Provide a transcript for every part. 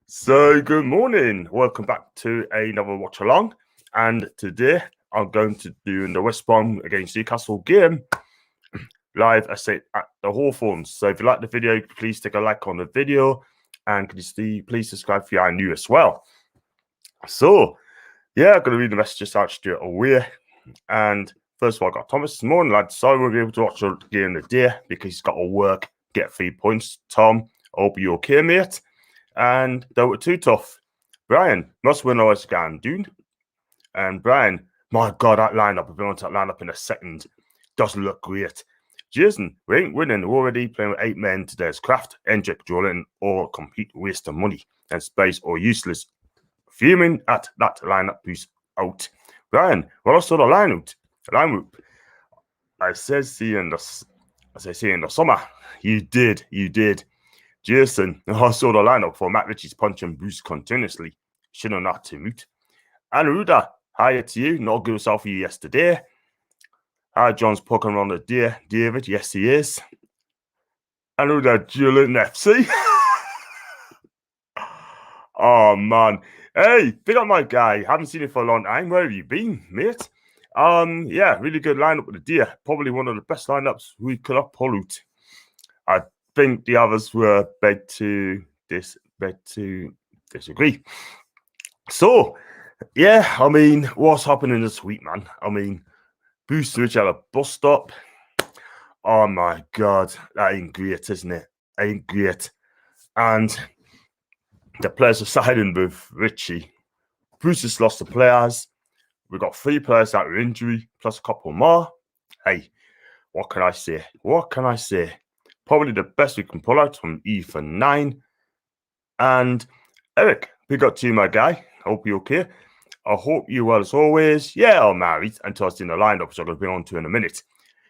So, good morning. Welcome back to another watch along. And today I'm going to do the West Brom against Newcastle game live, I say, at the Hawthorns. So, if you like the video, please take a like on the video, and can you please subscribe if you are new as well. So, yeah, I'm going to read the messages out straight away. And first of all, I got Thomas this morning, lad. Sorry, we'll be able to watch the game today because he's got to work, get 3 points. Tom, I hope you're okay, mate. And they were too tough. Brian, must win always game, dude. And Brian, my God, that lineup, I've been on to that lineup in a second. Doesn't look great. Jason, we ain't winning. We're already playing with 8 men today's craft. Hendrick, Jordan, all complete waste of money and space or useless. Fuming at that lineup who's out. Brian, what else sort of line out? I said see you in the summer. You did. Jason, I saw the lineup for Matt Ritchie's punch and boost continuously. Shouldn't not to mute. And Ruda, hi to you. Not good self for you yesterday. Hi, John's poking around the dear David. Yes, he is. And Ruda, Julian FC. Oh, man. Hey, big up my guy. Haven't seen you for a long time. Where have you been, mate? Yeah, really good lineup with the deer. Probably one of the best lineups we could have pulled out. I think the others were beg to disagree. So, yeah, I mean, what's happening this week, man? I mean, Boost Ridge at a bus stop. Oh my God, that ain't great, isn't it? Ain't great. And the players are siding with Richie. Bruce has lost the players. We've got 3 players out with injury, plus a couple more. Hey, what can I say? Probably the best we can pull out from E for 9. And Eric, big up to you, my guy. Hope you're okay. I hope you're well as always. Yeah, I'm married until I see the lineup, which I'm going to be on to in a minute.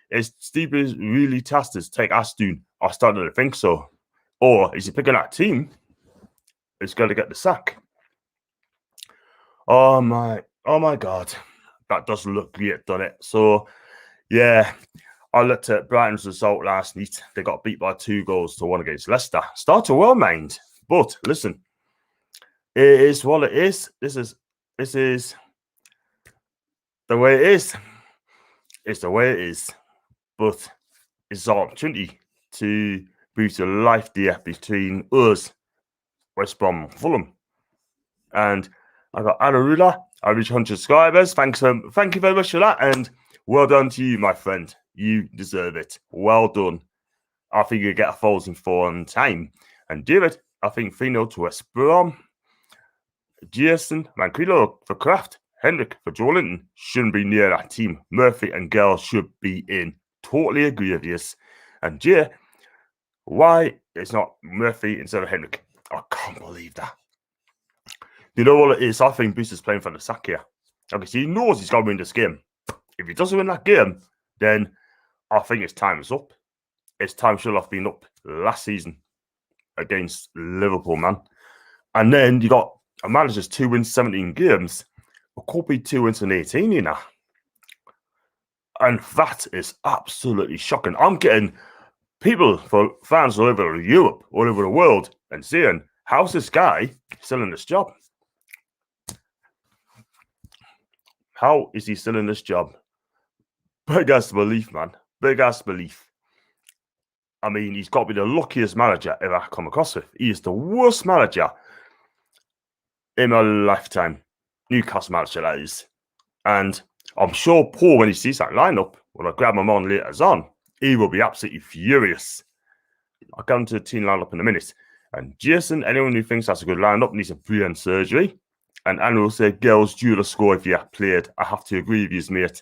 Is Steve really tasked to take Aston? I started to think so. Or is he picking that team? It's going to get the sack. Oh my God. That doesn't look great, doesn't it? So, yeah. I looked at Brighton's result last night. They got beat by 2-1 against Leicester. Started well, mind. But listen, it is what it is. This is the way it is. It's the way it is. But it's an opportunity to boost a life there between us, West Brom, and Fulham. And I got Anarula. I reached 100 subscribers. Thank you very much for that. And well done to you, my friend. You deserve it. Well done. I think you get 1,004 on time. And David, I think 3-0 to West Brom. Jason, Manquillo for Kraft. Hendrick for Joe Linton. Shouldn't be near that team. Murphy and Girl should be in. Totally agree with this. And Jay, why it's not Murphy instead of Hendrick? I can't believe that. You know what it is? I think Booster's playing for the sack here. Okay, so he knows he's got to win this game. If he doesn't win that game, then I think his time is up. His time should have been up last season against Liverpool, man. And then you got a manager's 2 wins, 17 games. It could be 2 wins in 18, you know. And that is absolutely shocking. I'm getting people, fans all over Europe, all over the world, and saying, how's this guy still in this job? How is he still in this job? Big ass belief, man. Big ass belief. I mean, he's got to be the luckiest manager ever I come across with. He is the worst manager in my lifetime. Newcastle manager, that is. And I'm sure Paul, when he sees that lineup, when I grab him on later on, he will be absolutely furious. I'll come to the team lineup in a minute. And Jason, anyone who thinks that's a good lineup needs a brain surgery. And Anna will say, girls due to score if you have played. I have to agree with you, mate.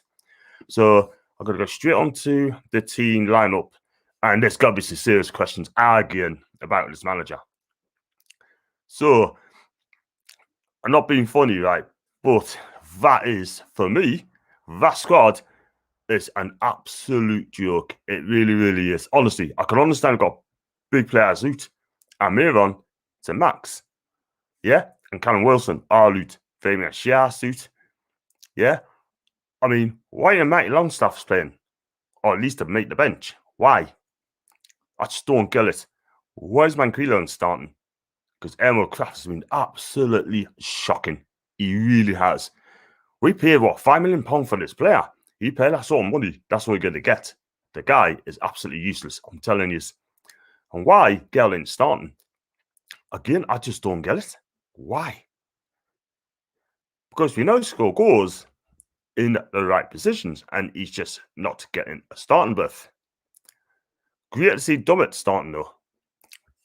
So I'm going to go straight on to the team lineup. And there's got to be some serious questions arguing about this manager. So, I'm not being funny, right? But that is, for me, that squad is an absolute joke. It really, really is. Honestly, I can understand got big players out. And Miron to Max. Yeah. And Callum Wilson are out. Fabian Shia suit. Yeah. I mean, why are Matty Longstaff's playing? Or at least to make the bench. Why? I just don't get it. Why is Mancrelon starting? Because Emil Kraft has been absolutely shocking. He really has. We paid, what, £5 million for this player? He paid that sort of money. That's what we're going to get. The guy is absolutely useless. I'm telling you. And why Gerlin's starting? Again, I just don't get it. Why? Because we know he score goals in the right positions, and he's just not getting a starting berth. Great to see Dummett starting, though.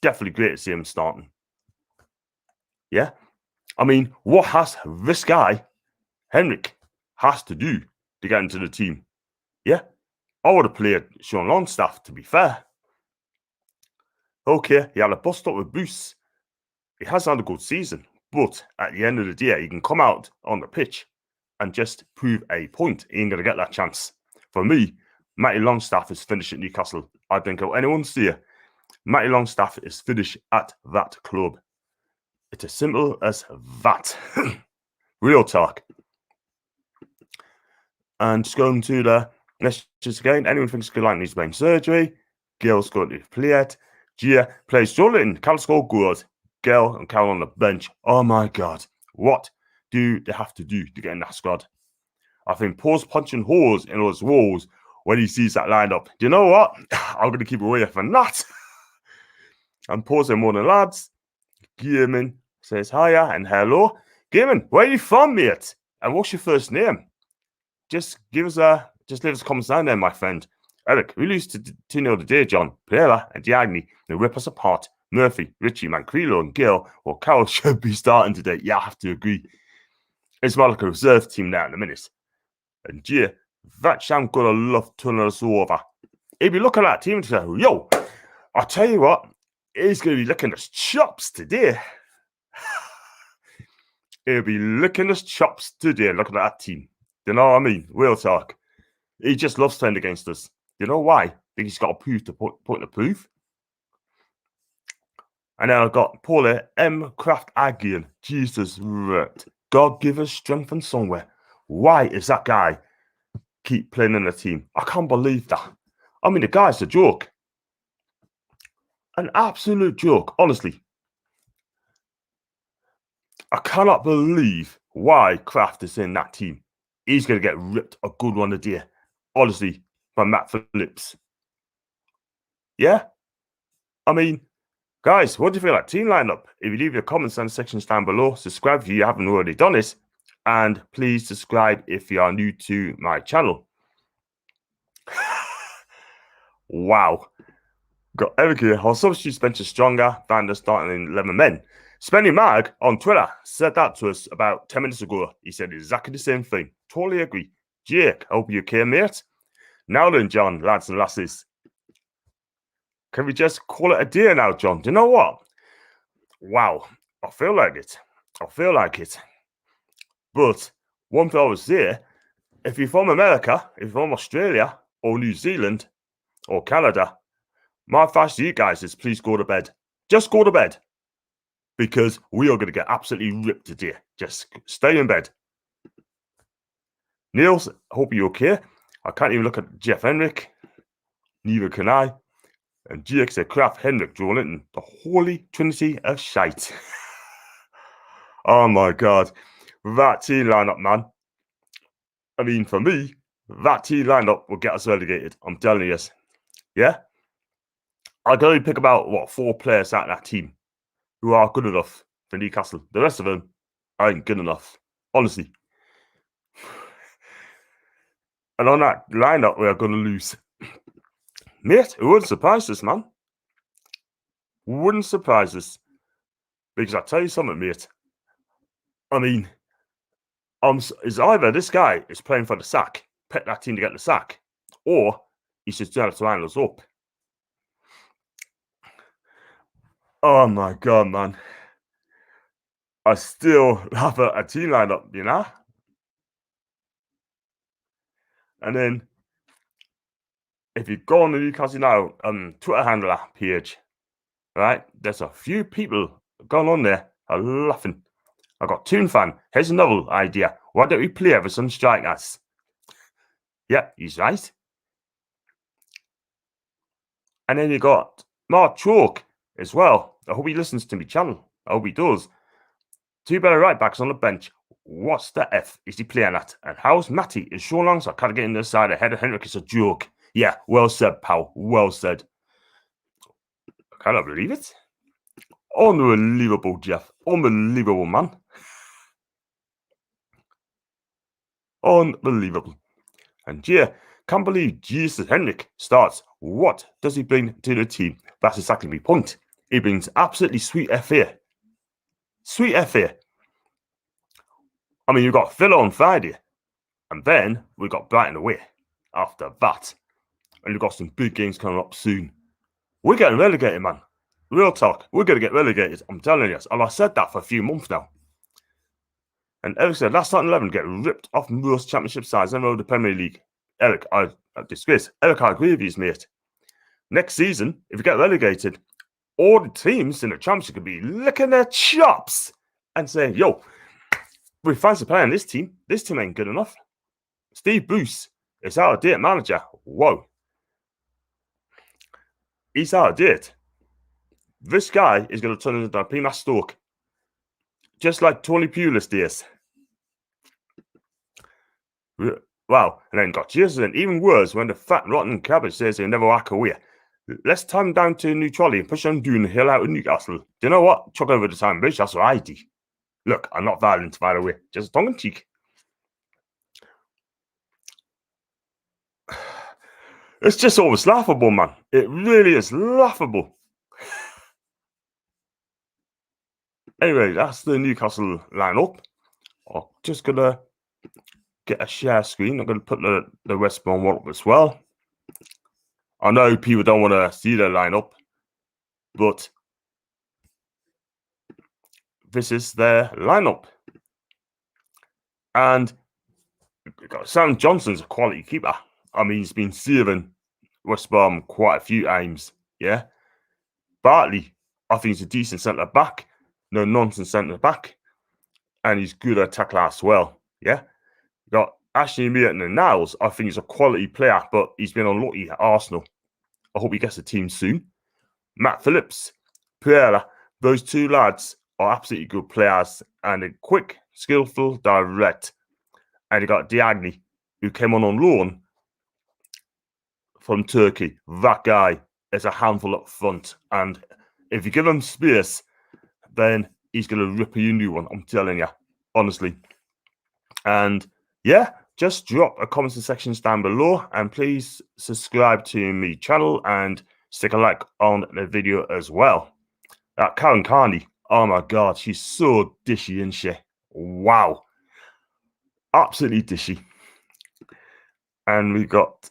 Definitely great to see him starting. Yeah? I mean, what has this guy, Henrik, has to do to get into the team? Yeah? I would have played Sean Longstaff, to be fair. Okay, he had a bust up with Boost. He has had a good season, but at the end of the day, he can come out on the pitch and just prove a point. He ain't going to get that chance. For me, Matty Longstaff is finished at Newcastle. I think if anyone's here, Matty Longstaff is finished at that club. It's as simple as that. Real talk. And just going to the messages again. Anyone thinks Gillan needs brain surgery? Gail's going to play it. Gia plays Jordan. Cal score good. Gail and Cal on the bench. Oh my God. What do they have to do to get in that squad? I think Paul's punching holes in those walls when he sees that lineup. Do you know what? I'm going to keep away from that. I'm pausing more than lads. Gaiman says hiya and hello. Gaiman, where are you from, mate? And what's your first name? Just leave us a comment down there, my friend. Eric, we lose to 2-0 today, John. Pereira and Diagni, they rip us apart. Murphy, Richie, Mancrelo, and Gill, or Carroll should be starting today. Yeah, I have to agree. It's more like a reserve team now in a minute. And Gia, that sham gonna love turning us over. He'll be looking at that team and say, yo, I'll tell you what, he's going to be licking his chops today. He'll be licking his chops today looking at that team. You know what I mean? Real talk. He just loves playing against us. You know why? I think he's got a proof to put in the proof. And then I've got Paula M. Kraft Agian. Jesus, right. God give us strength and somewhere. Why is that guy keep playing in the team? I can't believe that. I mean, the guy's a joke. An absolute joke, honestly. I cannot believe why Kraft is in that team. He's going to get ripped a good one a day. Honestly, by Matt Phillips. Yeah? I mean, guys, what do you feel like team lineup? If you leave your comments in the sections down below, subscribe if you haven't already done it, and please subscribe if you are new to my channel. Wow. Got Eric here. Our substitute bench is stronger than the starting 11 men. Spenny Mag on Twitter said that to us about 10 minutes ago. He said exactly the same thing. Totally agree. Jake, I hope you're okay, mate. Now then, John, lads and lasses. Can we just call it a day now, John? Do you know what? Wow. I feel like it. But one thing I would say, if you're from America, if you're from Australia or New Zealand or Canada, my advice to you guys is please go to bed. Just go to bed. Because we are going to get absolutely ripped today. Just stay in bed. Niels, hope you're okay. I can't even look at Jeff Henrik. Neither can I. And GX said Kraft, Henrik, Joe Linton. The holy trinity of shite. Oh my God. That team lineup, man. I mean, for me, that team lineup will get us relegated. I'm telling you this. Yeah? I can only pick about, 4 players out of that team who are good enough for Newcastle. The rest of them ain't good enough. Honestly. And on that lineup, we are going to lose. Mate, it wouldn't surprise us, man. Wouldn't surprise us. Because I tell you something, mate. I mean, it's either this guy is playing for the sack, pick that team to get the sack, or he should try to line us up. Oh my God, man. I still have a team lineup, you know? And then if you go on the Newcastle now Twitter handler page, right, there's a few people going on there are laughing. I got Toon Fan. Here's another idea. Why don't we play with some strikers? Yeah, he's right. And then you got Mark Chalk as well. I hope he listens to my channel. I hope he does. Two better right backs on the bench. What's the F is he playing at? And how's Matty? Is Sean Longside kind of getting the side ahead of Henrik? It's a joke. Yeah, well said, pal. Well said. I cannot believe it. Unbelievable, Jeff. Unbelievable, man. Unbelievable. And yeah, can't believe Jesus Henrik starts. What does he bring to the team? That's exactly my point. He brings absolutely sweet FA. Sweet FA. I mean, you've got Villa on Friday. And then we've got Brighton away after that. And you've got some big games coming up soon. We're getting relegated, man. Real talk. We're going to get relegated. I'm telling you. And I said that for a few months now. And Eric said, last starting 11 get ripped off most championship sides and the Premier League. Eric, I disgrace. Eric, I agree with you, mate. Next season, if you get relegated, all the teams in the championship could be licking their chops and saying, yo, we fancy playing this team. This team ain't good enough. Steve Bruce is out of date manager. Whoa. He's out of date. This guy is going to turn into a Pima Stoke. Just like Tony Pulis days. Wow. And then got Jesus and even worse when the fat rotten cabbage says he'll never walk away. Let's time down to a new trolley and push on doing the hill out of Newcastle. Do you know what? Chuck over the time bridge. That's what I do. Look, I'm not violent, by the way. Just tongue in cheek. It's just always laughable, man. It really is laughable. Anyway, that's the Newcastle lineup. I'm just going to get a share screen. I'm going to put the West Brom one up as well. I know people don't want to see the lineup, but this is their lineup. And Sam Johnson's a quality keeper. I mean, he's been saving West Brom quite a few times. Yeah. Bartley, I think he's a decent centre back. No nonsense centre back. And he's good at tackle as well. Yeah. You got Ashley Merton and Niles. I think he's a quality player, but he's been unlucky at Arsenal. I hope he gets a team soon. Matt Phillips, Pierre, those two lads are absolutely good players and they're quick, skillful, direct. And you got Diagne, who came on loan from Turkey. That guy is a handful up front. And if you give him space, then he's going to rip you a new one. I'm telling you, honestly. And yeah, just drop a comment in the sections down below. And please subscribe to my channel and stick a like on the video as well. Karen Carney, oh my God, she's so dishy, isn't she? Wow. Absolutely dishy. And we got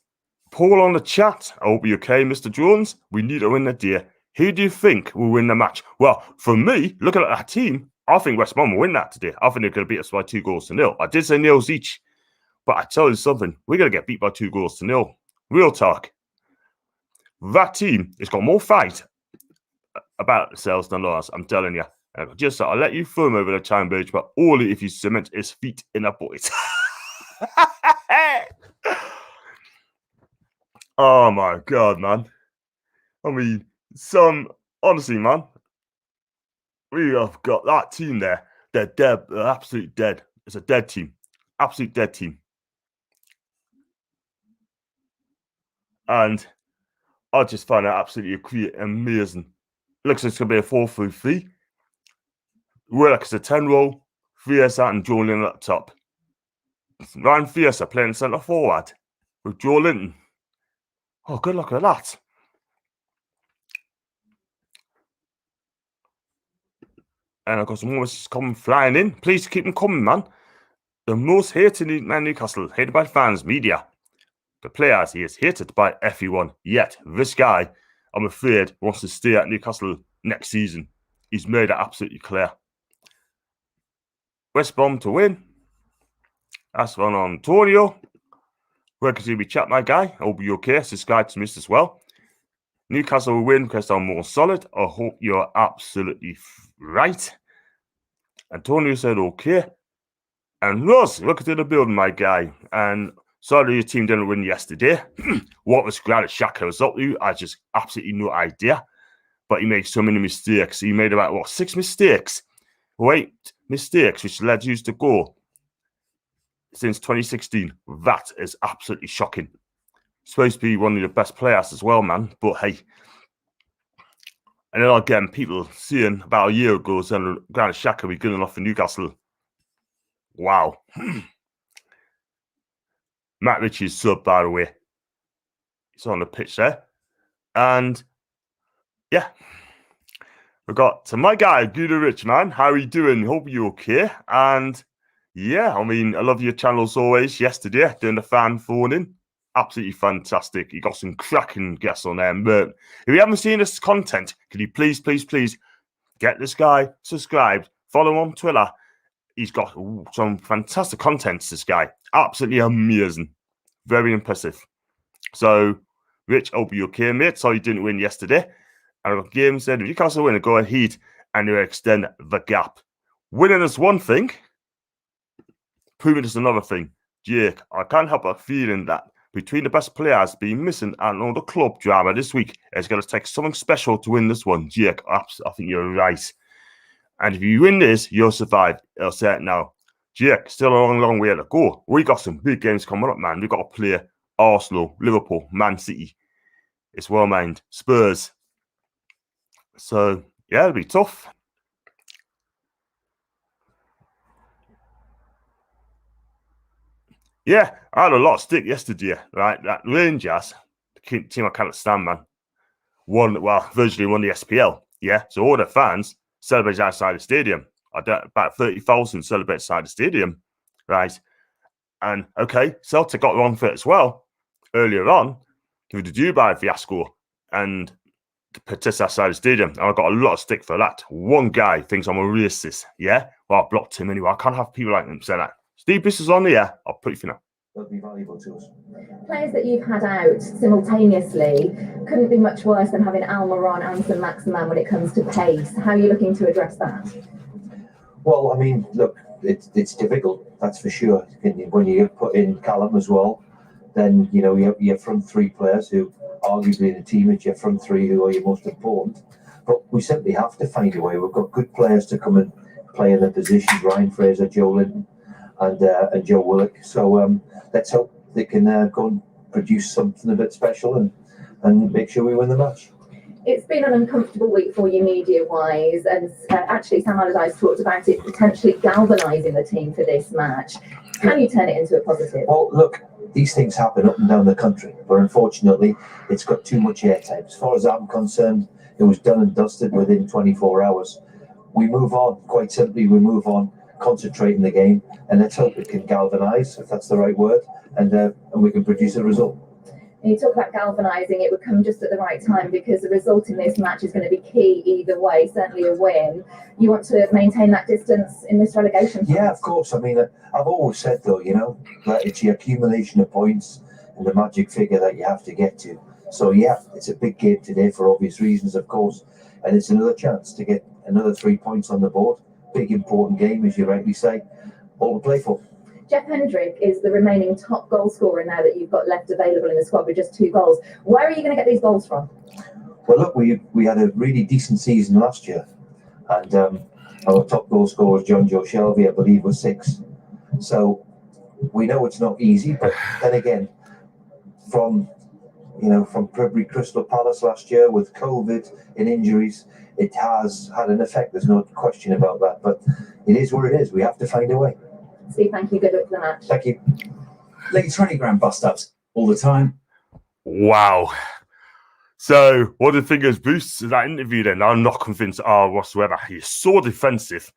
Paul on the chat. I hope you're okay, Mr. Jones. We need to win the day. Who do you think will win the match? Well, for me, looking at that team, I think West Brom will win that today. I think they're going to beat us by 2-0. I did say nils each, but I tell you something, we're going to get beat by 2-0. Real talk. That team has got more fight about themselves than us, I'm telling you. Just I'll let you film over the time bridge, but only if you cement his feet in a bucket. Oh my God, man. I mean, honestly, man, we have got that team there. They're dead. They're absolutely dead. It's a dead team. Absolute dead team. And I just find it absolutely amazing. Looks like it's going to be a 4-3-3. We're like it's a 10 roll. Fiesa and Joe Linton at the top. Ryan Fiesa playing centre forward with Joe Linton. Oh, good luck with that. And I've got some more messages coming flying in. Please keep them coming, man. The most hated man Newcastle, hated by fans, media. The players, he is hated by everyone. Yet, this guy, I'm afraid, wants to stay at Newcastle next season. He's made it absolutely clear. West Brom to win. That's one on Antonio. Welcome to be chat, my guy. I hope you're okay. Subscribe to this as well. Newcastle will win because I'm more solid. I hope you're absolutely right. Antonio said okay. And Ross, welcome to the building, my guy. And sorry your team didn't win yesterday. What was Granit Xhaka was up to? I just absolutely no idea. But he made so many mistakes. He made about, 6 mistakes? 8 mistakes, which led you to go since 2016. That is absolutely shocking. Supposed to be one of the best players as well, man. But hey. And then again, people seeing about a year ago saying Granit Xhaka will be good enough for Newcastle. Wow. Matt Ritchie's sub, by the way. He's on the pitch there. And yeah. We got to my guy, Guido Rich, man. How are you doing? Hope you're okay. And yeah, I mean, I love your channel as always. Yesterday, doing the fan phoning. Absolutely fantastic. You got some cracking guests on there. But if you haven't seen this content, can you please get this guy subscribed, follow him on Twitter. He's got some fantastic content, this guy. Absolutely amazing. Very impressive. So, Rich, hope you're okay, mate. So you didn't win yesterday. And the game said, if Newcastle win, go ahead and you extend the gap. Winning is one thing. Proving is another thing. Jake, I can't help but feeling that between the best players being missing and all the club drama this week, it's going to take something special to win this one. Jake, I think you're right. And if you win this, you'll survive. I'll say it now. Jake, still a long way to go. We got some big games coming up, man. We've got to play Arsenal, Liverpool, Man City. It's well mind. Spurs. So, yeah, it'll be tough. Yeah, I had a lot of stick yesterday, right? That Rangers, the team I can't stand, man, virtually won the SPL. Yeah, so all the fans celebrated outside the stadium. About 30,000 celebrated outside the stadium, right? And okay, Celtic got wrong for it as well earlier on with the Dubai fiasco and the protest outside the stadium. And I got a lot of stick for that. One guy thinks I'm a racist. Yeah, well, I blocked him anyway. I can't have people like him say that. Steve, this is on the air. I'll put you for now. That'll be valuable to us. Players that you've had out simultaneously couldn't be much worse than having Almiron and St Maximin when it comes to pace. How are you looking to address that? Well, I mean, look, it's difficult, that's for sure. When you put in Callum as well, then you know your front three players who arguably in the team is your front three who are your most important. But we simply have to find a way. We've got good players to come and play in the positions: Ryan Fraser, Joe Linton, and Joe Willock. So let's hope they can go and produce something a bit special and make sure we win the match. It's been an uncomfortable week for you media-wise, and actually Sam Allardyce talked about it potentially galvanising the team for this match. Can you turn it into a positive? Well, look, these things happen up and down the country, but unfortunately it's got too much airtime. As far as I'm concerned, it was done and dusted within 24 hours. We move on, quite simply, we move on, concentrate in the game, and let's hope it can galvanise, if that's the right word, and we can produce a result. And you talk about galvanising, it would come just at the right time because the result in this match is going to be key either way, certainly a win. You want to maintain that distance in this relegation fight? Yeah, of course. I mean, I've always said, though, you know, that it's the accumulation of points and the magic figure that you have to get to. So, yeah, it's a big game today for obvious reasons, of course, and it's another chance to get another 3 points on the board. Big, important game, as you rightly say, all to play for. Jeff Hendrick is the remaining top goal scorer now that you've got left available in the squad with just 2 goals. Where are you going to get these goals from? Well, look, we had a really decent season last year, and our top goal scorer, John Joe Shelby, I believe, was 6. So we know it's not easy, but then again, from February Crystal Palace last year with COVID and injuries, it has had an effect. There's no question about that, but it is what it is. We have to find a way. Steve, thank you. Good luck for the match. Thank you. Late 20-gram bust-ups all the time. Wow. So, what do you think of Boost in that interview then? I'm not convinced whatsoever. He's so defensive,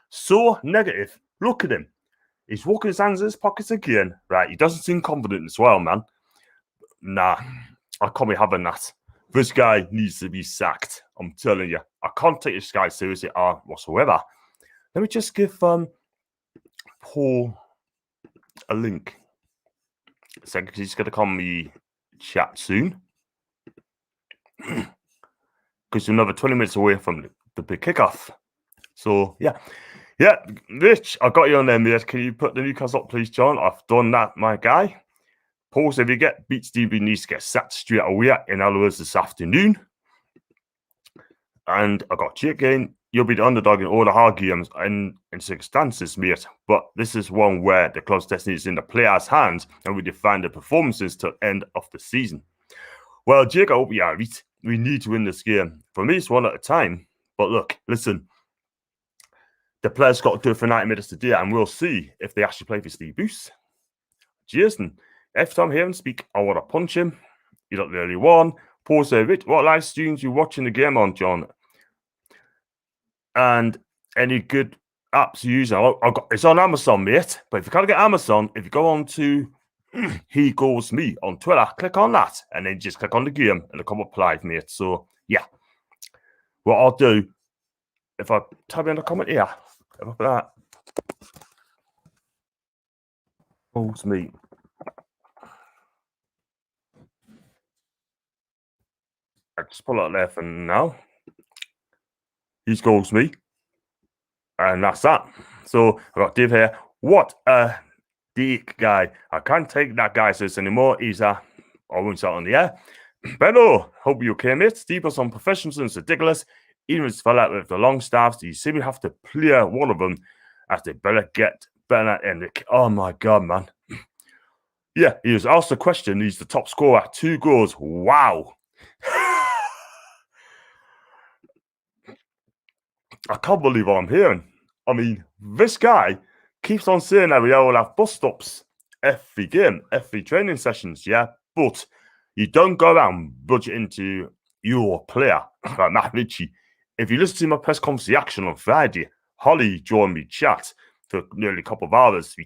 so negative. Look at him. He's walking his hands in his pockets again. Right, he doesn't seem confident as well, man. Nah, I can't be having that. This guy needs to be sacked. I'm telling you. I can't take this guy seriously whatsoever. Let me just give Paul a link. said he's going to come me chat soon. Because you're another 20 minutes away from the big kickoff. So, yeah. Yeah, Rich, I got you on there, mate. Can you put the Newcastle up, please, John? I've done that, my guy. Paul, if you get beat Stevie needs to get sacked straight away in Allows this afternoon. And I got Jake in. You'll be the underdog in all the hard games in circumstances, mate. But this is one where the club's destiny is in the players' hands and we define the performances till end of the season. Well, Jake, I hope you are right. We need to win this game. For me, it's one at a time. But look, listen. The players got to do it for 90 minutes today, and we'll see if they actually play for Steve Bruce. Jason, every time I hear him speak, I want to punch him. He's not the only one. Paul said, Rich, what live streams you watching the game on, John? And any good apps you use? It's on Amazon, mate. But if you can't get Amazon, if you go on to He Goes Me on Twitter, click on that, and then just click on the game, and it'll come up live, mate. So, yeah. What I'll do, if I type in the comment here, if I put that, Goes Me. I just pull it there for now. He Goes Me. And that's that. So, I got Dave here. What a dick guy. I can't take that guy serious anymore. He's I won't start on the air. Benno, hope you okay, mate. Steve was on professionals and it's ridiculous. Even if it's fell out with the long staffs, you seem to have to clear one of them as they better get better. And oh my God, man. Yeah, he was asked a question. He's the top scorer, 2 goals. Wow. I can't believe what I'm hearing. I mean, this guy keeps on saying that we all have bus stops every game, every training sessions, yeah? But you don't go around budget into your player like Matt Ritchie. If you listen to my press conference reaction on Friday, Holly joined me chat for nearly a couple of hours,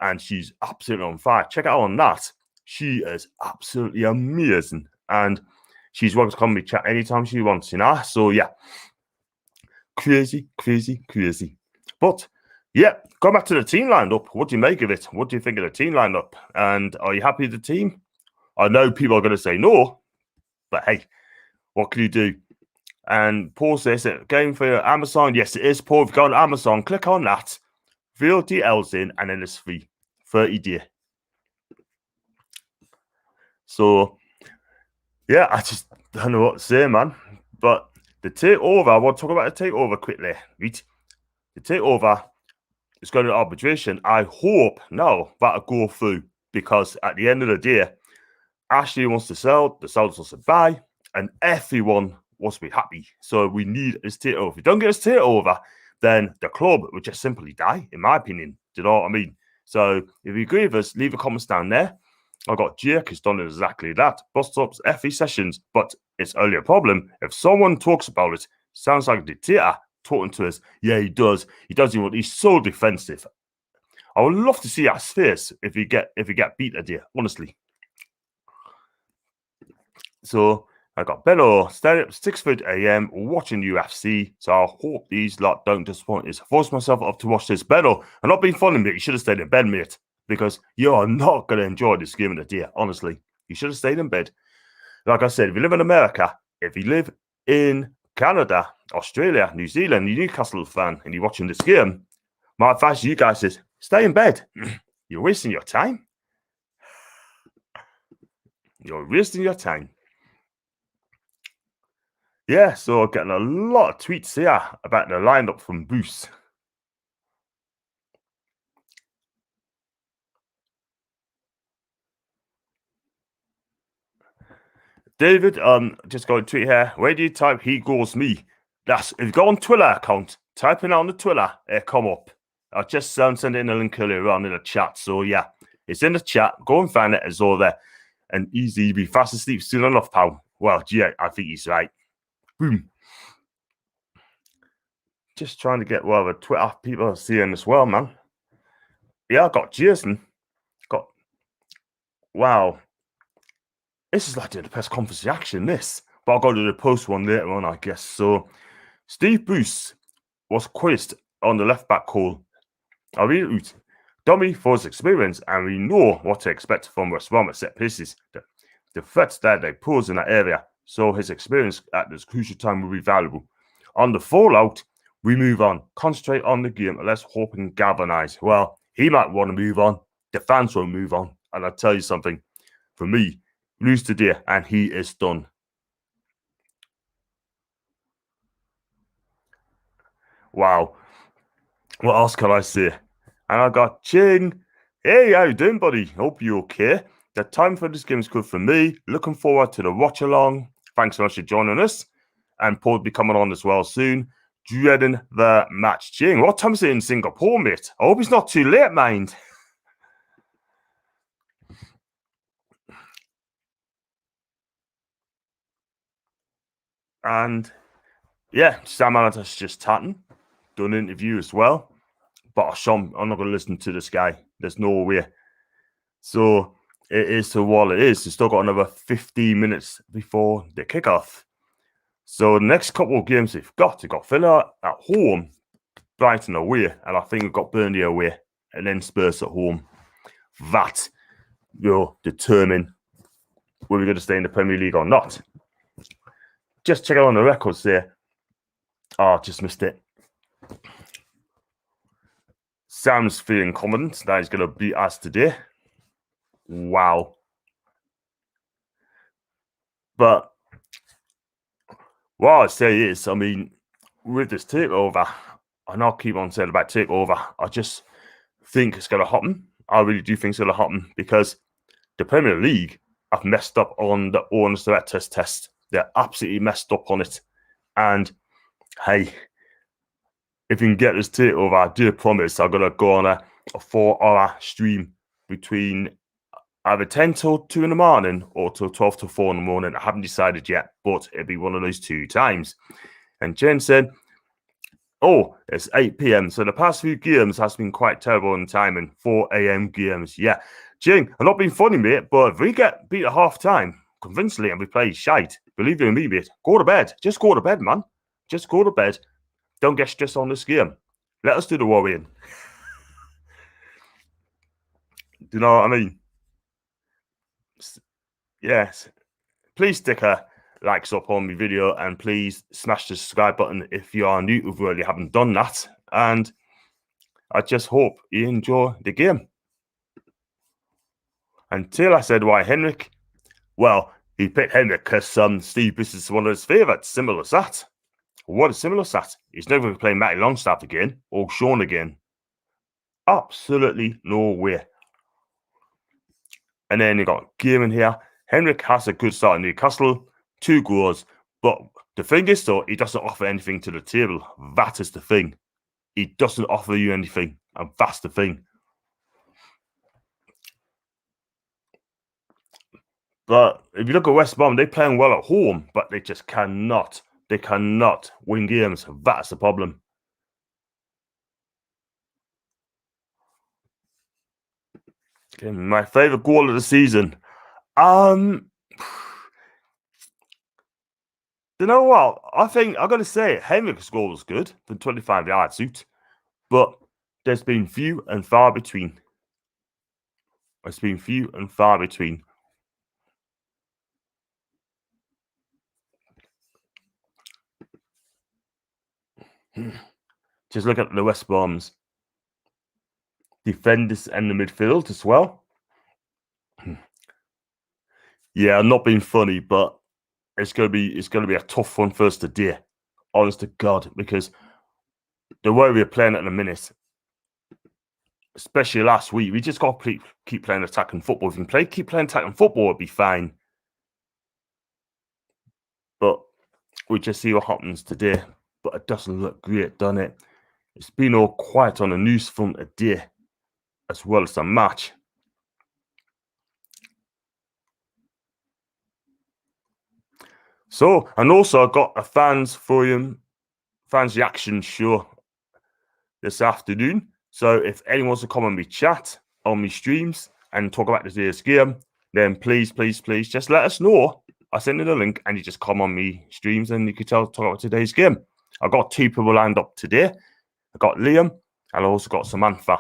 and she's absolutely on fire. Check out on that. She is absolutely amazing. And she's welcome to come to me chat anytime she wants, you know? So, yeah. Crazy. But, yeah, go back to the team lineup. What do you make of it? What do you think of the team lineup? And are you happy with the team? I know people are going to say no, but hey, what can you do? And Paul says it going for Amazon. Yes, it is, Paul. If you go on Amazon, click on that, VODLs in, and then it's free, 30-day. So, yeah, I just don't know what to say, man. But the takeover, I want to talk about the takeover quickly. Right? The takeover is going to arbitration. I hope now that'll go through because at the end of the day, Ashley wants to sell, the sellers wants to buy, and everyone wants to be happy. So we need this takeover. If we don't get this takeover, then the club would just simply die, in my opinion. Do you know what I mean? So if you agree with us, leave a comment down there. I've got Jake who's done exactly that. Bus stops, FE sessions, but it's only a problem if someone talks about it. Sounds like a dictator talking to us. Yeah, he does. He does. He's so defensive. I would love to see his face if he get beat a day, honestly. So I got Bello standing up 6:30 a.m. watching UFC. So I hope these lot don't disappoint us. I forced myself up to watch this. Bello, I'm not being funny, mate. You should have stayed in bed, mate, because you are not going to enjoy this game of the day. Honestly, you should have stayed in bed. Like I said, if you live in America, if you live in Canada, Australia, New Zealand, you're a Newcastle fan, and you're watching this game, my advice to you guys is stay in bed. You're wasting your time. You're wasting your time. Yeah, so getting a lot of tweets here about the lineup from Bruce. David, just got a tweet here. Where do you type He Goes Me? That's if you go on Twitter account, type in on the Twitter, it come up. I just sent in a link earlier on in the chat. So yeah, it's in the chat. Go and find it. It's all there. And easy, be fast asleep soon enough, pal. Well, yeah, I think he's right. Boom. Just trying to get the Twitter people are seeing as well, man. Yeah, I got Jason. Wow. This is like doing the press conference reaction, this. But I'll go to the post one later on, I guess. So, Steve Bruce was quizzed on the left back call. I read it out. dummy for his experience, and we know what to expect from West Brom at set pieces. The threats that they pose in that area, so his experience at this crucial time will be valuable. On the fallout, we move on, concentrate on the game, and let's hope and galvanise. Well, he might want to move on, the fans won't move on, and I'll tell you something, for me, lose today, and he is done. Wow. What else can I say? And I got Ching. Hey, how you doing, buddy? Hope you're okay. The time for this game is good for me. Looking forward to the watch-along. Thanks so much for joining us. And Paul will be coming on as well soon. Dreading the match. Ching, what time is it in Singapore, mate? I hope it's not too late, mind. And yeah, Sam Allen's just chatting. Done an interview as well. But I'm not going to listen to this guy. There's no way. So it is to what it is. We've still got another 15 minutes before the kickoff. So the next couple of games we've got Villa at home, Brighton away, and I think we've got Burnley away, and then Spurs at home. That will determine whether we're going to stay in the Premier League or not. Just check out on the records there. Oh, just missed it. Sam's feeling confident that he's going to beat us today. Wow. But what I'd say is, I mean, with this takeover, I know I keep on saying about takeover, I just think it's going to happen. I really do think it's going to happen because the Premier League have messed up on the owners directors test. They're absolutely messed up on it. And hey, if you can get this takeover, I do promise I'm going to go on a 4-hour stream between either 10 till 2 in the morning or till 12 till 4 in the morning. I haven't decided yet, but it'll be one of those 2 times. And Jen said, oh, it's 8 p.m. So the past few games has been quite terrible in timing. 4 a.m. games. Yeah. Jen, I'm not being funny, mate, but if we get beat at half time convincingly and we play shite, believe you me, mate, go to bed. Just go to bed, man. Just go to bed. Don't get stressed on this game. Let us do the worrying. Do you know what I mean? Yes. Please stick a likes up on my video and please smash the subscribe button if you are new who really haven't done that. And I just hope you enjoy the game. Until I said why Henrik, well, he picked Henrik because Steve Bruce is one of his favourites. Similar as that. What is similar to that? He's never going to play Matty Longstaff again or Sean again. Absolutely no way. And then you got Gearman here. Henrik has a good start in Newcastle, 2 goals. But the thing is, though, he doesn't offer anything to the table. That is the thing. He doesn't offer you anything. And that's the thing. But if you look at West Brom, they're playing well at home, but they just cannot. They cannot win games. That's the problem. Okay, my favourite goal of the season. You know what? I think I'm going to say Henrik's goal was good from 25 yards out, but there's been few and far between. It's been few and far between. Just look at the West Brom's defenders and the midfield as well. Yeah, I'm not being funny, but it's gonna be a tough one for us today. Honest to God, because the way we're playing at the minute, especially last week, we just got to keep playing attacking football. If we can keep playing attacking football, it'll be fine. But we just see what happens today. But it doesn't look great, doesn't it? It's been all quiet on the news front today, as well as the match. So, and also I got a fans reaction show this afternoon. So if anyone wants to come on me chat, on me streams, and talk about today's game, then please just let us know. I send you the link and you just come on me streams and you can talk about today's game. I've got 2 people lined up today. I got Liam and I also got Samantha.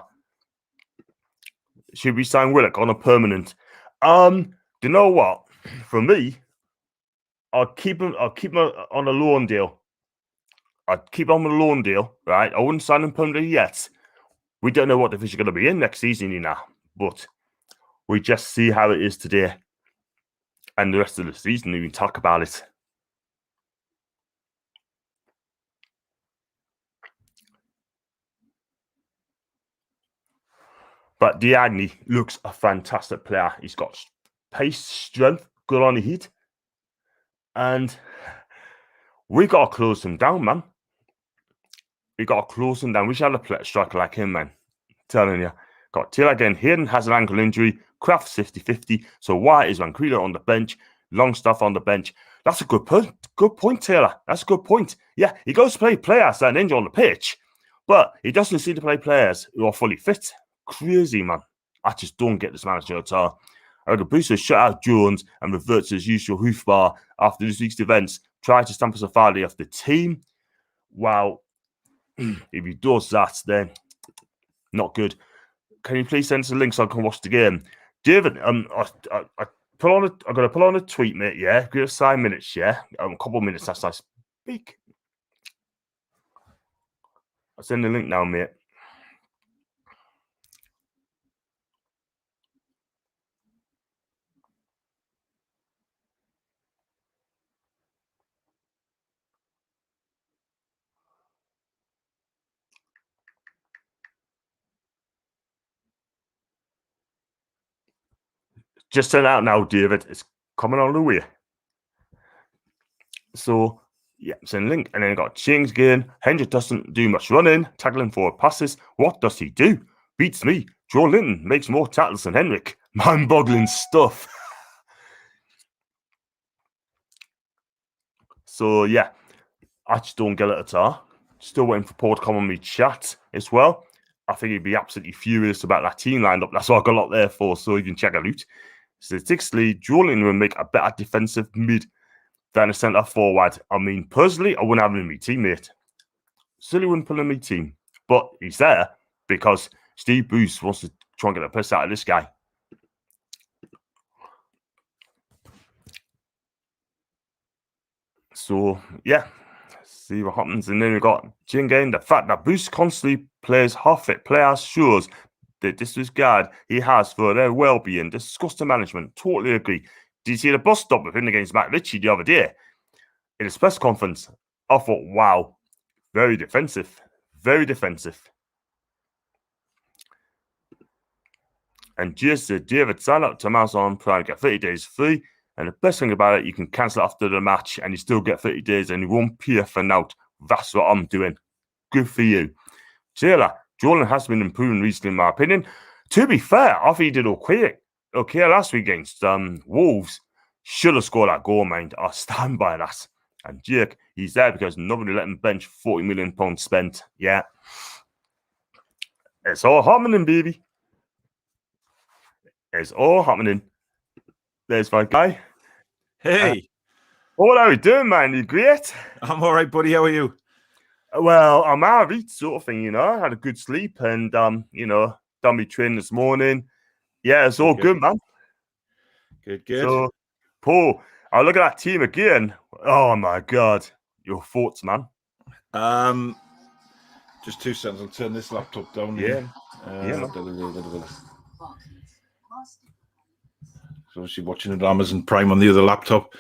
should we sign Willock on a permanent? Do you know what? For me, I'll keep him on a loan deal. I'd keep him on a loan deal, right? I wouldn't sign him permanently yet. We don't know what division are going to be in next season, but we just see how it is today. And the rest of the season, we can talk about it. But Diagne looks a fantastic player. He's got pace, strength, good on the hit. And we got to close him down, man. We got to close him down. We should have a striker like him, man. I'm telling you. Got Taylor again. Hayden has an ankle injury. Kraft's 50-50. So White is Vancouver on the bench. Longstaff on the bench. That's a good point. Good point, Taylor. That's a good point. Yeah, he goes to play players that are injured on the pitch, but he doesn't seem to play players who are fully fit. Crazy, man. I just don't get this manager at all. I reckon Booster shut out Jones and reverts to his usual hoofbar after this week's events. Try to stamp Safari off the team. Wow. If he does that, then not good. Can you please send us a link so I can watch the game? David, I'm going to put on a tweet, mate, yeah? Give us 5 minutes, yeah? A couple of minutes as I speak. I'll send the link now, mate. Just send out now, David. It's coming on the way. So, yeah, send a link. And then I got Ching's again. Hendrick doesn't do much running, tackling forward passes. What does he do? Beats me. Joe Linton makes more tackles than Henrik. Mind-boggling stuff. So, yeah, I just don't get it at all. Still waiting for Paul to come on me chat as well. I think he'd be absolutely furious about that team lineup. That's what I got a lot there for, so you can check it out. Statistically, Joe Linton will make a better defensive mid than a centre forward. I mean, personally, I wouldn't have him in my teammate. Silly wouldn't put him in my team. But he's there because Steve Bruce wants to try and get the piss out of this guy. So, yeah. See what happens. And then we've got Jingen. The fact that Bruce constantly plays half-fit players shows the disregard he has for their well-being. Disgusting management. Totally agree. Did you see the bus stop with him against Matt Ritchie the other day? In his press conference, I thought, wow, very defensive. Very defensive. And just David, sign up to Amazon Prime, get 30 days free. And the best thing about it, you can cancel after the match and you still get 30 days and you won't pay for now. That's what I'm doing. Good for you. Taylor, Jordan has been improving recently, in my opinion. To be fair, I think he did okay last week against Wolves. Should have scored that goal, mind. I stand by that. And Jake, he's there because nobody let him bench £40 million spent. Yeah. It's all happening, baby. It's all happening. There's my guy. Hey. What are we doing, man? You great? I'm all right, buddy. How are you? Well, I'm average sort of thing, I had a good sleep and, done my training this morning. Yeah, it's all good, man. Good. So, Paul, I look at that team again. Oh, my God. Your thoughts, man? Just 2 seconds. I'll turn this laptop down. Yeah. So obviously watching it on Amazon Prime on the other laptop.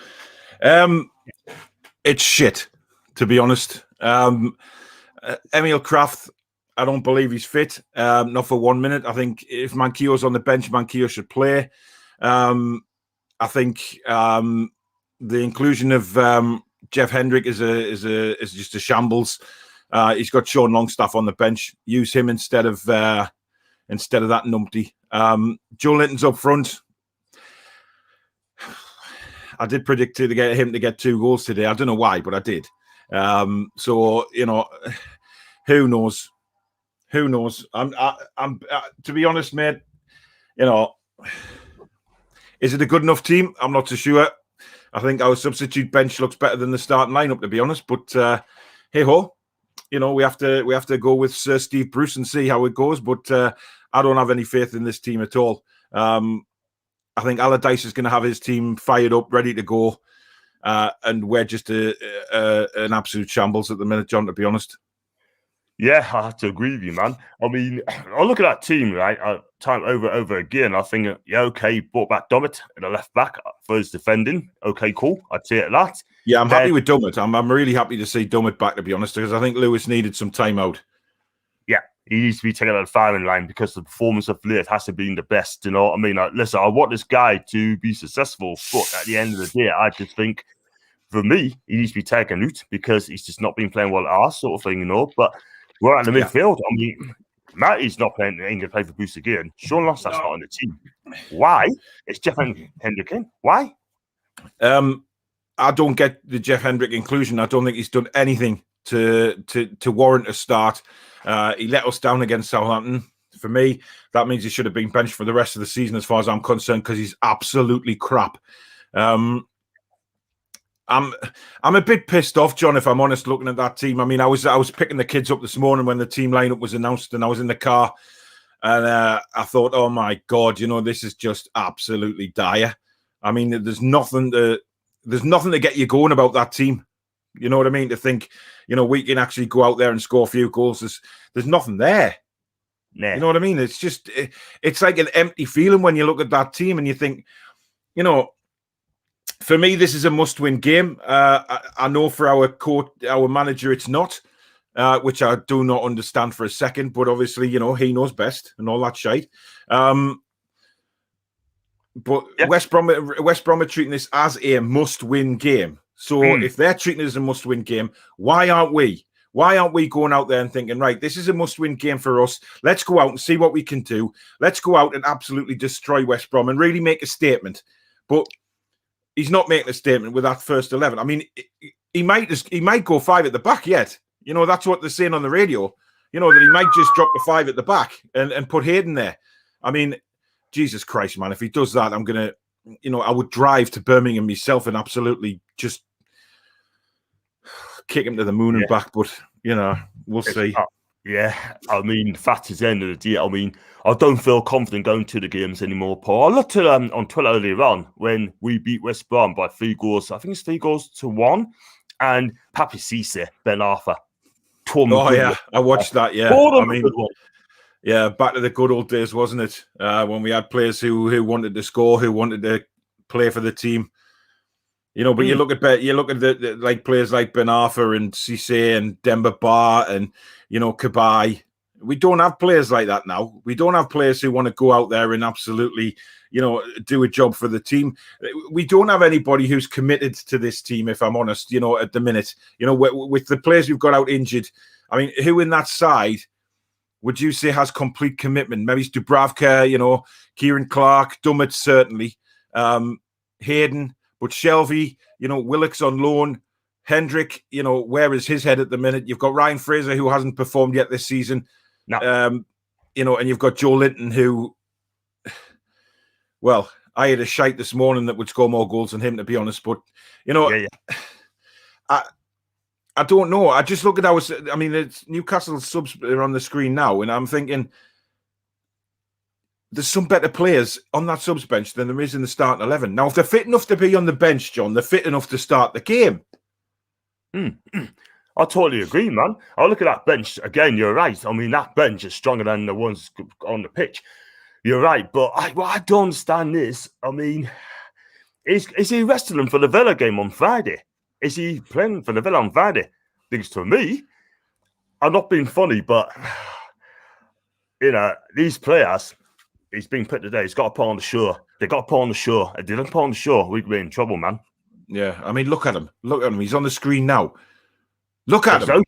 It's shit, to be honest. Emil Kraft, I don't believe he's fit. Not for 1 minute. I think if Manquillo's on the bench, Manquillo should play. I think the inclusion of Jeff Hendrick is just a shambles. He's got Sean Longstaff on the bench. Use him instead of that numpty. Joe Linton's up front. I did predict him to get 2 goals today. I don't know why, but I did. So who knows? Who knows? I'm to be honest, mate. Is it a good enough team? I'm not so sure. I think our substitute bench looks better than the starting lineup, to be honest. But hey ho, we have to go with Sir Steve Bruce and see how it goes. But I don't have any faith in this team at all. I think Allardyce is going to have his team fired up, ready to go. And we're just an absolute shambles at the minute, John, to be honest. Yeah, I have to agree with you, man. I mean, I look at that team, right? Time over again. I think, yeah, okay, brought back Dummett at the left back for his defending. Okay, cool. I'd say it that. Yeah, I'm happy with Dummett. I'm really happy to see Dummett back, to be honest, because I think Lewis needed some time out. Yeah, he needs to be taken out of the firing line because the performance of late hasn't been the best. You know what I mean? Listen, I want this guy to be successful, but at the end of the day, I just think, for me, he needs to be taken out because he's just not been playing well at our sort of thing, you know. But we're at the midfield. I mean, Matty's not playing. Ain't going to play for Boost again. Sean Loss's not on the team. Why? It's Jeff Hendrick in. Why? I don't get the Jeff Hendrick inclusion. I don't think he's done anything to warrant a start. He let us down against Southampton. For me, that means he should have been benched for the rest of the season, as far as I'm concerned, because he's absolutely crap. I'm a bit pissed off, John, if I'm honest, looking at that team. I mean, I was picking the kids up this morning when the team lineup was announced, and I was in the car, and I thought, oh my God, you know, this is just absolutely dire. I mean, there's nothing to get you going about that team. You know what I mean? To think, you know, we can actually go out there and score a few goals. There's nothing there. Nah. You know what I mean? It's just, it's like an empty feeling when you look at that team and you think, you know, for me, this is a must-win game. I know for our manager, it's not, which I do not understand for a second. But obviously, you know, he knows best and all that shite. But yeah. West Brom are treating this as a must-win game. So if they're treating it as a must-win game, why aren't we? Why aren't we going out there and thinking, right, this is a must-win game for us. Let's go out and see what we can do. Let's go out and absolutely destroy West Brom and really make a statement. But he's not making a statement with that first 11. I mean, he might go 5 at the back yet. You know, that's what they're saying on the radio. You know, that he might just drop the 5 at the back and put Hayden there. I mean, Jesus Christ, man, if he does that, I'm going to, you know, I would drive to Birmingham myself and absolutely just kick him to the moon and back. But, you know, we'll see. Yeah, I mean, fact is the end of the day. I mean, I don't feel confident going to the games anymore, Paul. I looked at on Twitter earlier on when we beat West Brom by 3 goals. I think it's 3-1. And Papi Cisse, Ben Arthur. Oh, yeah, I watched that, yeah. I mean, yeah, back to the good old days, wasn't it? When we had players who wanted to score, who wanted to play for the team. You know, but you look at the like players like Ben Arthur and Cisse and Demba Ba and, you know, Cabaye. We don't have players like that now. We don't have players who want to go out there and absolutely, you know, do a job for the team. We don't have anybody who's committed to this team, if I'm honest, you know, at the minute. You know, with the players who've got out injured, I mean, who in that side would you say has complete commitment? Maybe it's Dubravka, you know, Kieran Clark, Dummett, certainly. Hayden. But Shelvey, you know, Willock's on loan. Hendrick, you know, where is his head at the minute? You've got Ryan Fraser, who hasn't performed yet this season. No. You know, and you've got Joe Linton, who, well, I had a shite this morning that would score more goals than him, to be honest. But, you know, I don't know. I just look at it's Newcastle subs are on the screen now, and I'm thinking, there's some better players on that subs bench than there is in the starting 11. Now, if they're fit enough to be on the bench, John, they're fit enough to start the game. I totally agree, man. I look at that bench. Again, you're right. I mean, that bench is stronger than the ones on the pitch. You're right. But what I don't understand is, I mean, is he resting them for the Villa game on Friday? Is he playing for the Villa on Friday? Because to me, I'm not being funny, but, you know, these players... He's being put today. He's got to put on the show. They got to put on the show. If they don't put on the show, we'd be in trouble, man. Yeah, I mean, look at him. Look at him. He's on the screen now. Look at him.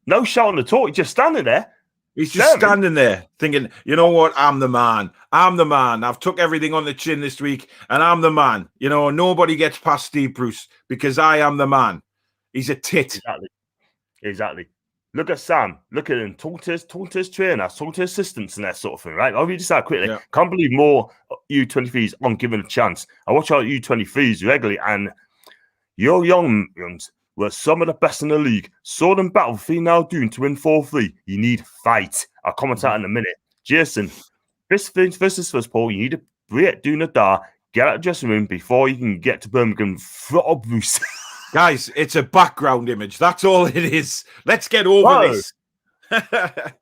No shouting at all. He's just standing there. He's just standing there thinking, you know what? I'm the man. I'm the man. I've took everything on the chin this week, and I'm the man. You know, nobody gets past Steve Bruce because I am the man. He's a tit. Exactly. Look at Sam. Look at him. Talk to his trainers, talk to his assistants and that sort of thing, right? I'll read this out quickly. Yeah. Can't believe more U23s aren't given a chance. I watch our U23s regularly, and your young ones were some of the best in the league. Saw them battle 3-0 doom to win 4-3. You need fight. I'll comment out in a minute. Jason, First things first, Paul. You need to break doing the door, get out of the dressing room before you can get to Birmingham. Throttle Bruce. Guys, it's a background image. That's all it is. Let's get over this.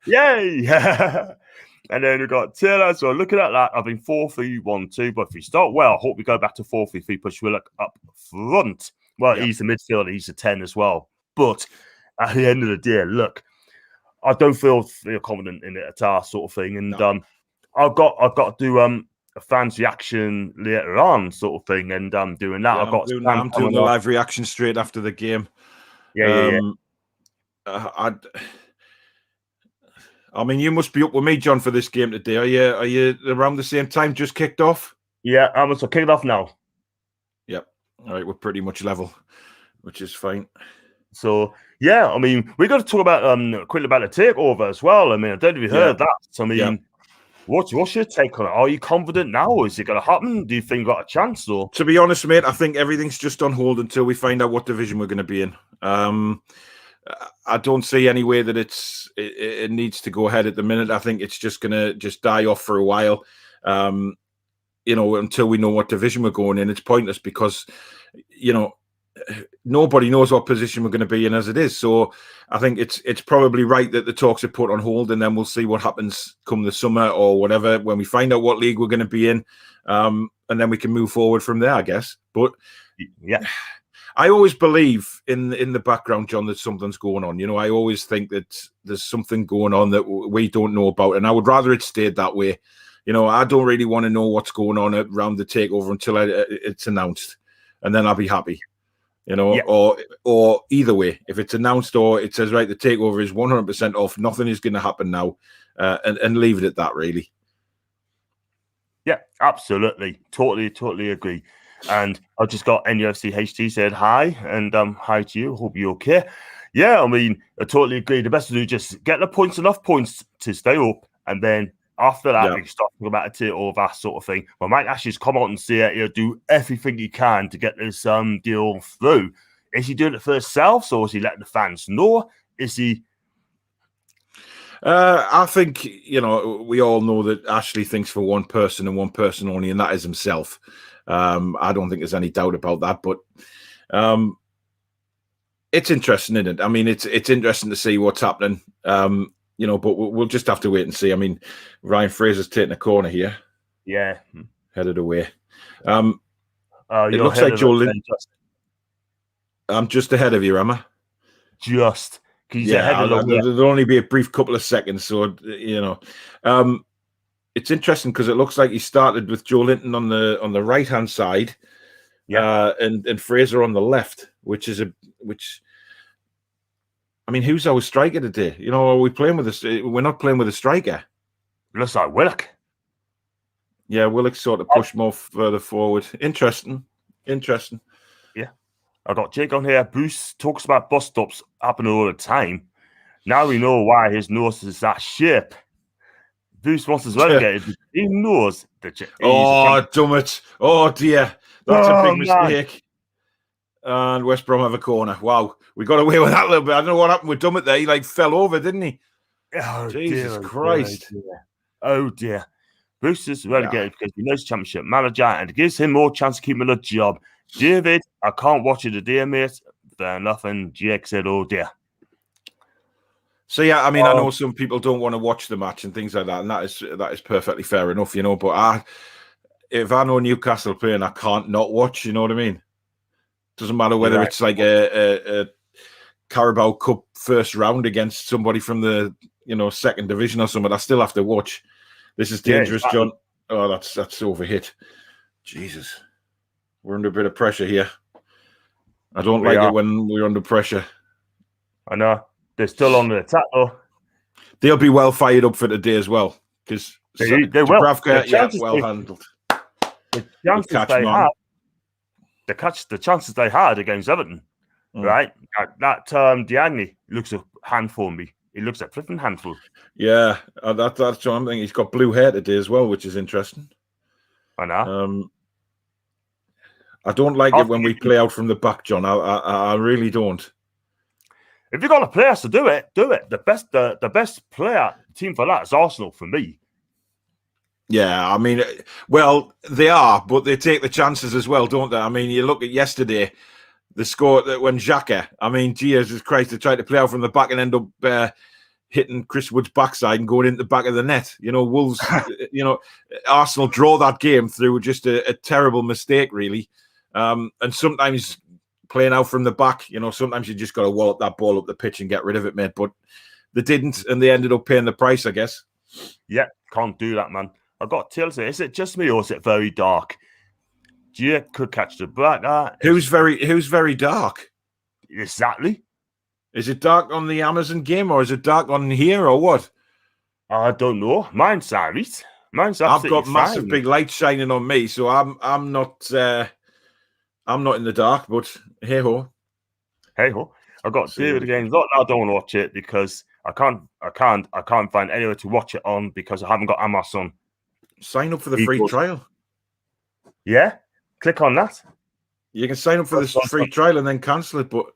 Yay! And then we've got Taylor. So looking at that, I've been 4-3-1-2. But if we start well, I hope we go back to 4-3-3. Push Willock up front. Well, he's the midfielder. He's a 10 as well. But at the end of the day, look, I don't feel confident in it at all, sort of thing. And I've got to do a fan's reaction later on, sort of thing. And doing that, I'm doing the live reaction straight after the game. I mean, you must be up with me, John, for this game today. Are you around the same time? Just kicked off? Yeah, I'm so kicked off now. Yep. All right, we're pretty much level, which is fine. So yeah, I mean, we got to talk about quickly about the takeover as well. I mean, I don't know if you heard that. I mean, what's your take on it? Are you confident now? Is it going to happen? Do you think you got a chance? Or to be honest, mate, I think everything's just on hold until we find out what division we're going to be in. I don't see any way that it needs to go ahead at the minute. I think it's just going to just die off for a while, until we know what division we're going in. It's pointless because, nobody knows what position we're going to be in as it is. So I think it's probably right that the talks are put on hold, and then we'll see what happens come the summer or whatever when we find out what league we're going to be in, and then we can move forward from there, I guess. But yeah. I always believe in the background, John, that something's going on. I always think that there's something going on that we don't know about, and I would rather it stayed that way. I don't really want to know what's going on around the takeover until it's announced, and then I'll be happy. Or either way, if it's announced or it says, right, the takeover is 100% off, nothing is going to happen now, and leave it at that, really. Yeah, absolutely. Totally agree. And I've just got NUFC HT said hi, and hi to you. Hope you're okay. Yeah, I mean, I totally agree. The best to do is just get enough points to stay up, and then after that, we start talking about a takeover sort of thing. But Mike Ashley's come out and say he'll do everything he can to get this deal through. Is he doing it for himself, or is he letting the fans know? Is he? I think, we all know that Ashley thinks for one person and one person only, and that is himself. I don't think there's any doubt about that, but it's interesting, isn't it? I mean, it's interesting to see what's happening, but we'll just have to wait and see. I mean, Ryan Fraser's taking a corner here. Yeah. Headed away. It looks like Joe Linton. I'm just ahead of you, am I? Just. There'll only be a brief couple of seconds, so, it's interesting because it looks like he started with Joe Linton on the right hand side, and Fraser on the left, which I mean, who's our striker today? Are we playing with this? We're not playing with a striker. Looks like Willock. Yeah, Willock sort of pushed more further forward. Interesting. Yeah, I got Jake on here. Bruce talks about bus stops happening all the time. Now we know why his nose is that shape. Bruce wants us relegated. He knows that. Damn it! Oh dear, that's a big mistake. And West Brom have a corner. Wow, we got away with that a little bit. I don't know what happened with Dummett there. He fell over, didn't he? Oh, Jesus Christ! Oh dear. Bruce is relegated because he knows championship manager, and it gives him more chance of keeping a job. David, I can't watch it today, mate. Fair enough. And Jake said, "Oh dear." So yeah, I mean, I know some people don't want to watch the match and things like that, and that is perfectly fair enough, But if I know Newcastle playing, I can't not watch. You know what I mean? Doesn't matter whether it's like a Carabao Cup first round against somebody from the second division or something. I still have to watch. This is dangerous, John. Oh, that's overhit. Jesus, we're under a bit of pressure here. I don't like it when we're under pressure. I know. They're still on the attack, though. They'll be well fired up for today as well, because they will. Well handled. The chances they had against Everton, right? That Diagne looks a handful for me. He looks a flipping handful. Yeah, that's what I'm thinking. He's got blue hair today as well, which is interesting. I know. I don't like it when we play out from the back, John. I really don't. If you've got a player to do it, do it. The best player team for that is Arsenal for me. Yeah, I mean, well, they are, but they take the chances as well, don't they? I mean, you look at yesterday, the score that when Xhaka, I mean, Jesus Christ, they tried to play out from the back and end up hitting Chris Wood's backside and going into the back of the net. You know, Wolves, you know, Arsenal draw that game through just a terrible mistake, really. And sometimes playing out from the back, you know, sometimes you just got to wallop that ball up the pitch and get rid of it, mate. But they didn't, and they ended up paying the price, I guess. Yeah, can't do that, man. I've got to say, is it just me or is it very dark? You could catch the black. Who's very dark? Exactly. Is it dark on the Amazon game or is it dark on here or what? I don't know. Mine's alright. Mine's I've got absolutely massive fine. big light shining on me, so I'm not in the dark. But hey ho, I've got David again. I don't want to watch it because I can't find anywhere to watch it on because I haven't got Amazon. Sign up for the free trial. Yeah, click on that. You can sign up for this free trial and then cancel it. But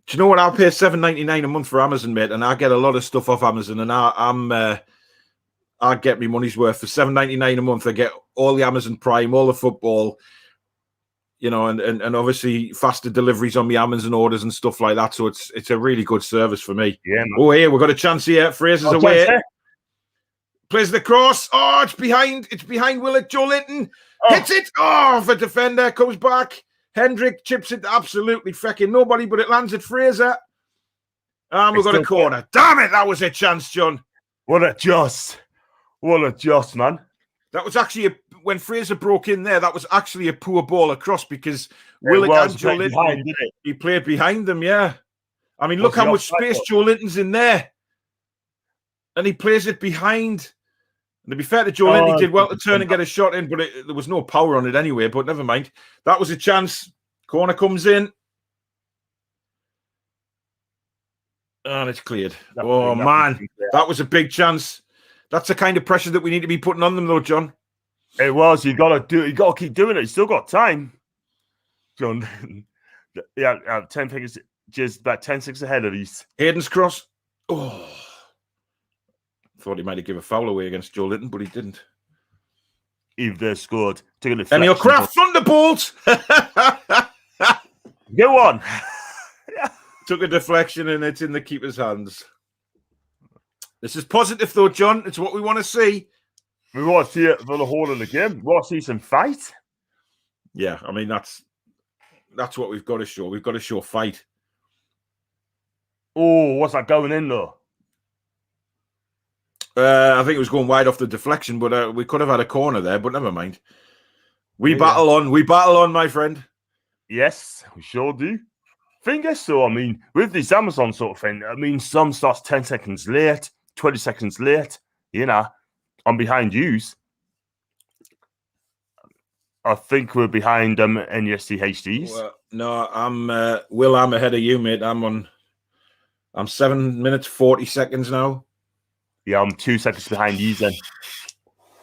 do you know what? I'll pay $7.99 a month for Amazon, mate, and I get a lot of stuff off Amazon, and I get me money's worth for $7.99 a month. I get all the Amazon Prime, all the football, you know, and obviously faster deliveries on the Amazon orders and stuff like that. So it's a really good service for me. Yeah. Man. Oh, here we've got a chance here. Fraser's away. Plays the cross. Oh, it's behind. It's behind Willock. Joe Linton hits it. Oh, the defender comes back. Hendrick chips it absolutely fecking nobody, but it lands at Fraser. And we've got a corner. Damn it, that was a chance, John. What a just, man. That was actually, when Fraser broke in there, that was actually a poor ball across because Willock and Joe Linton, he played behind them, yeah. I mean, look how much space Joe Linton's in there. And he plays it behind. And to be fair to Joe Linton, he did well to turn and get a shot in, but there was no power on it anyway, but never mind. That was a chance. Corner comes in. And it's cleared. Man, that was a big chance. That's the kind of pressure that we need to be putting on them, though, John. It was. You got to keep doing it. You still got time, John. Yeah, 10 fingers, just about 10 seconds ahead of these. Hayden's cross. Oh. Thought he might have given a foul away against Joe Linton, but he didn't. If they scored, Emil Kraft, Thunderbolt. Go on. Took a deflection and it's in the keeper's hands. This is positive, though, John. It's what we want to see. We want to see it for the whole of the game. We want to see some fight. Yeah, I mean, that's what we've got to show. We've got to show fight. Oh, what's that going in, though? I think it was going wide off the deflection, but we could have had a corner there, but never mind. We battle on, my friend. Yes, we sure do. Think so. I mean, with this Amazon sort of thing, I mean, some starts 10 seconds late, 20 seconds late, you know, I'm behind yous. I think we're behind NUST HDs. Well, no, I'm ahead of you, mate. I'm 7 minutes, 40 seconds now. Yeah, I'm 2 seconds behind you then.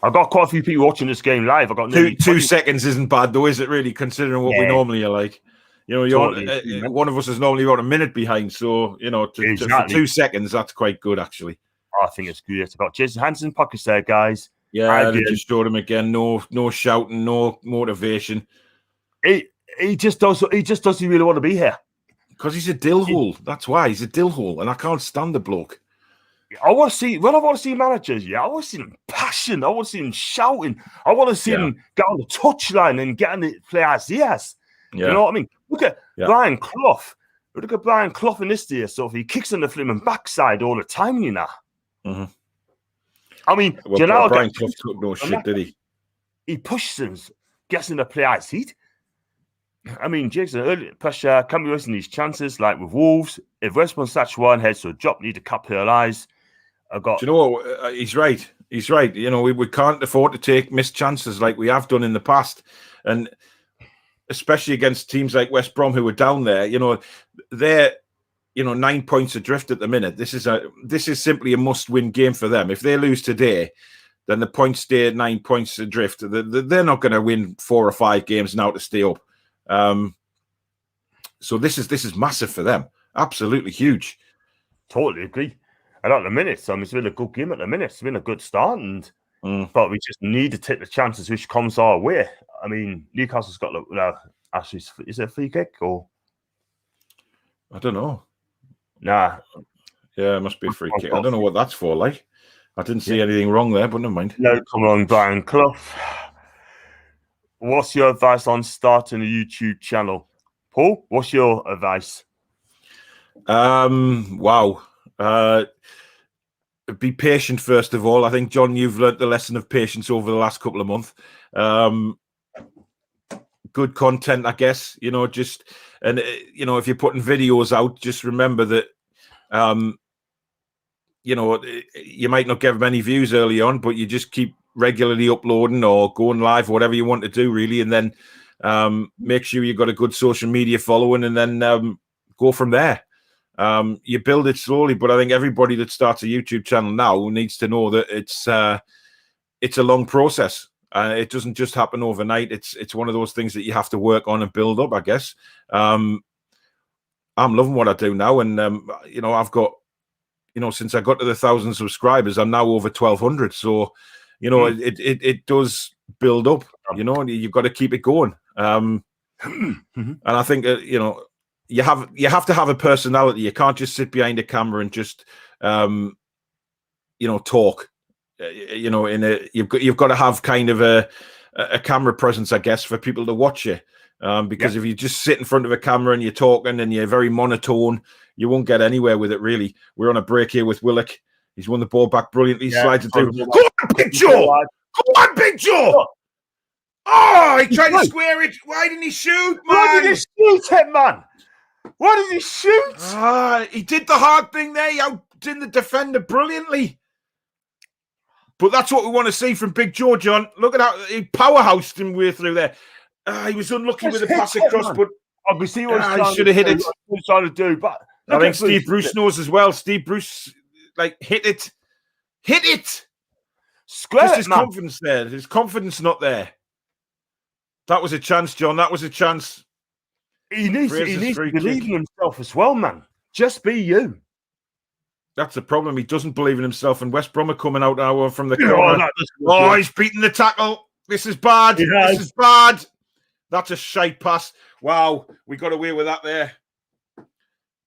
I've got quite a few people watching this game live. I got two seconds isn't bad though, is it really? Considering what we normally are like, you know, one of us is normally about a minute behind, so you know, for 2 seconds, that's quite good actually. I think it's good. I've got Jason Hansen pockets there, guys. Yeah, they just showed him again. No shouting, no motivation. He just does. Does he really want to be here? Because he's a dill hole. That's why he's a dill hole, and I can't stand the bloke. I want to see managers. Yeah, I want to see them passion. I want to see them shouting. I want to see them get on the touchline and get on the players' ears. Yeah. You know what I mean? Look at Brian Clough. Look at Brian Clough in this year. So if he kicks on the flipping backside all the time, you know. Mm-hmm. I mean, Brian Clough took no shit, did he? He pushes them, gets in the players' seat. I mean, Jake's early pressure can be wasting these chances, like with Wolves. If West Brom Sachuan heads to a drop, need to capitalise. Do you know what? He's right. He's right. You know, we can't afford to take missed chances like we have done in the past. And especially against teams like West Brom who are down there, you know, they're, 9 points adrift at the minute. This is simply a must-win game for them. If they lose today, then the points stay at 9 points adrift. They're not going to win 4 or 5 games now to stay up. So this is massive for them. Absolutely huge. Totally agree. And at the minute, it's been a good game at the minute. It's been a good start. And but we just need to take the chances which comes our way. I mean, Newcastle's got actually, is it a free kick or? I don't know. Nah. Yeah, it must be a free kick. I don't know what that's for. Like, I didn't see anything wrong there, but never mind. No, come on, Brian Clough. What's your advice on starting a YouTube channel? Paul, what's your advice? Wow. Be patient, first of all. I think, John, you've learnt the lesson of patience over the last couple of months. Good content, I guess, you know, just, and, you know, if you're putting videos out, just remember that, you know, you might not get many views early on, but you just keep regularly uploading or going live, whatever you want to do, really. And then make sure you've got a good social media following, and then go from there. You build it slowly, but I think everybody that starts a YouTube channel now needs to know that it's a long process. It doesn't just happen overnight. It's one of those things that you have to work on and build up, I guess. I'm loving what I do now, and you know, I've got, you know, since I got to the 1,000 subscribers, I'm now over 1,200. So, you know, it does build up. You know, and you've got to keep it going. And I think you know, you have to have a personality. You can't just sit behind a camera and just you know, talk. You know, you've got to have kind of a camera presence, I guess, for people to watch you. Because if you just sit in front of a camera and you're talking and you're very monotone, you won't get anywhere with it, really. We're on a break here with Willock. He's won the ball back brilliantly. Slides it through. Go on, Big Joe! Go on, Big Joe! Oh, he tried to square it. Why didn't he shoot, man? Why did he shoot it, man? Why did he shoot? He did the hard thing there. He outdid the defender brilliantly. But that's what we want to see from Big Joe, John. Look at how he powerhoused him way through there. He was unlucky with the pass across, but obviously he should have hit it. What he's trying to do, but I think Steve Bruce knows as well. Steve Bruce, like, hit it. Square just it, his man. confidence there. His confidence not there. That was a chance, John. That was a chance. He needs to believe in himself as well, man. Just be you. That's the problem. He doesn't believe in himself, and West Brom are coming out now from the corner. Oh, he's beating the tackle. This is bad. This is bad. That's a shite pass. Wow, we got away with that there.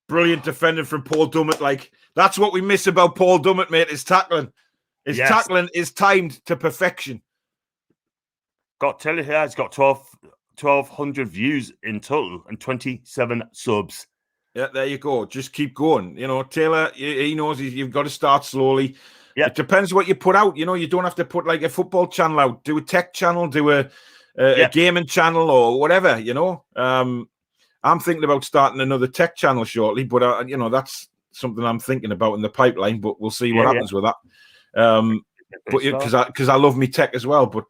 Brilliant defending from Paul Dummett. Like, that's what we miss about Paul Dummett, mate. His tackling. His tackling is timed to perfection. Got to tell you here, he's got 1,200 views in total and 27 subs. Yeah, there you go. Just keep going. You know, Taylor, he knows you've got to start slowly. Yeah. It depends what you put out. You know, you don't have to put like a football channel out. Do a tech channel, do a gaming channel or whatever, you know. I'm thinking about starting another tech channel shortly, but, you know, that's something I'm thinking about in the pipeline, but we'll see what happens with that. But because I love me tech as well, but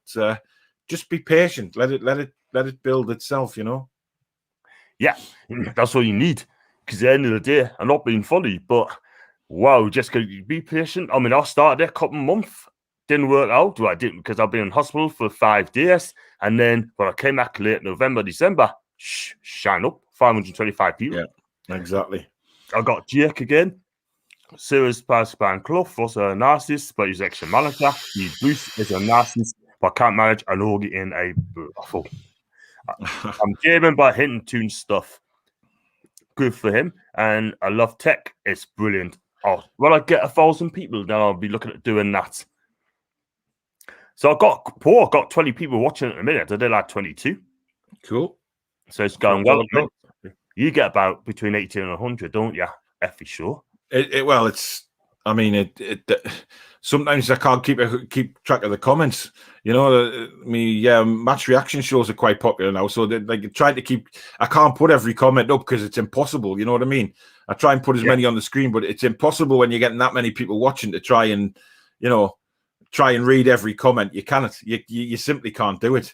just be patient. Let it build itself, you know. Yeah, that's what you need. Because at the end of the day, I'm not being funny, but wow, just be patient. I mean, I started there a couple of months, didn't work out. Well, I didn't, because I've been in hospital for 5 days. And then when I came back late November, December, shine up, 525 people. Yeah, exactly. I got Jake again. Serious Brian Clough was a narcissist, but he's extra manager. Bruce is a narcissist, but can't manage an orgy in a brothel. I'm gaming by hitting tune stuff. Good for him. And I love tech. It's brilliant. Oh, when I get 1,000 people, then I'll be looking at doing that. So I've got 20 people watching at the minute. I did like 22. Cool. So it's going well. You get about between 80 and 100, don't you? Effie, sure. Well, it's. I mean, sometimes I can't keep track of the comments. You know, match reaction shows are quite popular now. So like trying to keep. I can't put every comment up because it's impossible. You know what I mean? I try and put as many on the screen, but it's impossible when you're getting that many people watching to try and, you know, read every comment. You cannot. You simply can't do it.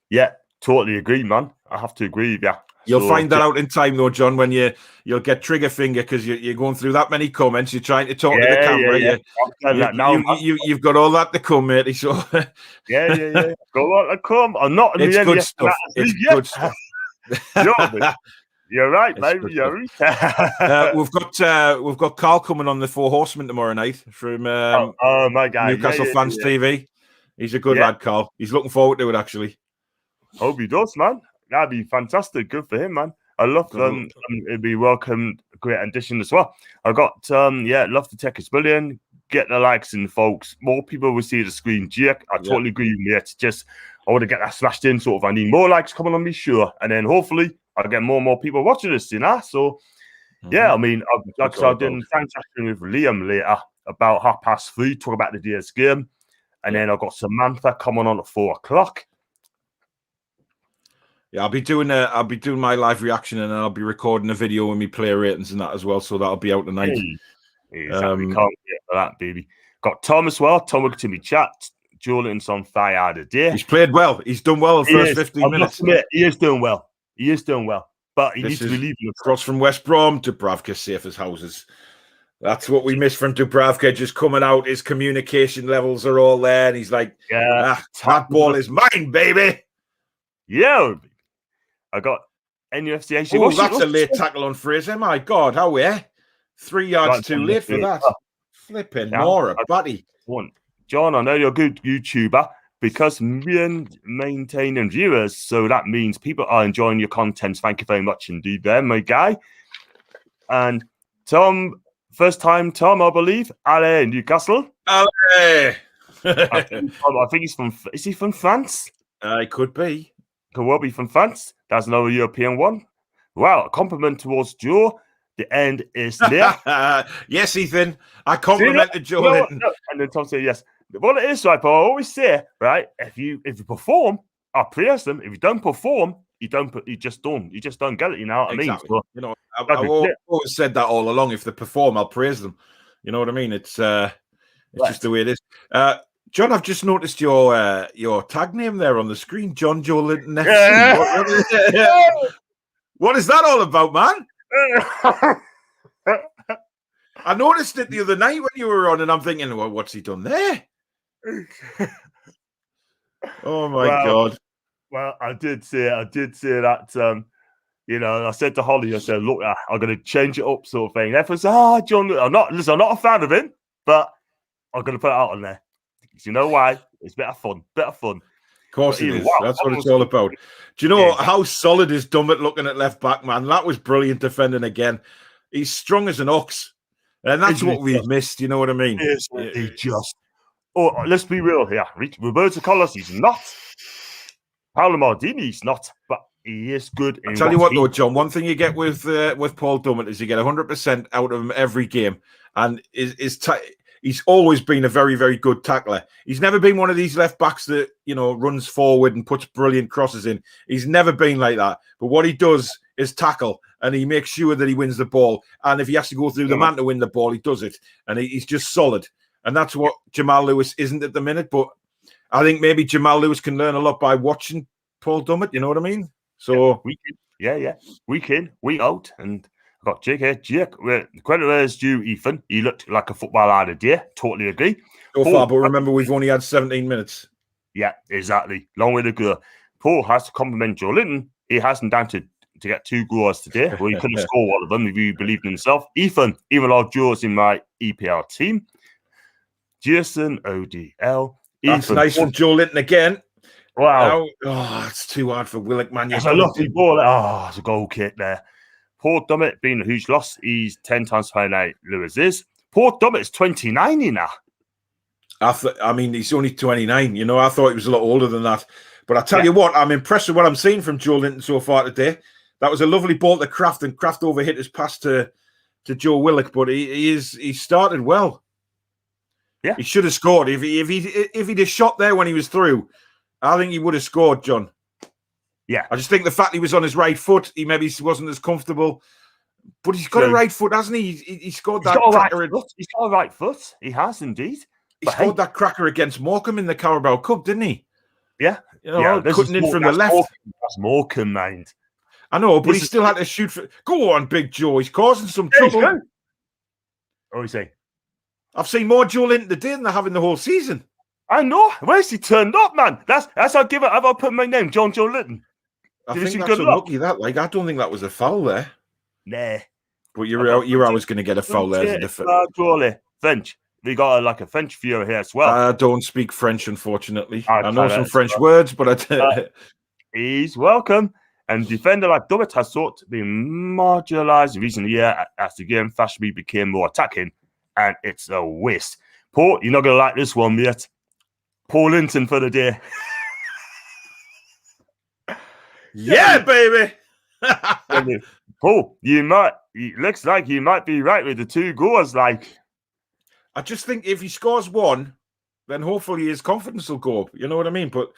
Yeah, totally agree, man. I have to agree with you. You'll find that out in time, though, John, when you'll get trigger finger because you're going through that many comments. You're trying to talk to the camera. You've got all that to come, matey. So yeah. Go on to come. I'm not. It's good stuff. It's good stuff. You're right, It's baby. good You're stuff. right. We've got Carl coming on the Four Horsemen tomorrow night from oh, my God. Newcastle Fans TV. He's a good Yeah. lad, Carl. He's looking forward to it, actually. Hope he does, man. That'd be fantastic. Good for him, man. I love them. It'd be welcome, great addition as well. I got love to take a billion. Get the likes in, folks. More people will see the screen. Jake, I totally agree with you. It's just I want to get that smashed in. Sort of, I need more likes coming on me, sure, and then hopefully I'll get more and more people watching this. So yeah, I mean, like I did fantastic with Liam later about 3:30. Talk about the day's game, and then I've got Samantha coming on at 4:00. Yeah, I'll be doing my live reaction, and then I'll be recording a video with me player ratings and that as well. So that'll be out tonight. Exactly. Can't get for that, baby. Got Tom as well. Tom will continue chat. Jordan's on fire today. He's played well. He's done well the first 15 minutes. He is doing well. He is doing well. But he needs to be leaving. Cross from West Brom. Dubravka safe as houses. That's what we miss from Dubravka, just coming out. His communication levels are all there. And he's like, that ball is mine, baby. Yeah. I got NFC. Oh, that's a late tackle on Fraser. My God, how we 3 yards too late for that. Flipping Nora, buddy. John, I know you're a good YouTuber because maintaining viewers. So that means people are enjoying your content. Thank you very much indeed there, my guy. And Tom, first time Tom, I believe. Ale, Newcastle. Ale. I think he's from, is he from France? It could be. Could well be from France. That's another European one. Wow, a compliment towards Joe. The end is there. Yes, Ethan. I complimented Joe. No, and then Tom said yes. Well, it is right, but I always say, right, if you perform, I praise them. If you don't perform, you just don't get it. You know what I mean? So, you know, I've always said that all along. If they perform, I'll praise them. You know what I mean? It's just the way it is. John, I've just noticed your tag name there on the screen, John Joe Linton FC. What is that all about, man? I noticed it the other night when you were on, and I'm thinking, well, what's he done there? Oh my God! Well, I did say that. You know, I said to Holly, I said, look, I'm going to change it up, sort of thing. Everyone said, John, I'm not a fan of him, but I'm going to put it out on there. Because you know why? It's a bit of fun. Of course it is. Wow, that's what it's all about. Do you know how solid is Dummett looking at left back, man? That was brilliant defending again. He's strong as an ox. And that's what we've missed. You know what I mean? He just. Oh, let's be real here. Roberto Carlos, he's not. Paolo Maldini, he's not. But he is good. I'll tell you what, though, John. One thing you get with Paul Dummett is you get 100% out of him every game, and he's always been a very, very good tackler. He's never been one of these left backs that runs forward and puts brilliant crosses in. He's never been like that. But what he does is tackle, and he makes sure that he wins the ball. And if he has to go through the man to win the ball, he does it. And he's just solid. And that's what Jamal Lewis isn't at the minute. But I think maybe Jamal Lewis can learn a lot by watching Paul Dummett. You know what I mean? So week in, week out, and I got Jake here. Jake, credit where it's due, Ethan. He looked like a football out of day. Totally agree. So far, but remember, we've only had 17 minutes. Yeah, exactly. Long way to go. Paul has to compliment Joe Linton. He hasn't down to get 2 goals today. Well, he couldn't score one of them if he believed in himself. Ethan, even though Joe's in my EPL team. Jason ODL. That's nice from Joe Linton again. Wow. It's too hard for Willock, man. It's a lovely ball. Oh, it's a goal kick there. Paul Dummett being a huge loss. He's 10 times higher than Lewis is. Paul Dummett's 29 now. I mean, he's only 29. You know, I thought he was a lot older than that. But I tell you what, I'm impressed with what I'm seeing from Joe Linton so far today. That was a lovely ball to Kraft, and Kraft overhit his pass to Joe Willock. But he started well. Yeah, he should have scored if he'd have shot there when he was through. I think he would have scored, John. Yeah, I just think the fact he was on his right foot, he maybe wasn't as comfortable. But he's got a right foot, hasn't he? He scored that cracker. He's got a right foot. He has indeed. He scored that cracker against Morecambe in the Carabao Cup, didn't he? Yeah. Cutting in from the left. That's Morecambe, mind. I know, but he still had to shoot for. Go on, Big Joe. He's causing some trouble. What is he? I've seen more Joe Linton today than I have in the whole season. I know. Where's he turned up, man? That's I'll put my name, John Joe Linton. I Give us think some that's good luck. unlucky. That I don't think that was a foul there. Nah. But you're always going to get a foul there as a defender. French. We got a French viewer here as well. I don't speak French, unfortunately. I know some cannot French words, but he's welcome. And defender like Dummett has sought to be marginalised in recent years as the game fashionably became more attacking, and it's a waste. Paul, you're not going to like this one yet. Paul Linton for the day. Yeah, baby. Paul, it looks like you might be right with the 2 goals. Like, I just think if he scores 1, then hopefully his confidence will go up. You know what I mean? But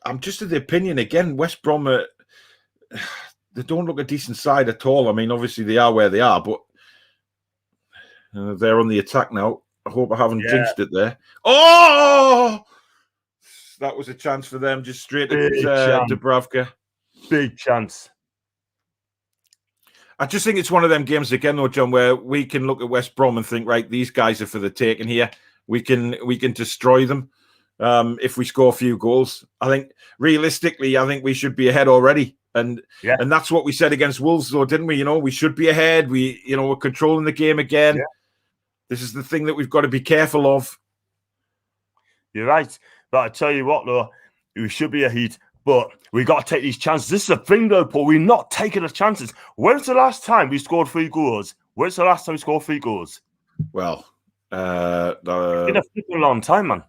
I'm just of the opinion again. West Brom, they don't look a decent side at all. I mean, obviously they are where they are, but they're on the attack now. I hope I haven't jinxed it there. Oh, that was a chance for them, just straight at Dubravka. Big chance. I just think it's one of them games again, though, John, where we can look at West Brom and think, right, these guys are for the taking here. We can destroy them if we score a few goals. I think realistically, I think we should be ahead already, and that's what we said against Wolves, though, didn't we? You know, we should be ahead. We're controlling the game again. Yeah. This is the thing that we've got to be careful of. You're right, but I tell you what, though, we should be ahead. But we got to take these chances. This is a thing, though, Paul. We're not taking the chances. When's the last time we scored 3 goals? When's the last time we scored 3 goals? Well, in a long time, man.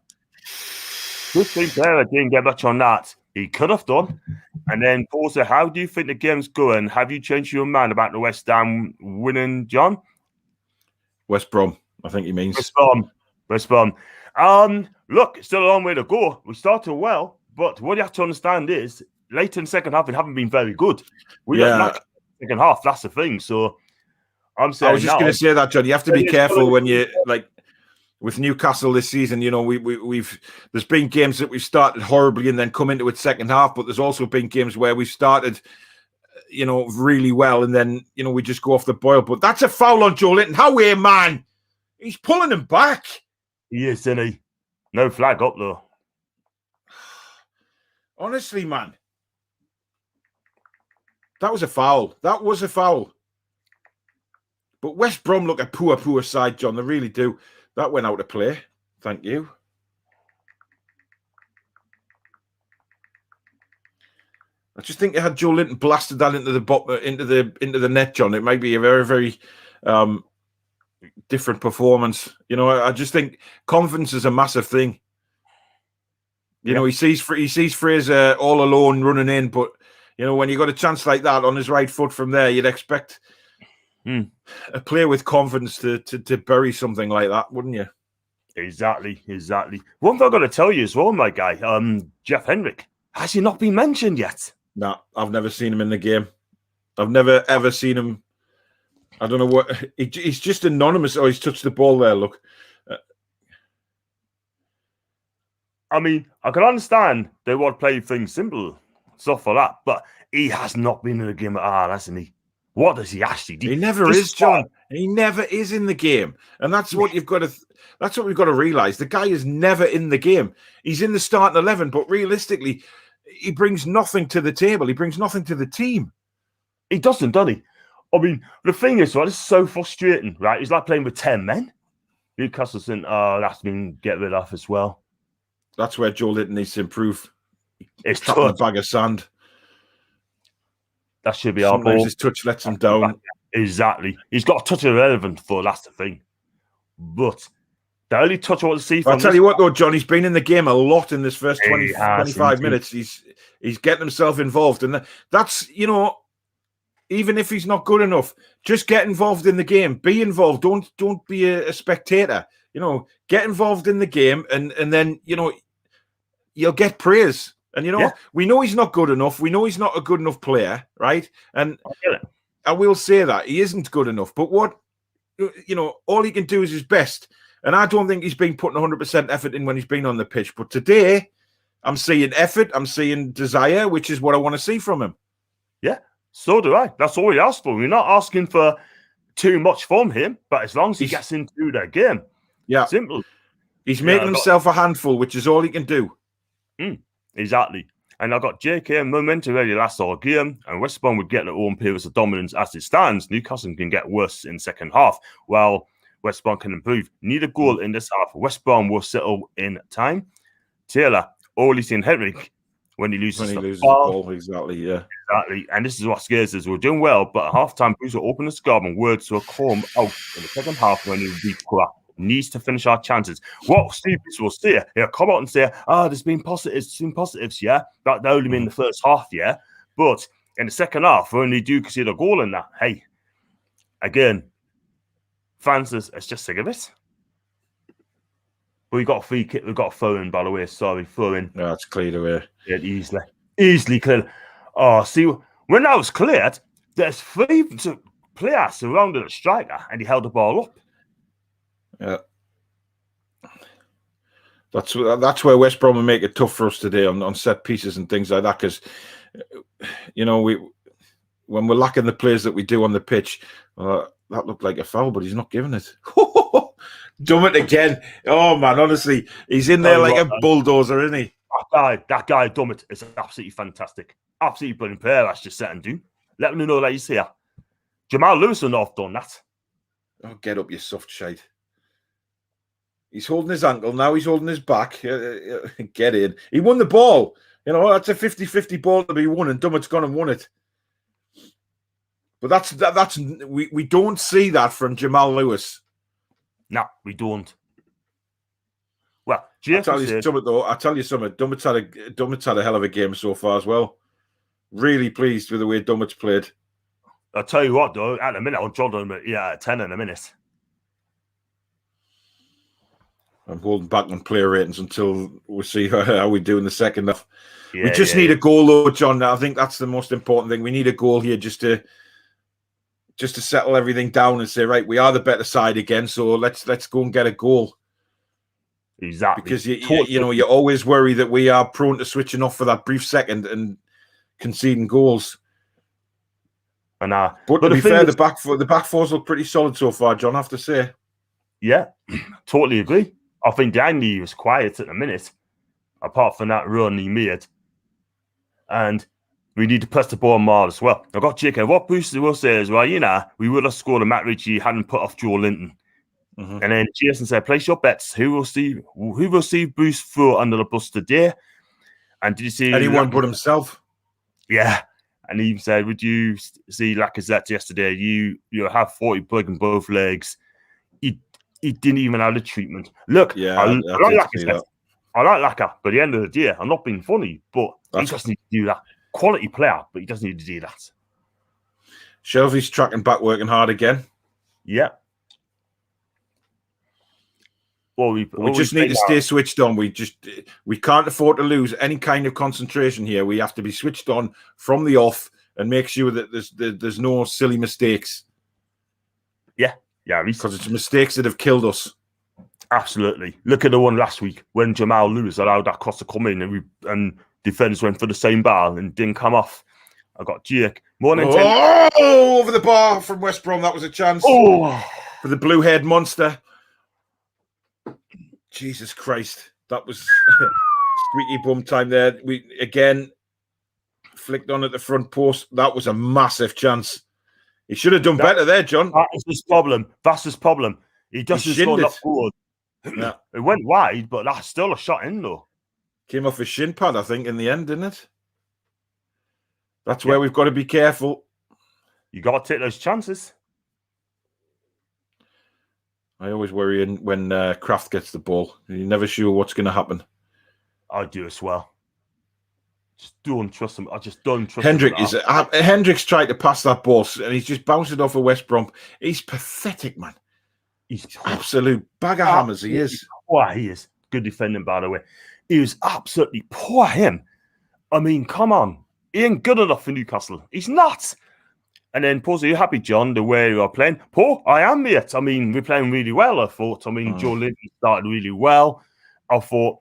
Good thing there. I didn't get much on that. He could have done. And then Paul said, "How do you think the game's going? Have you changed your mind about the West Ham winning, John?" West Brom, I think he means. West Brom. Look, still a long way to go. We started well. But what you have to understand is, late in the second half, we haven't been very good. We got matched in the second half. That's the thing. So I'm saying, I was just going to say that, John. You have to be careful when you with Newcastle this season. You know, we've there's been games that we've started horribly and then come into its second half. But there's also been games where we've started, really well and then we just go off the boil. But that's a foul on Joe Linton. How man? He's pulling him back. He is, isn't he? No flag up though. Honestly, man, that was a foul. That was a foul. But West Brom look a poor side, John. They really do. That went out of play. Thank you. I just think had Joe Linton blasted that into the bottom, into the net, John, it might be a very, very different performance. I just think confidence is a massive thing. He sees Fraser all alone running in, but when you got a chance like that on his right foot from there, you'd expect a player with confidence to bury something like that, wouldn't you? Exactly. One thing I've got to tell you as well, my guy, Jeff Hendrick, has he not been mentioned yet? No, I've never seen him in the game. I've never ever seen him. I don't know what he's just anonymous. Oh, he's touched the ball there. Look. I mean, I can understand they want to play things simple, stuff like that, but he has not been in the game at all, hasn't he? What does he actually do? He never is, John. He never is in the game, and that's what you've got to. That's what we've got to realize. The guy is never in the game. He's in the starting 11, but realistically, he brings nothing to the table. He brings nothing to the team. He doesn't, does he? I mean, the thing is, right, it's so frustrating, right? It's like playing with 10 men. Newcastle think, that's been get rid of as well. That's where Joe Linton needs to improve. It's tapping a bag of sand. That should be our ball. His touch lets him down. Exactly. He's got a touch of relevant for that's the thing. But the only touch I want to see from I'll tell you what, though, John, he's been in the game a lot in this first 25 minutes. He's getting himself involved. And that's, even if he's not good enough, just get involved in the game. Be involved. Don't be a spectator. Get involved in the game and then, you'll get praise. And, we know he's not good enough. We know he's not a good enough player, right? And I will say that. He isn't good enough. But all he can do is his best. And I don't think he's been putting 100% effort in when he's been on the pitch. But today, I'm seeing effort. I'm seeing desire, which is what I want to see from him. Yeah, so do I. That's all we ask for. We're not asking for too much from him, but as long as he gets into the game. Yeah. Simple. He's making himself a handful, which is all he can do. Exactly. And I got JK momentum ready last all game, and West Brom would get their own periods of dominance as it stands. Newcastle can get worse in the second half, while West Brom can improve. Need a goal in this half. West Brom will settle in time. Taylor, only seen Henrik when he loses the ball. Exactly, yeah. Exactly. And this is what scares us. We're doing well, but at half-time, Bruce will open the scarf and words will come out in the second half when he needs to finish our chances. What Steve Bruce will say, he'll come out and say, there's been positives, yeah. That only mean the first half, yeah. But in the second half, when they do concede a goal in that, hey, again, fans is just sick of it. But we got a free kick. We've got a throw in, by the way. Sorry, throw in. No, it's cleared away. Yeah, easily cleared. Oh, see, when that was cleared, there's 3 players surrounded the striker, and he held the ball up. Yeah, that's where West Brom will make it tough for us today on set pieces and things like that. Because when we're lacking the players that we do on the pitch, that looked like a foul, but he's not giving it. Dumb it again. Oh man, honestly, he's in there like a bulldozer, isn't he? That guy, dumb it. It's absolutely fantastic. Absolutely brilliant player. That's just set and do. Let me know that he's here. Jamal Lewis will not have done that. Oh, get up, you soft shite. He's holding his ankle. Now he's holding his back. Get in. He won the ball. That's a 50-50 ball to be won, and Dummett's gone and won it. But we don't see that from Jamal Lewis. No, we don't. Well, I'll tell you something. Dummett's had a hell of a game so far as well. Really pleased with the way Dummett's played. I'll tell you what, though, at a minute, I'll draw them at 10 in a minute. I'm holding back on player ratings until we see how we do in the second half. We just need a goal, though, John. I think that's the most important thing. We need a goal here just to settle everything down and say, right, we are the better side again, so let's go and get a goal. Exactly. Because you always worry that we are prone to switching off for that brief second and conceding goals. And but to be fair, the back fours look pretty solid so far, John, I have to say. Yeah, totally agree. I think Danny was quiet at the minute, apart from that run he made. And we need to press the ball more as well. I've got Jacob. What Bruce will say as well, we would have scored a Matt Ritchie hadn't put off Joe Linton. Mm-hmm. And then Jason said, place your bets. Who will see Bruce throw under the bus today? And did you see anyone but himself? Yeah. And he said, would you see Lacazette yesterday? You have 40 plug in both legs. He didn't even have the treatment. Look, I like Lacazette. I like Lacazette, but at the end of the day, I'm not being funny, but he doesn't need to do that. Quality player, but he doesn't need to do that. Shelby's tracking back, working hard again. Yeah. Well, we just need to stay switched on. We can't afford to lose any kind of concentration here. We have to be switched on from the off and make sure that there's no silly mistakes. Yeah, because it's mistakes that have killed us. Absolutely. Look at the one last week when Jamal Lewis allowed that cross to come in and defenders went for the same ball and didn't come off. I got Jake. Over the bar from West Brom. That was a chance for the blue-haired monster. Jesus Christ. That was squeaky bum time there. We, again, flicked on at the front post. That was a massive chance. He should have done better there, John. That's his problem. He doesn't score enough forward. Yeah. It went wide, but that's still a shot in, though. Came off his shin pad, I think, in the end, didn't it? That's where we've got to be careful. You got to take those chances. I always worry when Kraft gets the ball. You're never sure what's going to happen. I do as well. Just don't trust him. I just don't trust him. Hendricks tried to pass that ball, and he's just bounced it off of West Brom. He's pathetic, man. He's absolute bag of hammers. He is. Poor, he is. Good defending, by the way. He was absolutely poor, him. I mean, come on. He ain't good enough for Newcastle. He's not. And then, Paul, are you happy, John, the way you are playing? Paul, I am, mate. I mean, we're playing really well, I thought. I mean, Joe Linton started really well. I thought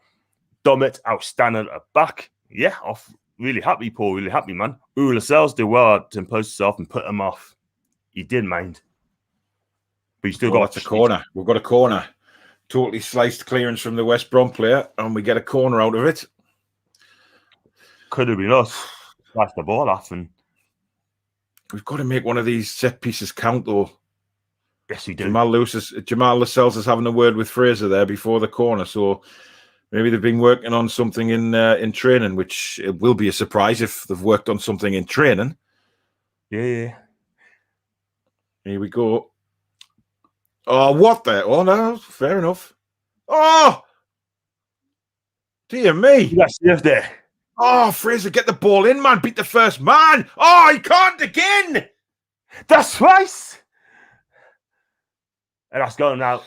Dummett outstanding at the back. Yeah, I'm really happy, Paul. Really happy, man. Lascelles did well to impose himself and put him off. He did mind. But you still got a corner. We've got a corner. Totally sliced clearance from the West Brom player, and we get a corner out of it. Could have been us. Slice the ball off, and we've got to make one of these set pieces count, though. yes, we do. Jamal Lascelles is having a word with Fraser there before the corner, so maybe they've been working on something in training, which it will be a surprise if they've worked on something in training. Yeah. Here we go. Oh, what the? Oh, no, fair enough. Oh! Dear me. Yes, there. Oh, Fraser, get the ball in, man. Beat the first man. Oh, he can't again. That's right. And that's going now.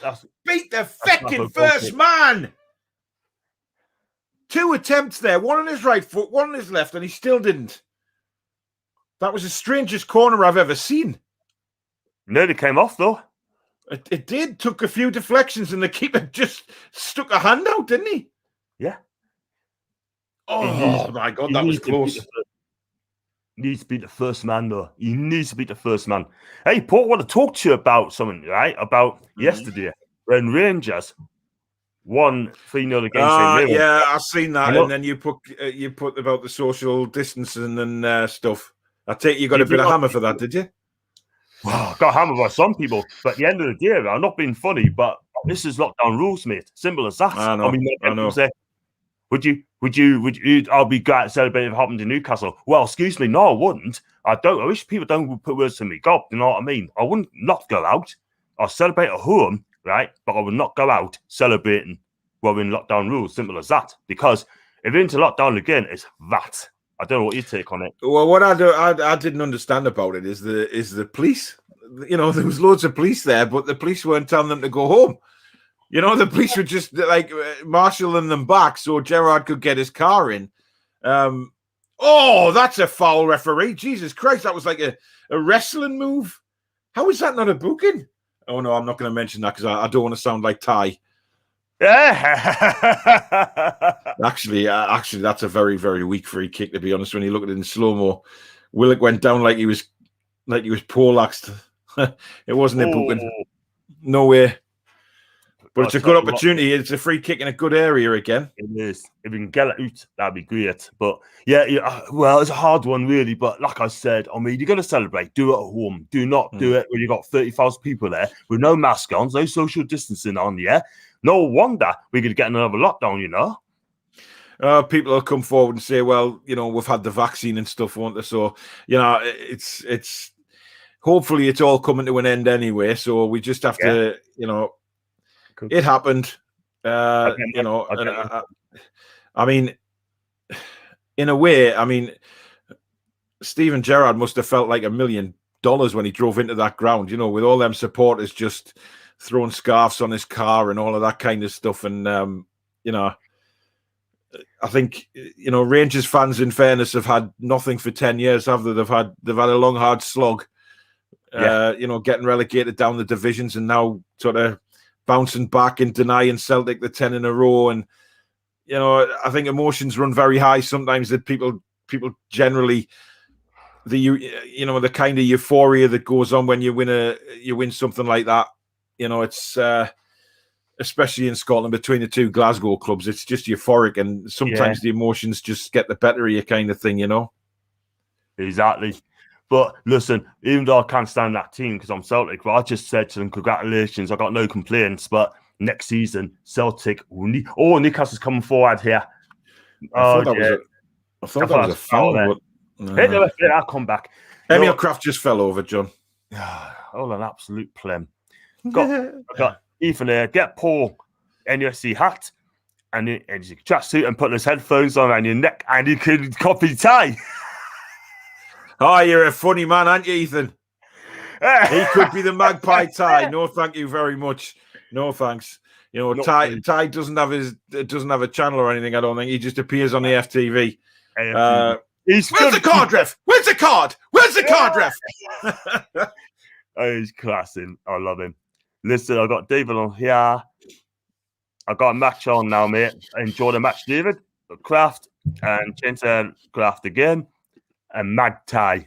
Beat the fucking first man. 2 attempts there. One on his right foot, one on his left, and he still didn't. That was the strangest corner I've ever seen. Nearly came off, though. It did. Took a few deflections, and the keeper just stuck a hand out, didn't he? Yeah. Oh, my God, that was close. He needs to beat the first man, though. He needs to beat the first man. Hey, Paul, I want to talk to you about something, right? About yesterday when Rangers won 3-0 against St. Mirren. Yeah, I've seen that. And then you put about the social distancing and stuff. I take you got a bit of hammer for that, did you? Well, got hammered by some people, but at the end of the day, I'm not being funny, but this is lockdown rules, mate. Simple as that. I know. I know. Say, would you? I'll be glad to celebrate if it happened in Newcastle. Well, excuse me, no, I wouldn't. I wish people don't put words to me. God, you know what I mean? I wouldn't not go out. I'll celebrate at home, right? But I would not go out celebrating while we're in lockdown rules. Simple as that. Because if we're into lockdown again, it's that. I don't know what your take on it. Well, what I didn't understand about it is the police. You know, there was loads of police there, but the police weren't telling them to go home. You know, the police were just like marshalling them back so Gerrard could get his car in. Oh, that's a foul, referee. Jesus Christ, that was like a wrestling move. How is that not a booking? Oh, no, I'm not going to mention that because I don't want to sound like Ty. Actually, that's a very, very weak free kick, to be honest. When you look at it in slow-mo, Willock went down like he was poleaxed. It wasn't a booking. No way. But it's a good opportunity. It's a free kick in a good area again. It is. If we can get it out, that'd be great. But yeah, well, it's a hard one, really. But like I said, I mean, you're going to celebrate. Do it at home. Do not do it when you've got 30,000 people there with no mask on, no social distancing on, yeah? No wonder we could get another lockdown, you know? People will come forward and say, well, you know, we've had the vaccine and stuff, won't they? So, you know, it's hopefully it's all coming to an end anyway. So we just have to, you know, it happened. You know, I mean, in a way, I mean, Steven Gerrard must have felt like $1 million when he drove into that ground, you know, with all them supporters just throwing scarves on his car and all of that kind of stuff. And, you know, I think, you know, Rangers fans, in fairness, have had nothing for 10 years, have they? They've had a long, hard slog, you know, getting relegated down the divisions and now sort of bouncing back and denying Celtic the 10 in a row. And, you know, I think emotions run very high sometimes, that people generally, you know, the kind of euphoria that goes on when you win something like that. You know, it's especially in Scotland between the two Glasgow clubs, it's just euphoric, and sometimes the emotions just get the better of you, kind of thing, you know. Exactly. But listen, even though I can't stand that team because I'm Celtic, but I just said to them, congratulations, I got no complaints. But next season, Celtic will need. Oh, Newcastle's coming forward here. I thought that was a foul. I'll come back. Emil Kraft just fell over, John. Oh, an absolute plem. Got Ethan there. Get Paul NUSC hat and his tracksuit and put his headphones on around your neck, and you could copy Ty. Oh, you're a funny man, aren't you, Ethan? He could be the Magpie Ty. No, thank you very much. No, thanks. You know, Ty doesn't have a channel or anything. I don't think he just appears on the FTV. Where's the card, ref? Where's the card? Where's the card, ref? Oh, he's classing. I love him. Listen, I got David on here. I got a match on now, mate. Enjoy the match, David. Kraft and Jensen Kraft again. And Magpie.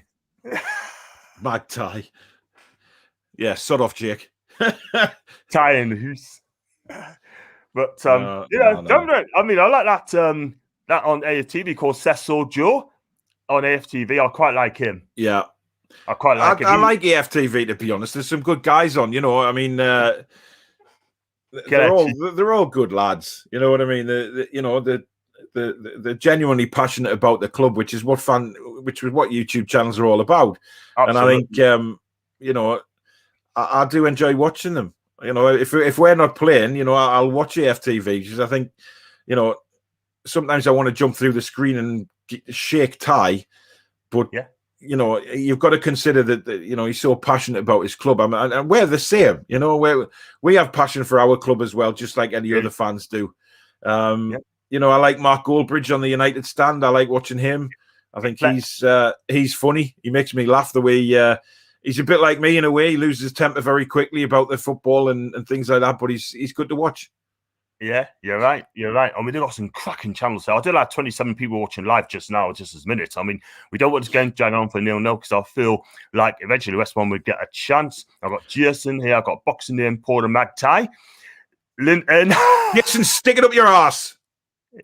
Magpie. Yeah, sod off, Jake. Tie in the hoose. But, I mean, I like that that on AFTV called Cecil Joe on AFTV. I quite like him. Yeah. I quite like him. I like AFTV, to be honest. There's some good guys on, you know. I mean, they're all good lads. You know what I mean? They're genuinely passionate about the club, which is what YouTube channels are all about. Absolutely. And I think you know, I do enjoy watching them. You know, if we're not playing, you know, I'll watch AFTV because I think, you know, sometimes I want to jump through the screen and shake Ty, but yeah. You know, you've got to consider that you know, he's so passionate about his club. And we're the same, you know, we have passion for our club as well, just like any other fans do. You know, I like Mark Goldbridge on the United stand. I like watching him. I think he's funny. He makes me laugh the way he's a bit like me in a way. He loses his temper very quickly about the football and things like that, but he's good to watch. Yeah, you're right. You're right. I mean, they've got some cracking channels there. I did have 27 people watching live just now, just this minute. I mean, we don't want to get on for 0-0 because I feel like eventually West Brom would get a chance. I've got Jason here. I've got Boxing Name, Paul and Magpie. Linton. Jason, stick it up your ass.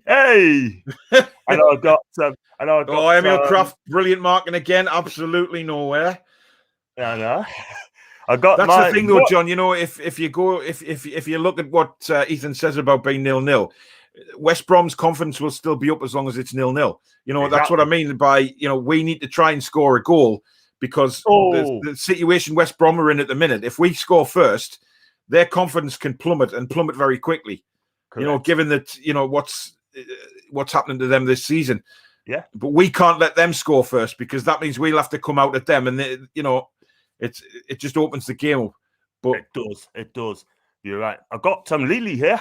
Hey. And I've got... Emil Kraft, brilliant marking again. Absolutely nowhere. I know. That's the thing, though, John. You know, if you look at what Ethan says about being 0-0, West Brom's confidence will still be up as long as it's 0-0. You know, That's what I mean by, you know, we need to try and score a goal because the situation West Brom are in at the minute. If we score first, their confidence can plummet very quickly. Correct. You know, given that, you know, what's happening to them this season. Yeah, but we can't let them score first because that means we'll have to come out at them, and they, you know. It just opens the game up. But it does. You're right. I've got Lily here.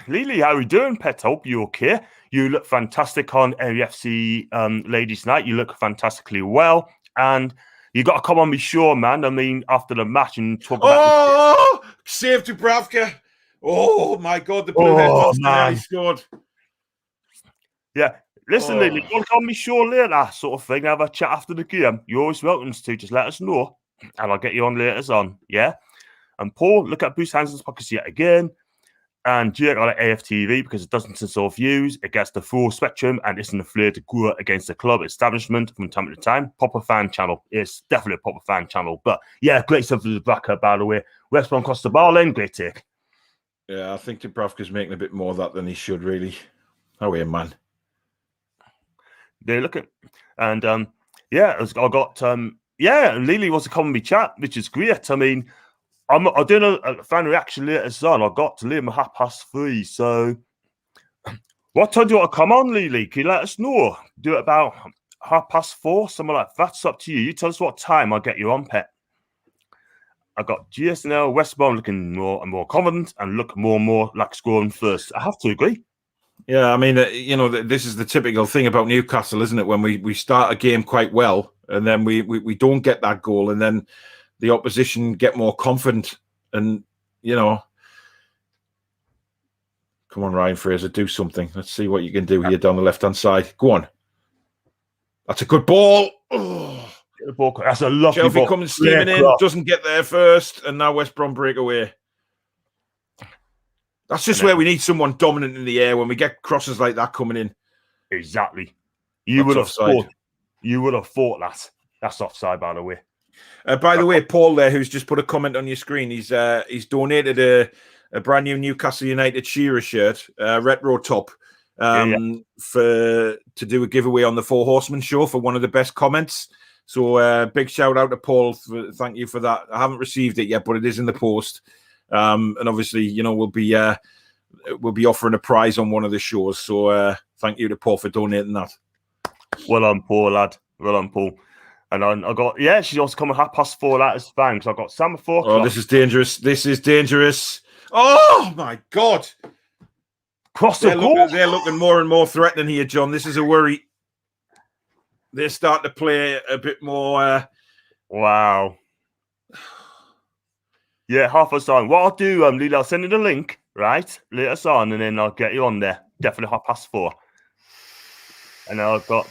Lily, how are you doing, pet? Hope you're okay. You look fantastic on AFC Ladies Night. You look fantastically well. And you got to come on me sure, man. I mean, after the match and talk about save Dubravka. Oh my god, the blue head monster nearly scored. Yeah. Listen, Lily, you want to come on me sure later, sort of thing, have a chat after the game. You're always welcome to. Just let us know. And I'll get you on later on, yeah? And Paul, look at Bruce Hansen's pockets yet again. And Jake, I like AFTV because it doesn't censor views. It gets the full spectrum and isn't afraid to go against the club establishment from time to time. Proper fan channel. It's definitely a proper fan channel. But yeah, great stuff for the backer, by the way. West Brom crossed the ball in. Great take. Yeah, I think Dubravka's making a bit more of that than he should, really. How are you, man? They're looking. And I got... Yeah, and Lily wants to come and be chat, which is great. I mean, I'm doing a fan reaction later on. I got to leave at 3:30. So, what time do you want to come on, Lily? Can you let us know? Do it about 4:30, something like that. That's up to you. You tell us what time. I'll get you on, pet. I got GSNL West Brom looking more and more confident and look more and more like scoring first. I have to agree. Yeah, I mean, you know, this is the typical thing about Newcastle, isn't it? When we start a game quite well, and then we don't get that goal, and then the opposition get more confident, and you know, come on, Ryan Fraser, do something. Let's see what you can do here down the left hand side. Go on, that's a good ball. Oh. That's a lovely Chelsea ball. coming steaming in, doesn't get there first, and now West Brom break away. That's just where we need someone dominant in the air when we get crosses like that coming in. Exactly. You would have thought that. That's offside, by the way. By the way, Paul there, who's just put a comment on your screen, he's donated a brand new Newcastle United Shearer shirt, retro top, to do a giveaway on the Four Horsemen show for one of the best comments. So big shout out to Paul. Thank you for that. I haven't received it yet, but it is in the post. And obviously, you know, we'll be offering a prize on one of the shows. So thank you to Paul for donating that. Well done, Paul, lad. Well done, Paul. And I got, she's also coming 4:30. That is fine. Because I got Sam at 4 o'clock. Oh, this is dangerous. This is dangerous. Oh my God! Cross the goal. They're looking more and more threatening here, John. This is a worry. They're starting to play a bit more. Wow. Yeah, half us on. What I'll do, Lily, I'll send you the link, right? Later on, and then I'll get you on there. Definitely 4:30. And I've got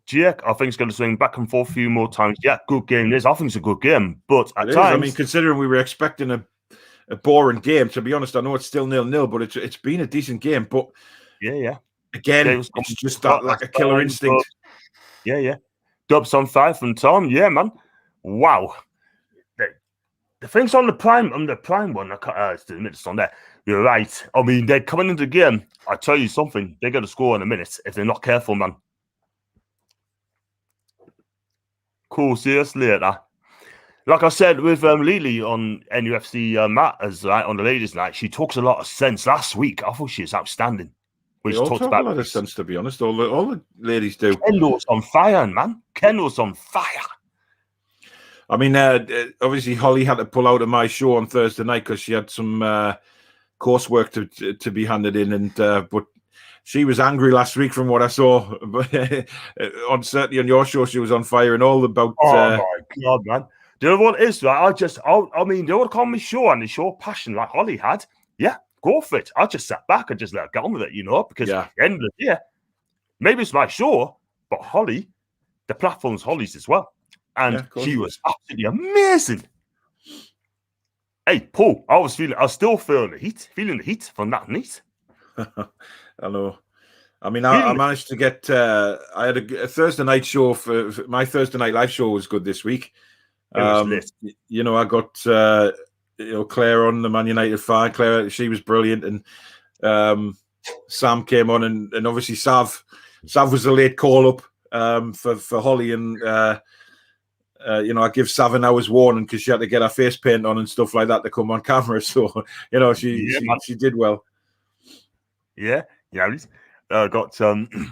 Jake, I think, is going to swing back and forth a few more times. Yeah, good game. I think it's a good game. But at times... I mean, considering we were expecting a boring game, to be honest, I know it's still 0-0, but it's been a decent game. But Yeah. Again, There was it's some just that like a killer instinct. Yeah. Dubs on 5 from Tom. Yeah, man. Wow. The things on the prime one, it's the minutes on there. You're right. I mean, they're coming into the game. I tell you something, they're going to score in a minute if they're not careful, man. Cool, seriously, that. Like I said with Lily on NUFC Matt as on the ladies' night, she talks a lot of sense. Last week, I thought she was outstanding. They all talk a lot of sense, to be honest. All the ladies do. Kendall's on fire, man. Kendall's on fire. I mean, obviously Holly had to pull out of my show on Thursday night because she had some coursework to be handed in, and but she was angry last week from what I saw. Certainly on your show, she was on fire and all about. Oh my God, man! Do you know what it is? Right? I mean, they would call me show and they show passion like Holly had. Yeah, go for it. I just sat back and just let her get on with it, because at the end of the day, maybe it's my show, but Holly, the platform's Holly's as well. And she was absolutely amazing. Hey, Paul, I was still feeling the heat from that night. I know. I mean, I managed to get. I had a Thursday night show for my Thursday night live show was good this week. I got Claire on the Man United fan. Claire, she was brilliant, and Sam came on, and obviously Sav was a late call up for Holly, and I give Sav an hour's warning because she had to get her face paint on and stuff like that to come on camera. So she did well. Yeah. Got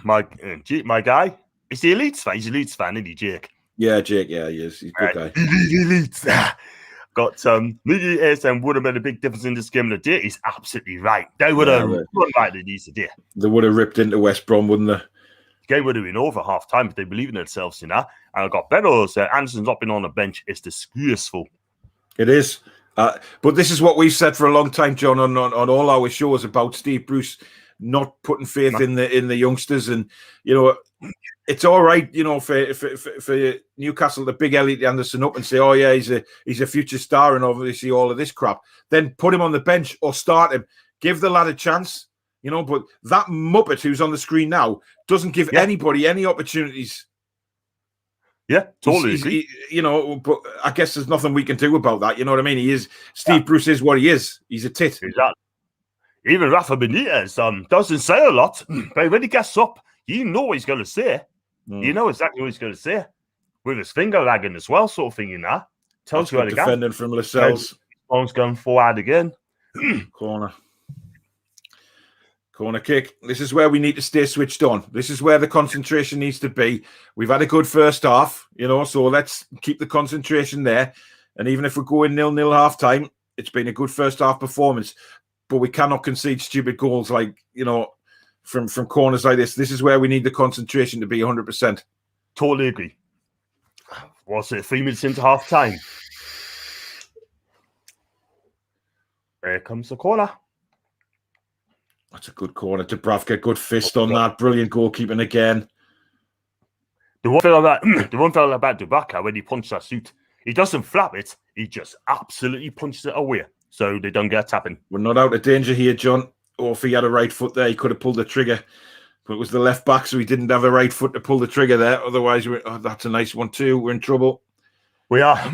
my guy. Is he a Leeds fan? He's a Leeds fan, isn't he, Jake? Yeah, Jake. Yeah, he is. He's a good guy. Leeds. Got Miggy ASM would have made a big difference in this game of the day. He's absolutely right. They would have run like they need to do. They would have ripped into West Brom, wouldn't they? The game would have been over half time if they believe in themselves, And I got Benno's Anderson's not been on the bench. It's disgraceful. It is. But this is what we've said for a long time, John, on all our shows about Steve Bruce not putting faith in the youngsters, and it's all right, for Newcastle to big Elliot Anderson up and say, oh yeah, he's a future star and obviously all of this crap. Then put him on the bench or start him. Give the lad a chance, But that muppet who's on the screen now doesn't give anybody any opportunities. Yeah, totally. But I guess there's nothing we can do about that. You know what I mean? Steve Bruce is what he is. He's a tit. Exactly. Even Rafa Benitez doesn't say a lot, but when he gets up, you know what he's going to say. You know exactly what he's going to say. With his finger lagging as well, sort of thing, Tells you how to go. Defending from Lascelles. Ball's going forward again. Corner kick. This is where we need to stay switched on. This is where the concentration needs to be. We've had a good first half, so let's keep the concentration there. And even if we're going 0-0 half time, it's been a good first half performance. But we cannot concede stupid goals like, from corners like this. This is where we need the concentration to be 100%. Totally agree. Was it 3 minutes into half time? There comes the corner. That's a good corner. Dubravka, good fist on that. Brilliant goalkeeping again. The one thing about Dubravka, when he punched that suit, he doesn't flap it. He just absolutely punches it away. So they don't get tapping. We're not out of danger here, John. Or if he had a right foot there, he could have pulled the trigger. But it was the left back, so he didn't have a right foot to pull the trigger there. Otherwise, that's a nice one too. We're in trouble. We are.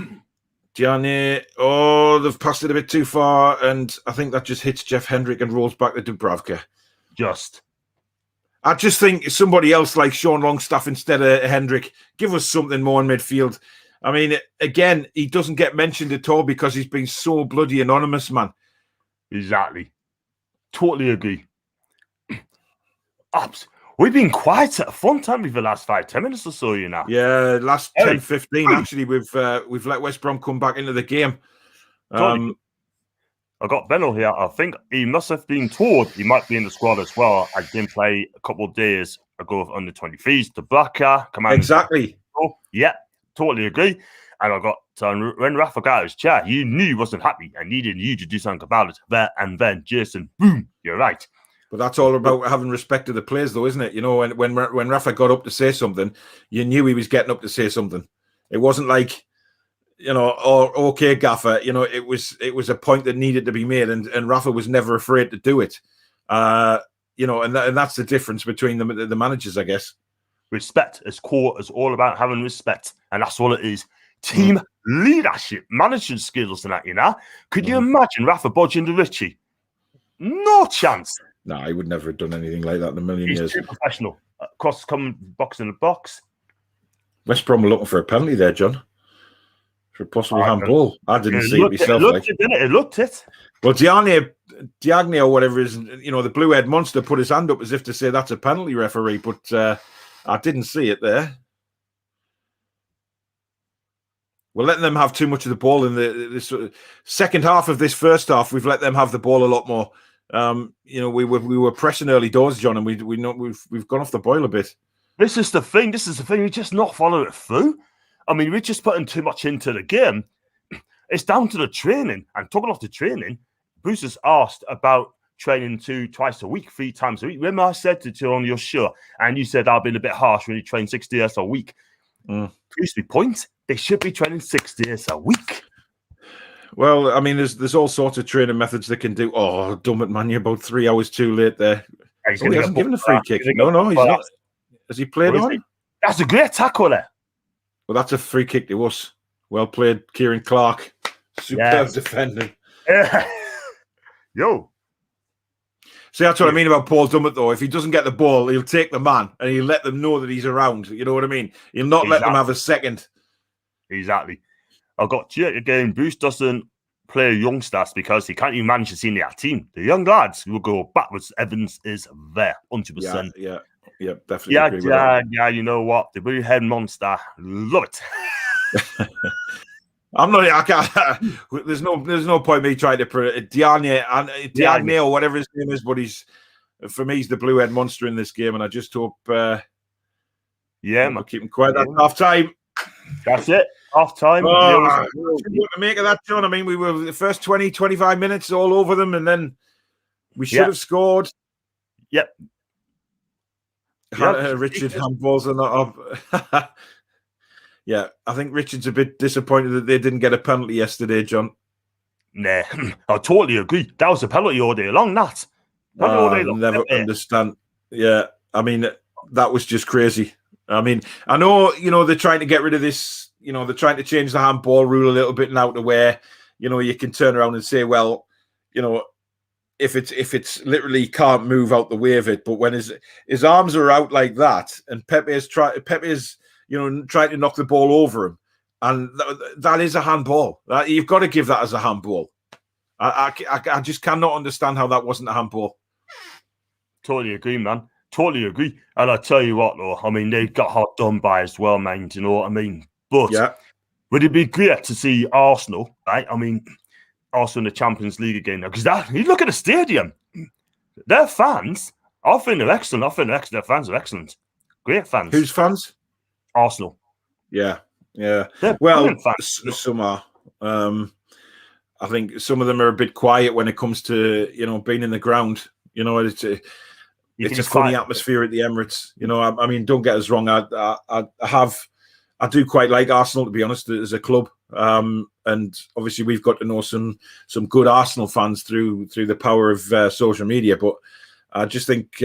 Gianni, they've passed it a bit too far, and I think that just hits Jeff Hendrick and rolls back to Dubravka. I just think somebody else like Sean Longstaff instead of Hendrick, give us something more in midfield. I mean, again, he doesn't get mentioned at all because he's been so bloody anonymous, man. Exactly. Totally agree. We've been quiet at the front, haven't we, for the last 5-10 minutes or so, Yeah, last 10-15, actually, we've let West Brom come back into the game. I got Benno here. I think he must have been told he might be in the squad as well. I didn't play a couple of days ago with under 23s. The Blacker, commander. Exactly. Yeah. Totally agree. And I got when Rafa got out of his chair, you knew he wasn't happy and needed you to do something about it. There and then, Jason, boom, you're right. But that's all about having respect to the players, though, isn't it? When Rafa got up to say something, you knew he was getting up to say something. It wasn't like, okay, Gaffer. It was a point that needed to be made, and Rafa was never afraid to do it. and that's the difference between the managers, I guess. Respect is core. It's all about having respect, and that's all it is. Team leadership, management skills, and that. Could you imagine Rafa bodging to Richie? No chance. No, he would never have done anything like that in a million He's years. too professional. Cross coming box in the box. West Brom were looking for a penalty there, John, for a possible handball. I didn't see it myself. It looked it. Well, Diagne or whatever is, the blue-head monster put his hand up as if to say that's a penalty, referee, but I didn't see it there. We're letting them have too much of the ball in this second half of this first half. We've let them have the ball a lot more. We were pressing early doors, John, and we've gone off the boil a bit. This is the thing. We just not follow it through. I mean, we're just putting too much into the game. It's down to the training. And talking off the training, Bruce has asked about training twice a week, 3 times a week. Remember I said to you on your show, and you said I've been a bit harsh when you train 6 days a week. Please be point. They should be training 6 days a week. Well, I mean, there's all sorts of training methods they can do. Oh, dumb it, man, you're about 3 hours too late there. He hasn't given a free kick. No, he's not. Has he played on? That's a great tackle there. Well, that's a free kick to us. Well played, Kieran Clark. Superb defending. Yo. See, that's what I mean about Paul Dummett, though. If he doesn't get the ball, he'll take the man and he'll let them know that he's around. You know what I mean? He'll not let them have a second. Exactly. I got you again. Bruce doesn't play youngsters because he can't even manage the senior team. The young lads will go backwards. Evans is there, 100%. Yeah, definitely. Agree with that. You know what? The blue head monster, love it. I can't. There's no point me trying to Diagne or whatever his name is, but for me he's the blue head monster in this game, and I just hope. We'll keep him quiet at half time. That's it. Half time. What to make of that, John? I mean, we were the first 20-25 minutes all over them, and then we should have scored. Yep. Richard handballs are not up. Yeah, I think Richard's a bit disappointed that they didn't get a penalty yesterday, John. Nah, I totally agree. That was a penalty all day long, that. I'll never understand. Yeah, I mean, that was just crazy. I mean, I know, they're trying to get rid of this, they're trying to change the handball rule a little bit now to where, you can turn around and say, well, if it's literally can't move out the way of it, but when his arms are out like that, and Pepe is trying to knock the ball over him, and that is a handball. You've got to give that as a handball. I just cannot understand how that wasn't a handball. Totally agree, man. Totally agree. And I tell you what, though, I mean, they got hard done by as well, man. Do you know what I mean? But would it be great to see Arsenal, right? I mean, Arsenal in the Champions League again. Because you look at the stadium, their fans, I think they're excellent. I think their fans are excellent. Great fans. Whose fans? Arsenal. Yeah. They're well, fans. Some are. I think some of them are a bit quiet when it comes to, being in the ground. It's a funny atmosphere at the Emirates. I mean, don't get us wrong. I do quite like Arsenal, to be honest, as a club. And obviously we've got to know some good Arsenal fans through the power of social media. But I just think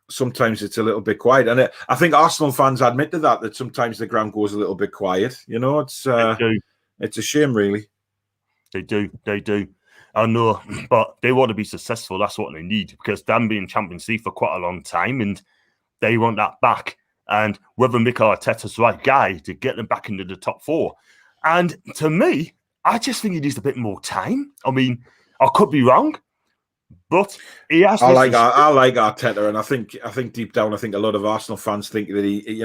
sometimes it's a little bit quiet. And I think Arsenal fans admit to that sometimes the ground goes a little bit quiet. It's a shame, really. They do. I know, but they want to be successful. That's what they need, because they've been in Champions League for quite a long time, and they want that back. And whether Mikel Arteta's the right guy to get them back into the top 4. And to me, I just think he needs a bit more time. I mean, I could be wrong, but he has. I like Arteta, and I think deep down, I think a lot of Arsenal fans think that he,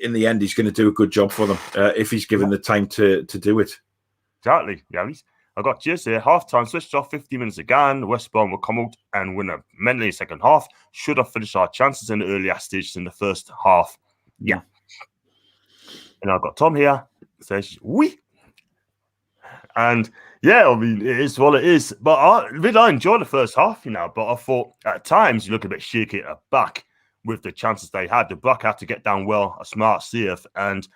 in the end, he's going to do a good job for them if he's given the time to do it. Exactly. Yeah. I got just here. Half time switched off, 50 minutes again. West Brom will come out and win a mentally second half. Should have finished our chances in the earlier stages in the first half. Yeah. And I've got Tom here. Says, we. And yeah, I mean, it is what it is. But I enjoyed the first half, but I thought at times you look a bit shaky at the back with the chances they had. The Black had to get down well, a smart save, and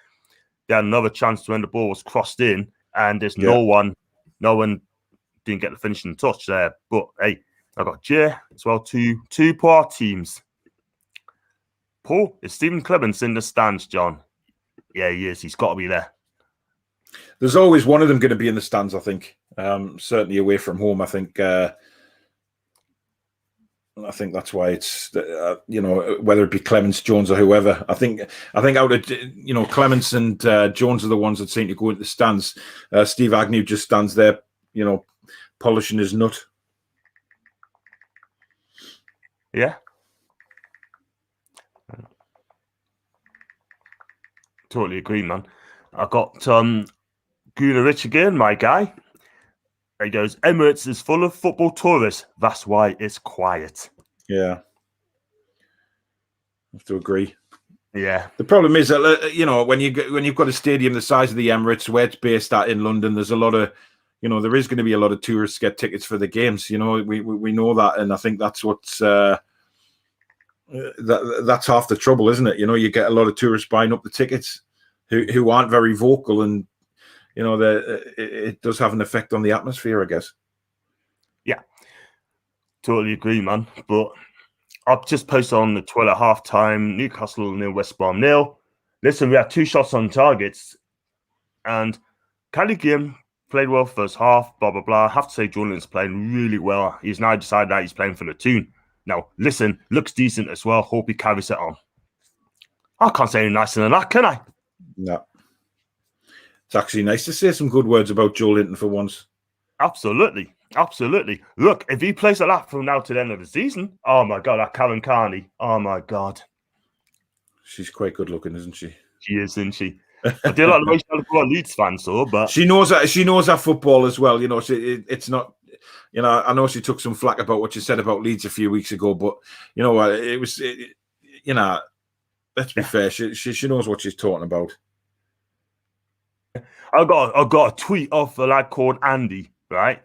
they had another chance when the ball was crossed in, and there's no one didn't get the finishing touch there. But hey, I got Jay as well. Two poor teams. Paul, is Stephen Clements in the stands, John? Yeah, he is. He's got to be there. There's always one of them going to be in the stands, I think. Certainly away from home, I think that's why it's whether it be Clements, Jones, or whoever. I think out of Clements and Jones are the ones that seem to go into the stands. Steve Agnew just stands there, polishing his nut. Yeah. Totally agree, man. I got Guna Rich again, my guy. He goes, Emirates is full of football tourists. That's why it's quiet. Yeah. I have to agree. Yeah. The problem is that, when you've got a stadium the size of the Emirates, where it's based at in London, there's a lot of, there is going to be a lot of tourists get tickets for the games. We know that. And I think that's what's, that's half the trouble, isn't it? You get a lot of tourists buying up the tickets who aren't very vocal, and it does have an effect on the atmosphere, I guess. Yeah, totally agree, man. But I've just posted on the Twitter at halftime, Newcastle 0, West Brom 0. Listen, we had 2 shots on targets, and Callaghan played well first half. Blah blah blah. I have to say, Jordan's playing really well. He's now decided that he's playing for the tune. Now, listen, looks decent as well. Hope he carries it on. I can't say any nicer than that, can I? No. It's actually nice to say some good words about Joe Linton for once. Absolutely. Absolutely. Look, if he plays like that from now to the end of the season, oh my God, that Karen Carney. Oh my God. She's quite good looking, isn't she? She is, isn't she? I do like the way she's a Leeds fan, so, but she knows that football as well. It's not. I know she took some flack about what she said about Leeds a few weeks ago, but it was. Let's be fair. She knows what she's talking about. I got a tweet off a lad called Andy. Right.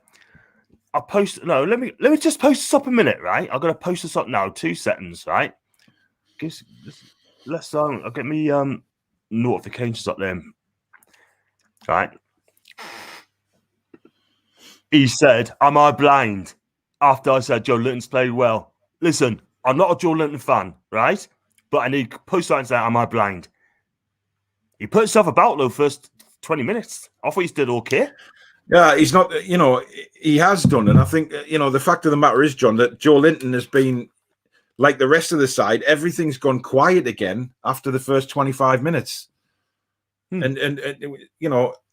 Let me just post this up a minute. Right. I'm gonna post this up now. 2 seconds. Right. Let's I'll get me notifications up there. Right. He said, am I blind? After I said Joe Linton's played well. Listen, I'm not a Joe Linton fan, right? But I need to post something and say, am I blind? He put himself about though first 20 minutes. I thought he did okay. Yeah, he's not, he has done. And I think, the fact of the matter is, John, that Joe Linton has been, like the rest of the side, everything's gone quiet again after the first 25 minutes. And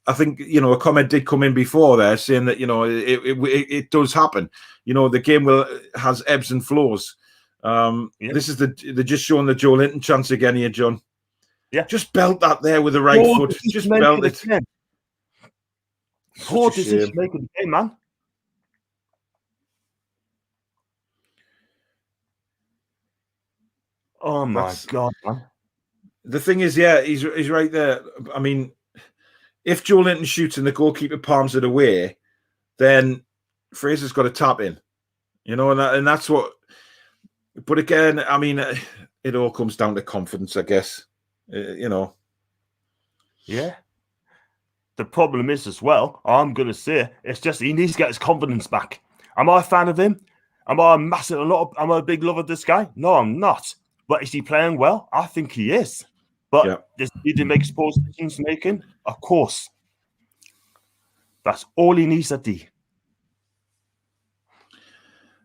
I think, a comment did come in before there saying that, it does happen. The game has ebbs and flows. This is they're just showing the Joe Linton chance again here, John. Yeah. Just belt that there with the right foot. Just belt it. Poor decision making the game, man. Oh my God, man. The thing is, yeah, he's right there. I mean, if Joe Linton shoots and the goalkeeper palms it away, then Fraser's got to tap in, and that's what. But again, I mean, it all comes down to confidence, I guess. Yeah. The problem is as well, I'm going to say, it's just he needs to get his confidence back. Am I a fan of him? Am I a big lover of this guy? No, I'm not. But is he playing well? I think he is. But does he need to make poor decisions making? Of course. That's all he needs to do.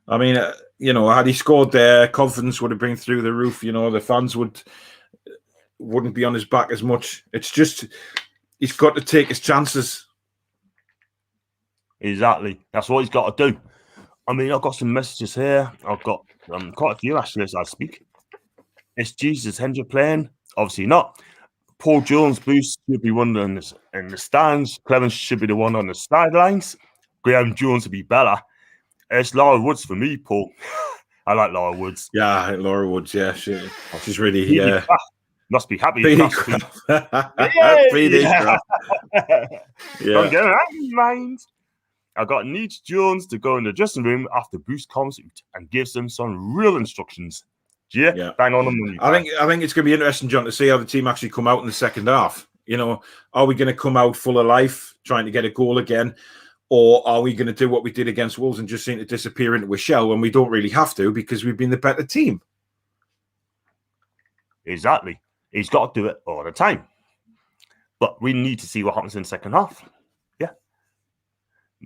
I mean, had he scored there, confidence would have been through the roof. The fans wouldn't be on his back as much. It's just he's got to take his chances. Exactly. That's what he's got to do. I mean, I've got some messages here. I've got quite a few actually as I speak. Is Jesus Hendrick playing? Obviously not. Paul Jones boost should be one in the stands. Clemens should be the one on the sidelines. Graham Jones would be better. It's Laura Woods for me, Paul. I like Laura Woods. Yeah, Laura Woods. Yeah, she's really must be happy. PD crap. Don't get out of your mind. I got Neach Jones to go in the dressing room after Bruce comes out and gives them some real instructions. Yeah, bang on the money. I think it's going to be interesting, John, to see how the team actually come out in the second half. Are we going to come out full of life, trying to get a goal again, Or are we going to do what we did against Wolves and just seem to disappear into a shell when we don't really have to because we've been the better team? Exactly. He's got to do it all the time. But we need to see what happens in the second half. Yeah.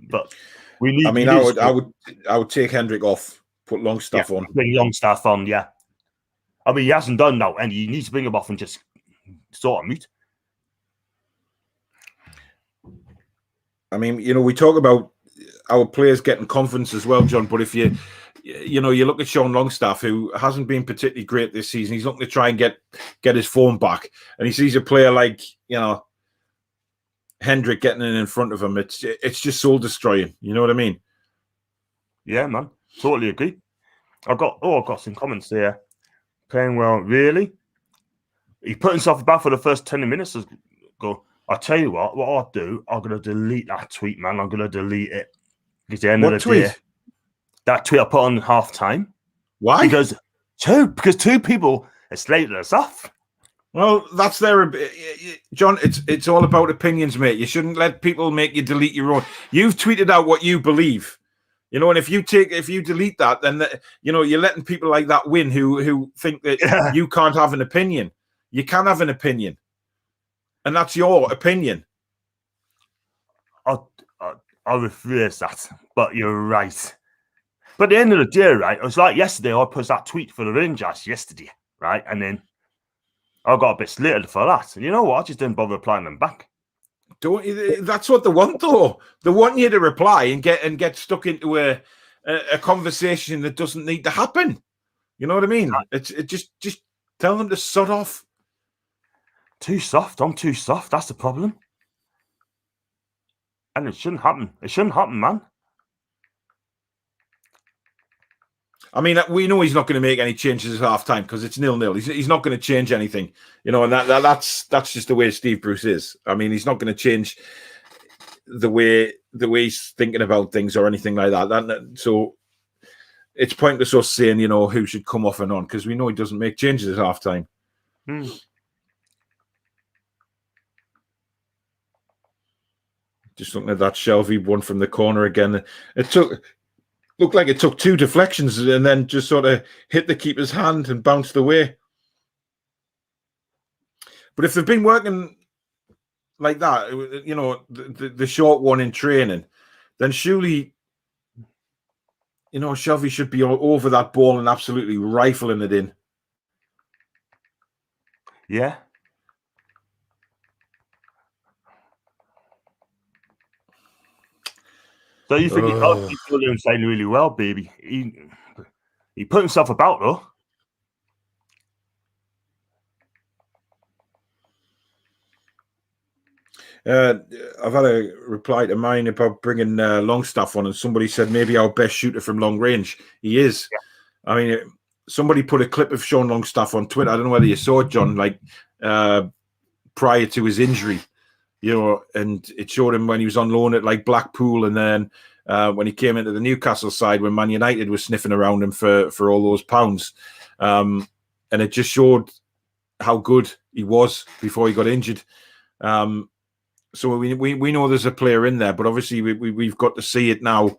But we need. I mean, I would take Hendrick off, put Longstaff on. Bring Longstaff on, yeah. I mean, he hasn't done that, and you need to bring him off and just sort him out. I mean, we talk about our players getting confidence as well, John. But if you look at Sean Longstaff, who hasn't been particularly great this season, he's looking to try and get his form back, and he sees a player like Hendrick getting in front of him. It's just soul destroying. You know what I mean? Yeah, man, totally agree. I've got some comments there. Playing well, really. He put himself about for the first 10 minutes. Go. I'll tell you what I'll do. I'm gonna delete that tweet, man. I'm gonna delete it. Because the end of the day, that tweet I put on halftime. Why? Because two people have slated us off. Well, that's their John. It's all about opinions, mate. You shouldn't let people make you delete your own. You've tweeted out what you believe, and if you delete that, then you're letting people like that win who think that you can't have an opinion. You can have an opinion, and that's your opinion. I'll rephrase that, but you're right. But at the end of the day, right, it was like yesterday, I put that tweet for the Rangers yesterday, right? And then I got a bit slated for that. And you know what? I just didn't bother replying them back. That's what they want, though. They want you to reply and get stuck into a conversation that doesn't need to happen. You know what I mean? It's just tell them to sod off. Too soft. I'm too soft. That's the problem. And it shouldn't happen. It shouldn't happen, man. I mean, we know he's not going to make any changes at half time because it's 0-0. He's not going to change anything, and that's just the way Steve Bruce is. I mean, he's not going to change the way he's thinking about things or anything like that. So it's pointless us saying, who should come off and on because we know he doesn't make changes at half time. Just looking at that Shelby one from the corner again. Looked like it took two deflections and then just sort of hit the keeper's hand and bounced away. But if they've been working like that, the short one in training, then surely, Shelby should be over that ball and absolutely rifling it in. Yeah. So you think he's doing saying really well, baby? He put himself about though. I've had a reply to mine about bringing Longstaff on, and somebody said maybe our best shooter from long range. He is. Yeah. I mean, somebody put a clip of Sean Longstaff on Twitter. I don't know whether you saw it, John. Like prior to his injury. And it showed him when he was on loan at like Blackpool, and then when he came into the Newcastle side when Man United was sniffing around him for all those pounds, and it just showed how good he was before he got injured. So we know there's a player in there, but obviously we've got to see it now.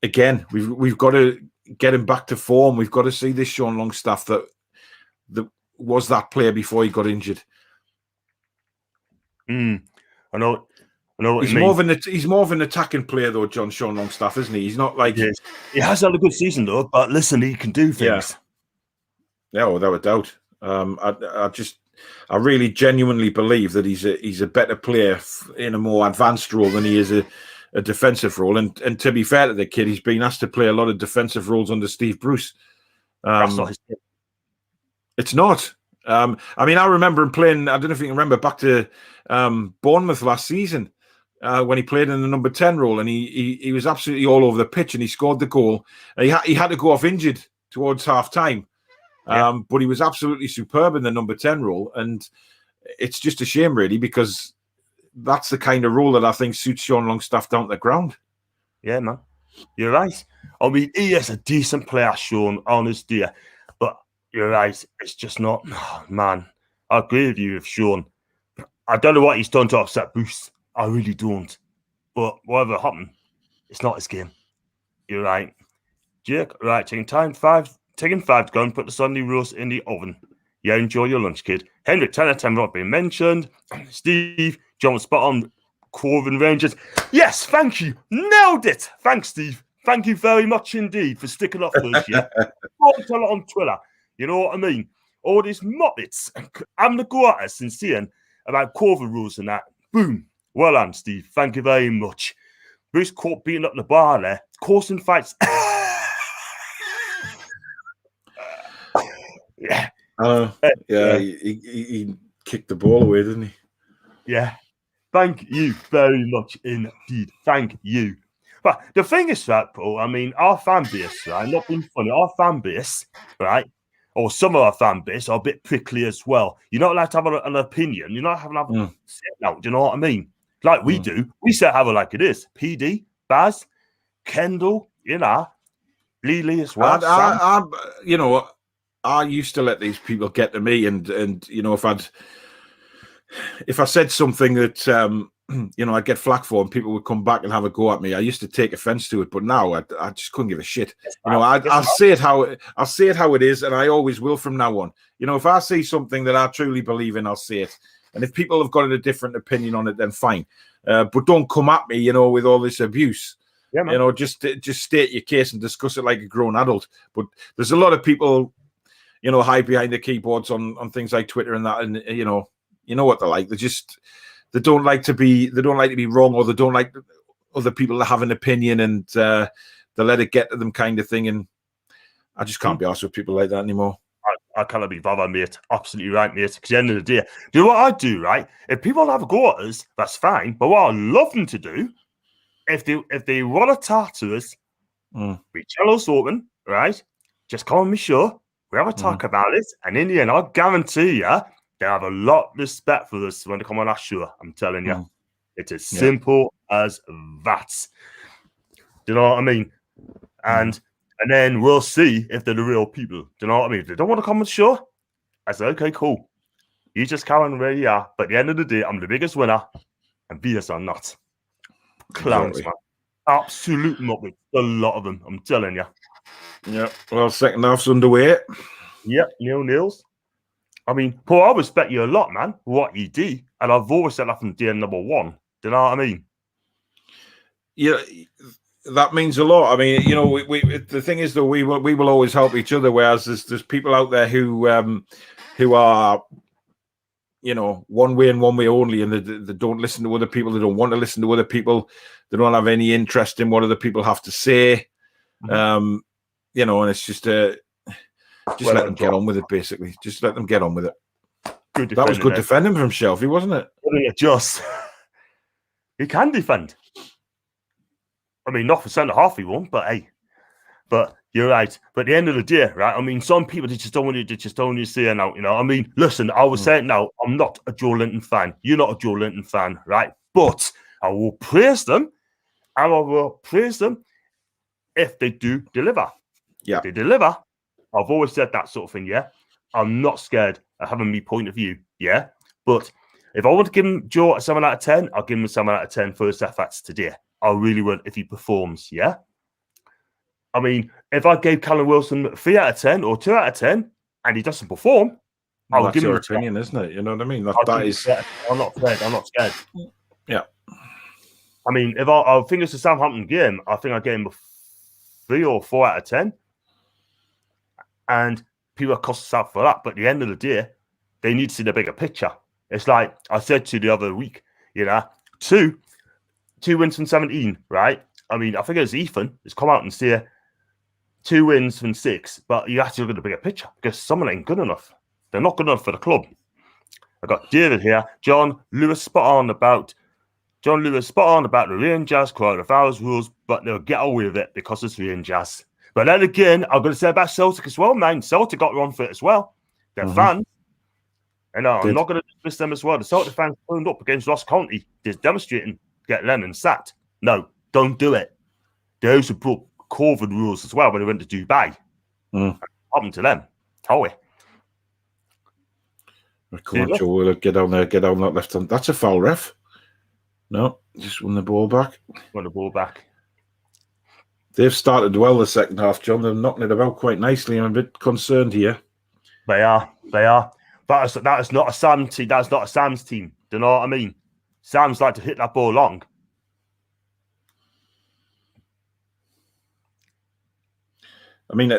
Again, we've got to get him back to form. We've got to see this Sean Longstaff that was that player before he got injured. I know. He's more of an attacking player though, Sean Longstaff, isn't he? He's not like he has had a good season though. But listen, he can do things. Yeah, without a doubt. I really genuinely believe that he's a better player in a more advanced role than he is a defensive role. And to be fair to the kid, he's been asked to play a lot of defensive roles under Steve Bruce. That's not his kid. It's not. I mean, I remember him playing. I don't know if you can remember back to Bournemouth last season when he played in the number 10 role, and he was absolutely all over the pitch, and he scored the goal. He had to go off injured towards half time, but he was absolutely superb in the number 10 role, and it's just a shame, really, because that's the kind of role that I think suits Sean Longstaff down to the ground. Yeah, man, you're right. I mean, he is a decent player, Sean, honest dear. You're right. It's just not, man. I agree with you, Sean. I don't know what he's done to upset Bruce. I really don't. But whatever happened, it's not his game. You're right. Jake, right, taking 5 to go and put the Sunday roast in the oven. Yeah, enjoy your lunch, kid. Henrik, 10 out of 10 not being mentioned. Steve, John was spot on. Corvin Rangers. Yes, thank you. Nailed it. Thanks, Steve. Thank you very much indeed for sticking up for us, yeah. Talked a lot on Twitter. You know what I mean? All these muppets. I'm the go at us and seeing about Corvin rules and that. Boom. Well done, Steve. Thank you very much. Bruce caught beating up the bar there. Causing fights. Yeah. Yeah, he kicked the ball away, didn't he? Yeah. Thank you very much indeed. Thank you. But the thing is that, Paul, I mean, our fan base, right? Not being funny, our fan base, right? Or some of our fan base are a bit prickly as well. You're not allowed to have an opinion. You're not having to say it out. Do you know what I mean? Like we do. We say have it like it is. PD, Baz, Kendall, you know, Lily as well. I used to let these people get to me, and you know, if I said something that you know, I'd get flack for, and people would come back and have a go at me, I used to take offense to it, but now I just couldn't give a shit. You know, I'll say it how it is, and I always will from now on. You know, if I see something that I truly believe in, I'll say it. And if people have got a different opinion on it, then fine. But don't come at me, you know, with all this abuse. Yeah, man. You know, just state your case and discuss it like a grown adult. But there's a lot of people, you know, hide behind the keyboards on things like Twitter and that, and you know what they're like. They don't like to be wrong, or they don't like other people to have an opinion, and they let it get to them, kind of thing. And I just can't be arsed with people like that anymore. I cannot be bothered, mate. Absolutely right, mate. Because at the end of the day, do you know what I do, right? If people have a go at us, that's fine. But what I love them to do, if they want to talk to us, we tell us open, right? Just come on me show. We have a talk about it, and in the end, I guarantee you, they have a lot of respect for us when they come on our show. I'm telling you, it's as simple as that. Do you know what I mean? And then we'll see if they're the real people. Do you know what I mean? If they don't want to come on the show, I say, okay, cool. You just carry on where you are. But at the end of the day, I'm the biggest winner, and BS are not. Clowns, man. Absolute muppets. A lot of them, I'm telling you. Yeah. Well, second half's underway. Yep, nils. I mean, Paul, I respect you a lot, man, what you do. And I've always said that from day number one. Do you know what I mean? Yeah, that means a lot. I mean, you know, we the thing is that we will always help each other, whereas there's people out there who are, you know, one way and one way only, and they don't listen to other people. They don't want to listen to other people. They don't have any interest in what other people have to say. You know, and it's just let them get on with it, basically. Just let them get on with it. That was good defending for himself, wasn't it? Just he can defend. I mean, not for centre half he won't, but hey. But you're right. But at the end of the day, right? I mean, some people they just don't want to see it now. You know, I mean, listen, I was saying now, I'm not a Joe Linton fan. You're not a Joe Linton fan, right? But I will praise them, and I will praise them if they do deliver. Yeah, if they deliver. I've always said that sort of thing, yeah? I'm not scared of having my point of view, yeah? But if I want to give him Joe a 7 out of 10, I'll give him a 7 out of 10 for his efforts today. I really would if he performs, yeah? I mean, if I gave Callum Wilson 3 out of 10 or 2 out of 10 and he doesn't perform, I'll give him your opinion, isn't it? You know what I mean? That is... I'm not scared. I'm not scared. Yeah. I mean, if I think it's a Southampton game, I think I gave him a 3 or 4 out of 10. And people are cost us out for that. But at the end of the day, they need to see the bigger picture. It's like I said to you the other week, you know, two wins from 17, right? I mean, I think it was Ethan has come out and said 2 wins from 6, but you have to look at the bigger picture because some of them ain't good enough. They're not good enough for the club. I got David here. John Lewis spot on about the Rangers quite of ours rules, but they'll get away with it because it's Rangers. But then again, I'm going to say about Celtic as well, man. Celtic got run for it as well. They're fans. And I'm not going to dismiss them as well. The Celtic fans turned up against Ross County, just demonstrating to get Lennon sacked. No, don't do it. They also broke COVID rules as well when they went to Dubai. What happened to them? Howie. Come on, Joe, get down there, get down that left hand. That's a foul, ref. No. Just won the ball back. Won the ball back. They've started well the second half, John. They're knocking it about quite nicely. I'm a bit concerned here. They are. That is not a Sam team. That's not a Sam's team. Do you know what I mean? Sam's like to hit that ball long. I mean,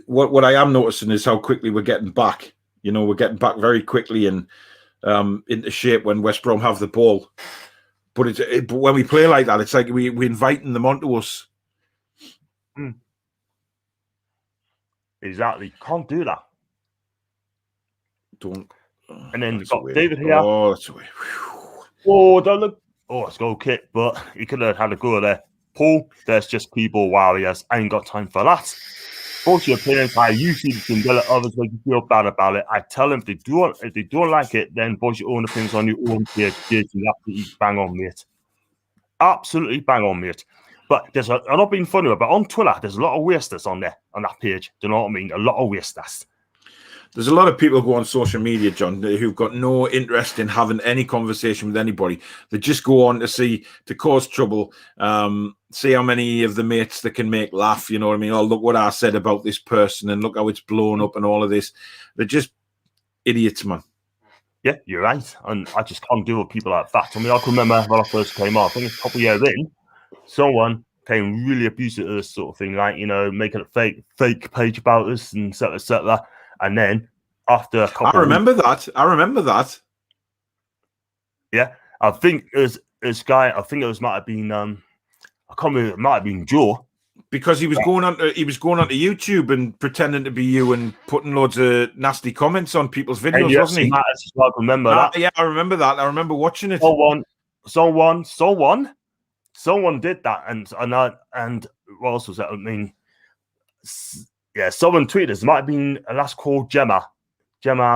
what I am noticing is how quickly we're getting back. You know, we're getting back very quickly and into shape when West Brom have the ball. But when we play like that, it's like we're inviting them onto us. Exactly. Can't do that. Don't. And then got David here. Oh, that's away. Oh, don't look. Oh, it's a goal kick, but he could have had a go there. Paul, there's just keyboard warriors. I ain't got time for that. What's your opinions? I usually can let others make you feel bad about it. I tell them if they don't like it, then voice your own opinions on your own page. You absolutely bang on, mate. Absolutely bang on, mate. But I'm not being funny, but on Twitter, there's a lot of wasters on there, on that page. Do you know what I mean? A lot of wasters. There's a lot of people who go on social media, John, who've got no interest in having any conversation with anybody. They just go on to cause trouble, see how many of the mates they can make laugh, you know what I mean? Oh, look what I said about this person and look how it's blown up and all of this. They're just idiots, man. Yeah, you're right. And I just can't deal with people like that. I mean, I can remember when I first came on, I think a couple of years in, someone came really abusive to this sort of thing, like, you know, making a fake page about us and etc. And then after a couple I remember that. Yeah. I think it was this guy, might have been I can't remember, it might have been Joe. Because he was going on to YouTube and pretending to be you and putting loads of nasty comments on people's videos, wasn't he? I remember that. Yeah, I remember that. I remember watching it. Someone did that, and what else was that? I mean, yeah, someone tweeted us. It might have been a lass called Gemma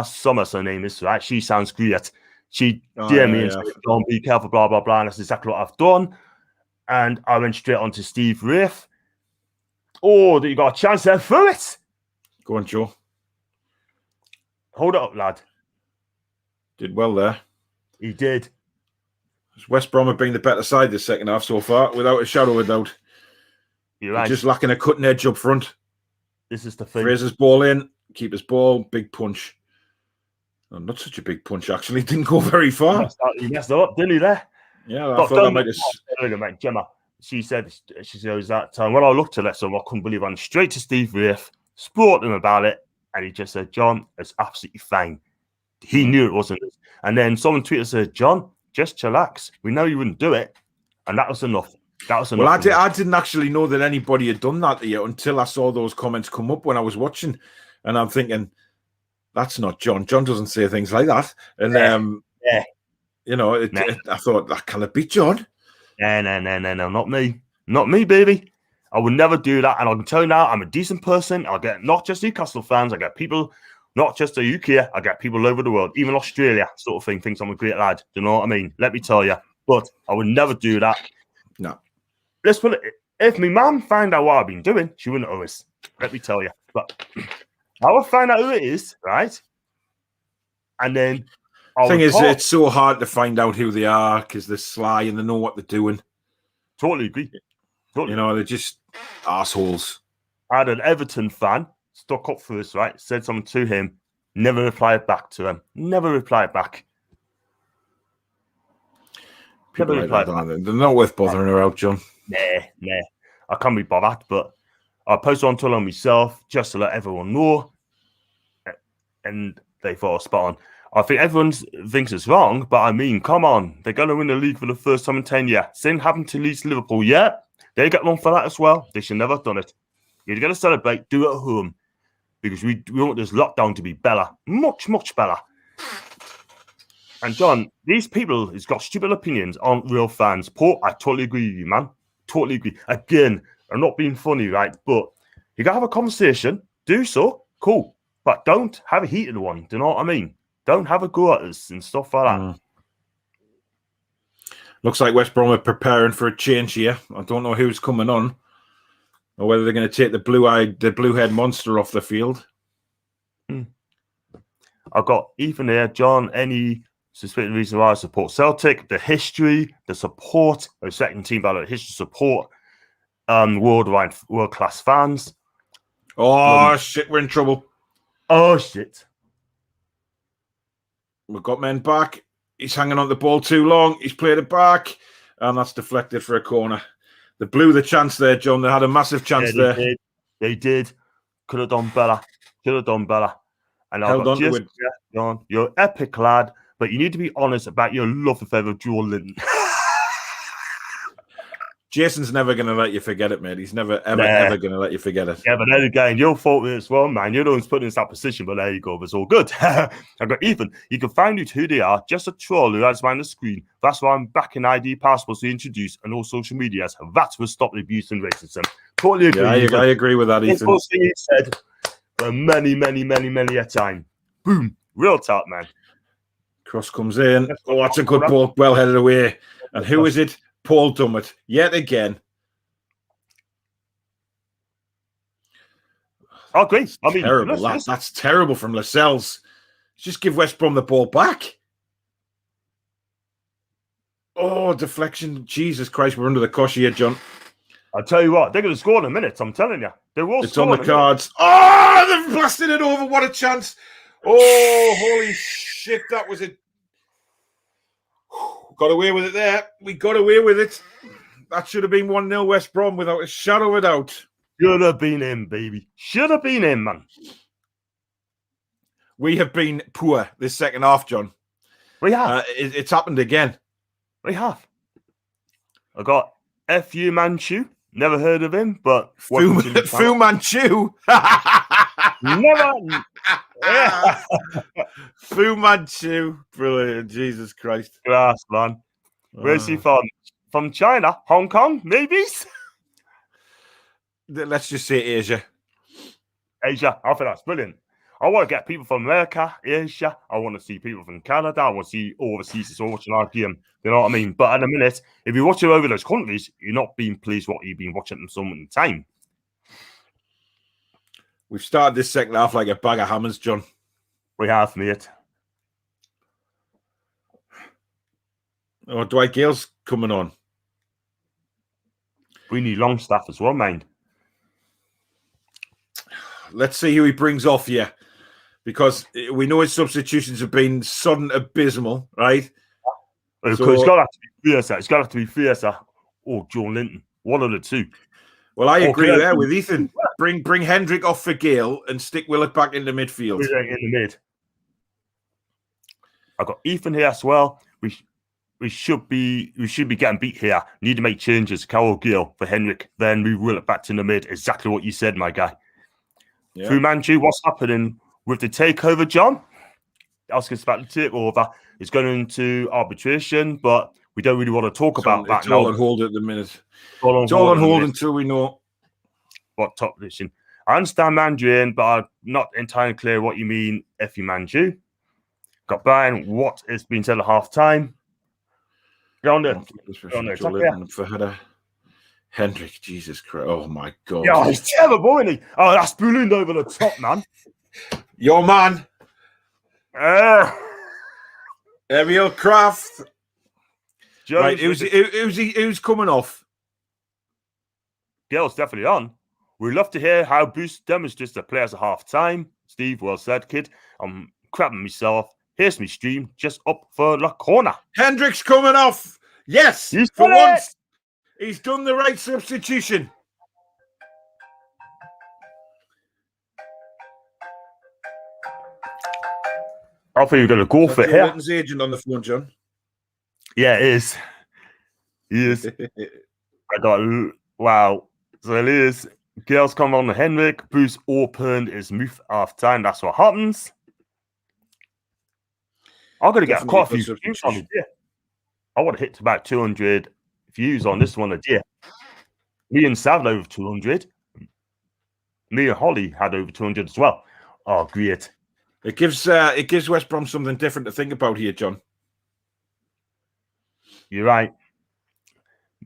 Summers, her name is, right? She sounds great. She DM'd me and said, "Don't be careful, blah blah blah." And that's exactly what I've done. And I went straight on to Steve Rafe. Oh, that you got a chance there for it. Go on, Joe. Hold it up, lad. Did well there. He did. West Brom have been the better side this second half so far, without a shadow of doubt. You're right. Just lacking a cutting edge up front. This is the thing. Fraser's ball in, keeper's ball, big punch. Oh, not such a big punch, actually. Didn't go very far. He messed up, didn't he, there? Yeah, I thought that might have... Gemma, she said that time, when I looked at it, so I couldn't believe it. I went straight to Steve Rafe, spoke to him about it, and he just said, "John, it's absolutely fine." He knew it wasn't. And then someone tweeted and said, "John, just chillax. We know you wouldn't do it." And that was enough. Well, I didn't actually know that anybody had done that yet until I saw those comments come up when I was watching. And I'm thinking, that's not John. John doesn't say things like that. And, you know, I thought, that can't be John. No, not me. Not me, baby. I would never do that. And I can tell you now, I'm a decent person. I get not just Newcastle fans. I get people, not just the UK. I get people all over the world, even Australia, sort of thing, thinks I'm a great lad. Do you know what I mean? Let me tell you. But I would never do that. No. Let's put it. If my mum found out what I've been doing, she wouldn't owe us. Let me tell you. But I would find out who it is, right? And then the thing is, it's so hard to find out who they are because they're sly and they know what they're doing. Totally agree. You know, they're just assholes. I had an Everton fan stuck up for us, right? Said something to him, never replied back to him. Never replied back. People like that, they're not worth bothering about, John. Nah. I can't be bothered, but I posted on Twitter myself just to let everyone know. And they thought I was spot on. I think everyone thinks it's wrong, but I mean, come on. They're going to win the league for the first time in 10 years. Same happened to Leeds Liverpool, yeah. They get one for that as well. They should never have done it. You're going to celebrate, do it at home. Because we want this lockdown to be better. Much, much better. And John, these people who's got stupid opinions aren't real fans. Paul, I totally agree with you, man. Totally agree. Again, I'm not being funny, right? But you got to have a conversation. Do so. Cool. But don't have a heated one. Do you know what I mean? Don't have a go at us and stuff like that. Looks like West Brom are preparing for a change here. I don't know who's coming on or whether they're going to take the blue-head monster off the field. I've got Ethan here. John, any So it's the reason why I support Celtic, the history, the support, the second team by the history support, world-class fans. Oh, shit, we're in trouble. Oh, shit. We've got men back. He's hanging on the ball too long. He's played it back. And that's deflected for a corner. They blew the chance there, John. They had a massive chance there. They did. Could have done better. Should have done better. And held on to it. John, you're epic lad, but you need to be honest about your love affair with Jordan. Jason's never going to let you forget it, mate. He's never, ever going to let you forget it. Yeah, but then again, your fault as well, man. You're the one's putting us in that position, but there you go. It's all good. I've got Ethan. You can find out who they are. Just a troll who has behind the screen. That's why I'm backing ID passports to introduce and all social medias. That will stop the abuse and racism. Totally agree. Yeah, I agree with that, Ethan. It's thing he said for many a time. Boom. Real talk, man. Cross comes in. Oh, that's a good ball. Well headed away. And who is it? Paul Dummett, yet again. Oh, great. I mean, terrible. That's terrible from Lascelles. Just give West Brom the ball back. Oh, deflection. Jesus Christ, we're under the cosh here, John. I'll tell you what, they're going to score in a minute. I'm telling you. They will it's score on the cards. Oh, they've blasted it over. What a chance. Oh, holy shit. That was it. Got away with it there. We got away with it. That should have been 1-0 West Brom without a shadow of a doubt. Should have been in, baby. Should have been in, man. We have been poor this second half, John. We have. It's happened again. We have. I got F.U. Manchu. Never heard of him, but... Fu Manchu? Never... Yeah. Fu Manchu. Brilliant. Jesus Christ. Class, man. Where's he from? From China? Hong Kong? Maybe? Let's just say Asia. Asia. I think that's brilliant. I want to get people from America, Asia. I want to see people from Canada. I want to see overseas. It's all watching our game. You know what I mean? But at a minute, if you're watching over those countries, you're not being pleased what you've been watching them some time. We've started this second half like a bag of hammers, John. We have, mate. Oh, Dwight Gale's coming on. We need Longstaff as well, mind. Let's see who he brings off here. Because we know his substitutions have been sudden abysmal, right? It's got to have to be fiercer. It's got to have to be fiercer. Or John Linton. One of the two. Well, I agree there with Ethan. Bring Hendrick off for Gale and stick Willett back into midfield. In the mid. I've got Ethan here as well. We should be getting beat here. Need to make changes. Carol Gale for Hendrick. Then move Willett back to the mid. Exactly what you said, my guy. Yeah. Fu Manchu, what's happening with the takeover, John? Asking us about the takeover. It's going into arbitration, but we don't really want to talk about that now. It's all on hold at the minute. It's all on hold until we know what top position. I understand Mandarin, but I'm not entirely clear what you mean, F.U. Manchu. Got Brian, what is being said at half time? Go on there. For header. Hendrick, Jesus Christ. Oh my God. Yeah, he's terrible, isn't he? Oh, that's ballooned over the top, man. Your man. Emil Kraft. Right, who's coming off? Gale's definitely on. We'd love to hear how Boost demonstrates the players at half time. Steve, well said, kid. I'm crapping myself. Here's me stream just up for the corner. Hendrick's coming off. Yes, for once. He's done the right substitution. I think you're going to go for it here. His agent on the phone, John. Yeah, it is. He is. Wow. So it is. Girls come on the Henrik. Bruce opened his move half time. That's what happens. I'm going to get quite a few views on it. Yeah. I would have hit about 200 views on this one a day. Me and Sav over 200. Me and Holly had over 200 as well. Oh, great. It gives West Brom something different to think about here, John. You're right.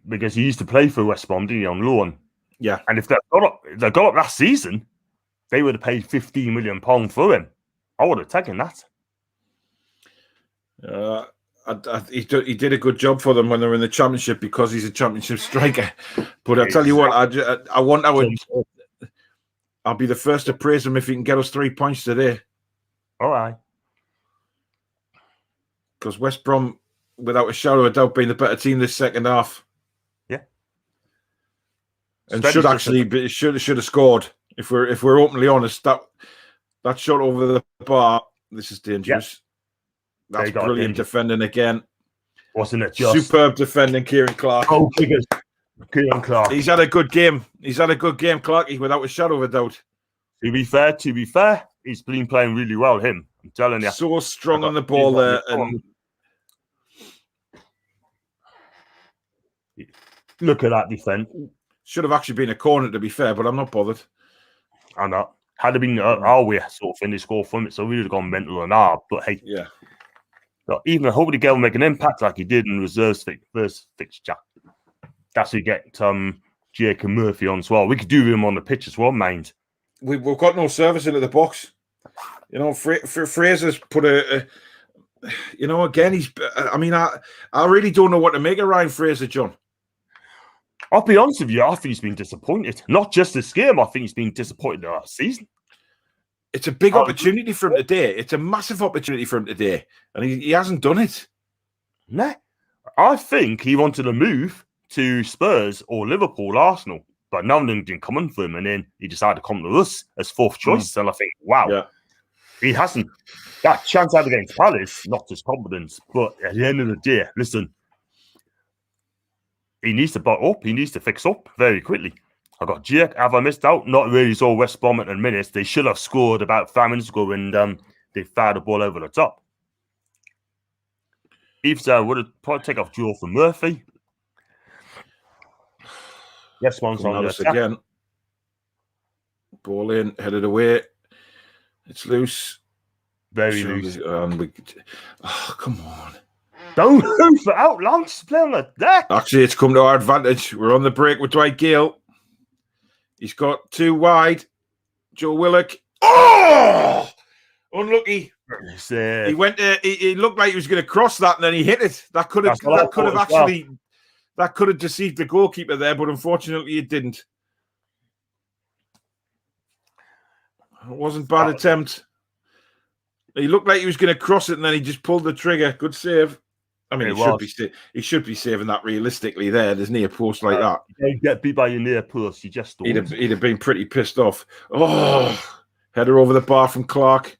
Because he used to play for West Brom, didn't he, on loan? Yeah. And if they got up last season, they would have paid £15 million for him. I would have taken that. He did a good job for them when they were in the championship because he's a championship striker. But I tell you what, I want I'll be the first to praise him if he can get us 3 points today. All right. Because West Brom, without a shadow of a doubt, being the better team this second half. Yeah. And should have scored. If we're openly honest, that shot over the bar, this is dangerous. Yeah. That's brilliant defending again. Wasn't it just superb defending, Kieran Clark? Oh, figures. Kieran Clark. He's had a good game. Clarky, without a shadow of a doubt. To be fair, he's been playing really well, him. I'm telling you. So strong on the ball there. And look at that defense. Should have actually been a corner, to be fair, but I'm not bothered. I know. Had it been our way, sort of thing, they score from it, so we would have gone mental and hard. But hey, yeah. Even a hopefully Gale will make an impact like he did in reserves first fixture. That's who get Jake and Murphy on as well. We could do him on the pitch as well, mind. We've got no service into the box. You know, Fraser's put again, he's. I mean, I really don't know what to make of Ryan Fraser, John. I'll be honest with you, I think he's been disappointed. Not just this game, I think he's been disappointed in last season. It's a big opportunity for him today. It's a massive opportunity for him today. And he hasn't done it. Nah. I think he wanted to move to Spurs or Liverpool, Arsenal. But none of them didn't come in for him. And then he decided to come to us as fourth choice. And I think, wow, he hasn't. That chance out against Palace knocked his confidence. But at the end of the day, listen, he needs to butt up. He needs to fix up very quickly. I got Jake. Have I missed out? Not really. It's all West Brom at the minute. They should have scored about 5 minutes ago and they fired the ball over the top. If so, would have probably take off Joe for Murphy. Yes, one's on us again. Ball in, headed away. It's loose. Very loose. Come on. Don't move it out, Lance. Play on the deck. Actually, it's come to our advantage. We're on the break with Dwight Gale. He's got 2 wide. Joe Willock. Oh! Unlucky. He went. He looked like he was going to cross that, and then he hit it. That could have deceived the goalkeeper there, but unfortunately, it didn't. It wasn't a bad attempt. He looked like he was going to cross it, and then he just pulled the trigger. Good save. I mean, he should be saving that realistically there. There's near post like that. You get beat by your near post. You just he'd have been pretty pissed off. Oh, header over the bar from Clark.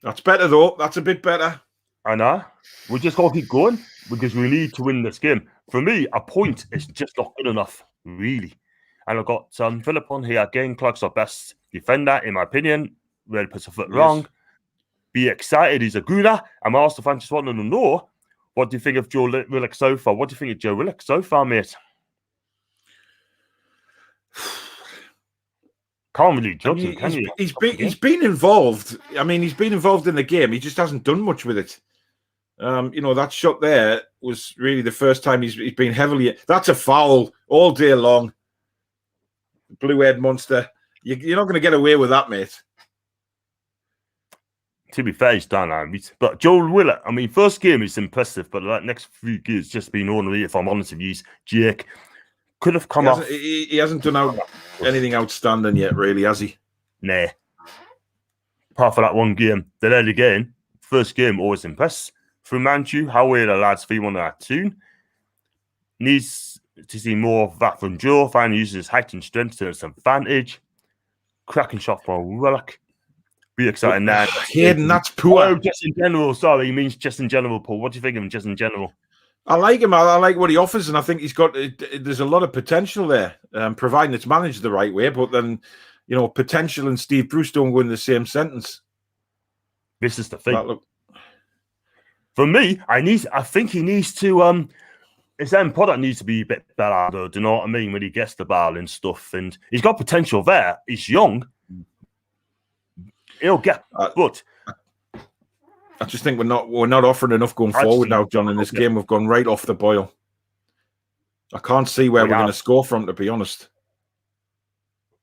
That's better though. That's a bit better. I know. We just got to keep going because we need to win this game. For me, a point is just not good enough, really. And I've got Philip on here again. Clark's our best defender, in my opinion. Really puts a foot wrong. Be excited. He's a gooner. I'm also fans just wanting to know, what do you think of Joe Willock so far? What do you think of Joe Willock so far, mate? Can't really judge him, can you? He's been involved. I mean, he's been involved in the game. He just hasn't done much with it. That shot there was really the first time he's been heavily. That's a foul all day long. Blue-head monster. You're not going to get away with that, mate. To be fair, he's done. But Joel Willett, I mean, first game is impressive, but like next few games just been ordinary. If I'm honest with you, Jake could have come off. He hasn't done anything outstanding yet, really, has he? Nah. Apart from that one game, then again, first game always impressed. From Manchu, how are the lads feeling on that tune? Needs to see more of that from Joe. Finally uses his height and strength to his advantage. Cracking shot from Willock. Be exciting now. Hayden, that's poor. Oh, just in general. Sorry, he means just in general, Paul. What do you think of him just in general? I like him. I like what he offers, and I think there's a lot of potential there, providing it's managed the right way. But then, potential and Steve Bruce don't go in the same sentence. This is the thing. For me, I think he needs to. His end product needs to be a bit better, though. Do you know what I mean? When he gets the ball and stuff, and he's got potential there. He's young. He'll get, but I just think we're not offering enough going forward now, John. In this game, we've gone right off the boil. I can't see where we're going to score from, to be honest.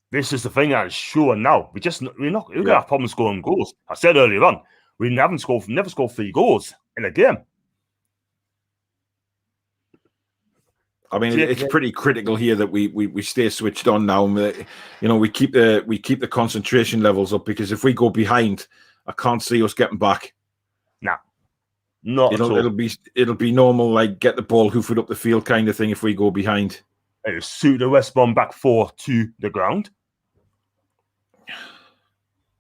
This is the thing that is sure now. We're not we're gonna have problems scoring goals. I said earlier on, we never scored 3 goals in a game. I mean, it's pretty critical here that we stay switched on now. You know, we keep the concentration levels up, because if we go behind, I can't see us getting back. Nah, not at all. It'll be normal, like get the ball, hoof it up the field kind of thing if we go behind. It'll suit the West Brom back 4 to the ground.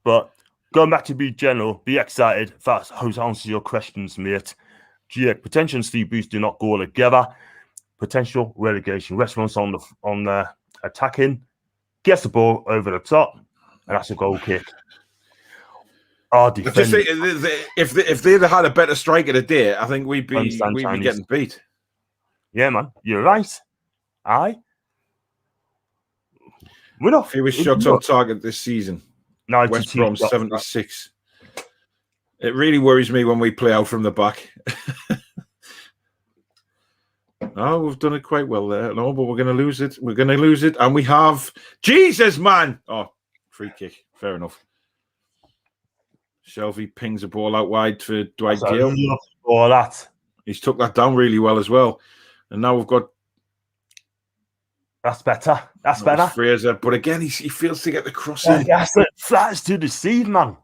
But going back to be general, be excited. That's how to answer your questions, mate. Potential and Steve Booth do not go together. Potential relegation. West Brom's on the attacking, gets the ball over the top, and that's a goal kick. Our defense. If they'd had a better striker today, I think we'd be getting beat. Yeah, man, you're right. We're not. Fewest shots on target this season. 92 West Brom 76. It really worries me when we play out from the back. Oh, we've done it quite well there. No, but we're going to lose it. We're going to lose it. And we have... Jesus, man! Oh, free kick. Fair enough. Shelby pings a ball out wide for Dwight Gale. All that. He's took that down really well as well. And now we've got... That's better. That's better. Fraser. But again, he fails to get the cross in. That's to deceive, man.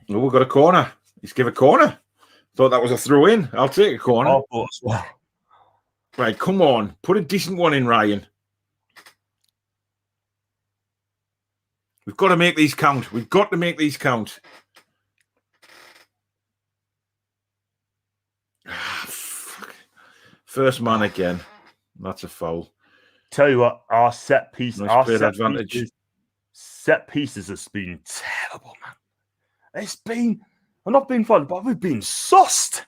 Oh, we've got a corner. He's give a corner. Thought that was a throw in. I'll take a corner. Oh, right, come on. Put a decent one in, Ryan. We've got to make these count. We've got to make these count. Fuck. First man again. That's a foul. Tell you what, our set piece, set pieces has been terrible, man. It's been, I'm not being funny, but we've been sussed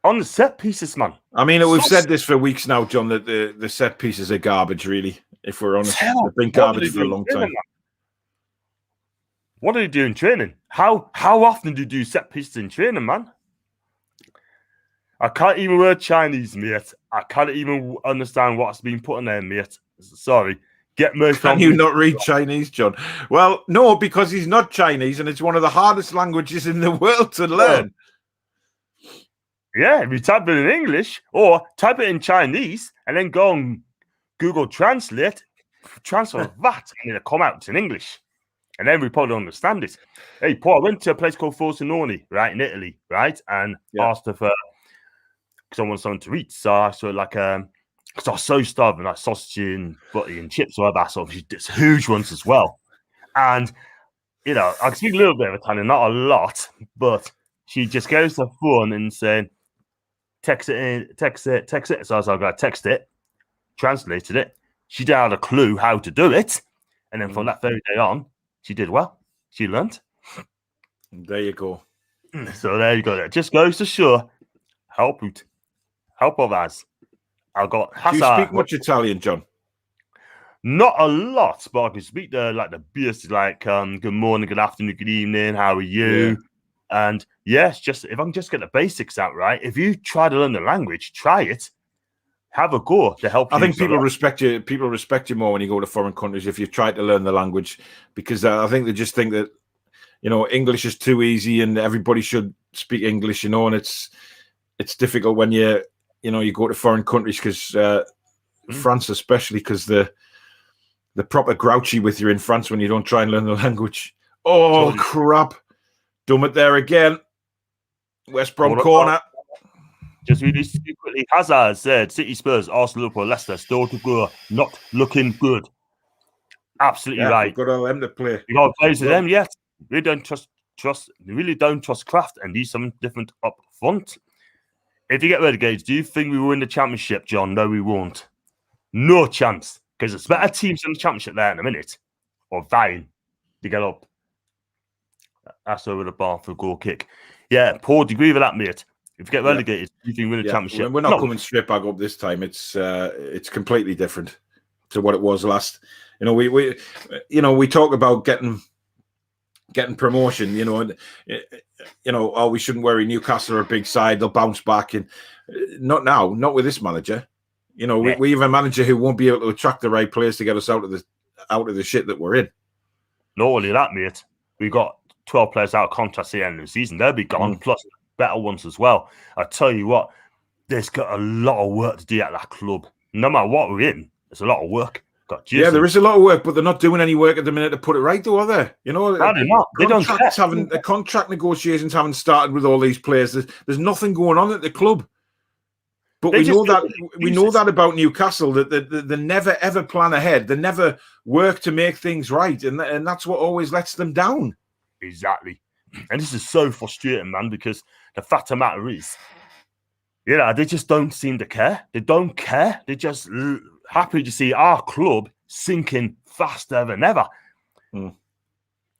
on the set pieces, man. I mean, we've said this for weeks now, John, that the set pieces are garbage, really, if we're honest. They've been garbage for a long time. What do you do in training? How often do you do set pieces in training, man? I can't even word Chinese, mate. I can't even understand what's been put in there, mate. Sorry. Can you not read Chinese, John? Well, no, because he's not Chinese, and it's one of the hardest languages in the world to learn. Yeah, if you type it in English or type it in Chinese and then go on Google Translate, transfer that, and it'll come out in English. And then we probably understand it. Hey, Paul, I went to a place called Frosinone, right, in Italy, right? And asked if someone something to eat. So I sort of like, because I was so starving, like sausage and butty and chips, or that sort of it's huge ones as well. And, you know, I can speak a little bit of Italian, not a lot, but she just goes to phone and saying, text it. So I was like, I text it, translated it. She didn't have a clue how to do it. And then from that very day on, she did well. She learned. There you go. So there you go. It just goes to show help others. I got. Do you speak much Italian, John? Not a lot, but I can speak the basics, like good morning, good afternoon, good evening, how are you? Yeah. And yes, just if I can just get the basics out right. If you try to learn the language, try it. Have a go to help. I think people respect you. People respect you more when you go to foreign countries if you try to learn the language, because I think they just think that, you know, English is too easy and everybody should speak English. You know, and it's difficult when you go to foreign countries, because France especially, because they're proper grouchy with you in France when you don't try and learn the language. Oh, totally. Crap. Done it there again. West Brom corner. Just really quickly, Hazard said, City, Spurs, Arsenal, Liverpool, Leicester, still to go, not looking good. Absolutely right. We've got all them to play. You got to play to them yet. We don't really don't trust Kraft and do something different up front. If you get relegated, do you think we will win the championship, John? No, we won't. No chance. Because there's better teams in the championship there in a minute. Or vying to get up. That's over the bar for a goal kick. Yeah, Paul, do you agree with that, mate? If you get relegated, do you think we win the championship? We're not coming straight back up this time. It's completely different to what it was last. You know, we talk about getting promotion. You know, oh, we shouldn't worry. Newcastle are a big side; they'll bounce back. And not now, not with this manager. You know, we have a manager who won't be able to attract the right players to get us out of out of the shit that we're in. Not only that, mate, we got 12 players out of contract at the end of the season. They'll be gone, plus better ones as well. I tell you what, there's got a lot of work to do at that club. No matter what we're in, there's a lot of work. Yeah, there is a lot of work, but they're not doing any work at the minute to put it right, though, are they? You know, no, they're not. They don't care. The contract negotiations haven't started with all these players. There's nothing going on at the club. But we know that about Newcastle, that they never ever plan ahead. They never work to make things right, and that's what always lets them down. Exactly. And this is so frustrating, man, because the fact of the matter is, they just don't seem to care. They don't care. They're just happy to see our club sinking faster than ever.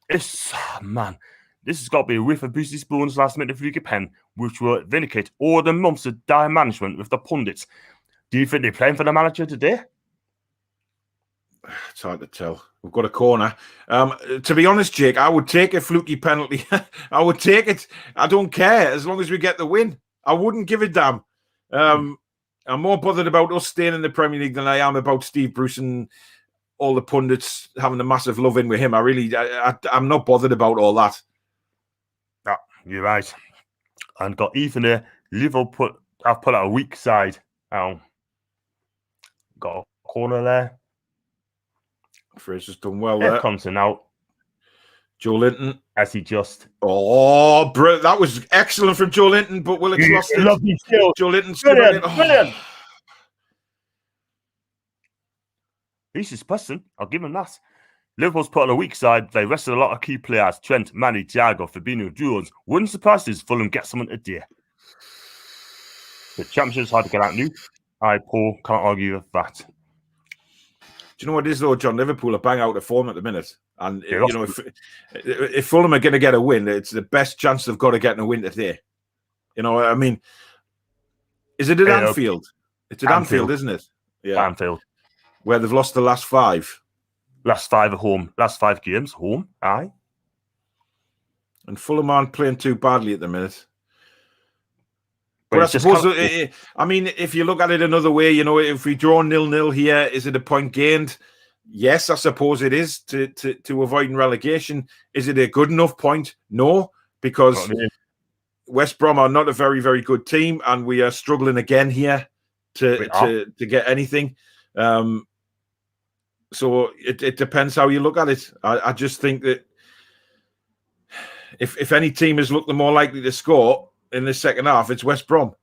This has got to be a whiff of Brucey Spoon's last minute free pen, which will vindicate all the months of dire management with the pundits. Do you think they're playing for the manager today? It's hard to tell. We've got a corner. To be honest, Jake, I would take a fluky penalty. I would take it. I don't care as long as we get the win. I wouldn't give a damn. I'm more bothered about us staying in the Premier League than I am about Steve Bruce and all the pundits having a massive love in with him. I'm not bothered about all that. No, you're right. And got even there. Liverpool I've put out a weak side. Got a corner there. Fraser's done well Here there. comes an out. Joe Linton. As he just... Oh, bro, that was excellent from Joe Linton, but Willock's lost it. Lovely skill. Joe Linton's brilliant. Oh. Brilliant. He's his person. I'll give him that. Liverpool's put on a weak side. They rested a lot of key players. Trent, Manny, Thiago, Fabinho, Jones. Wouldn't surprise us if Fulham get someone today. The championship's hard to get out new. Paul, can't argue with that. Do you know what it is, though, John? Liverpool are bang out of form at the minute. And, if Fulham are going to get a win, it's the best chance they've got of getting a win today. You know, I mean, is it at Anfield? It's at Anfield, isn't it? Yeah. Anfield. Where they've lost the last 5. Last 5 at home. Last 5 games, home. Aye. And Fulham aren't playing too badly at the minute. But I suppose, if you look at it another way, if we draw 0-0 here, is it a point gained? Yes, I suppose it is to avoiding relegation. Is it a good enough point? No, because West Brom are not a very, very good team, and we are struggling again here to get anything. So it depends how you look at it. I just think that if any team has looked the more likely to score in the second half, it's West Brom.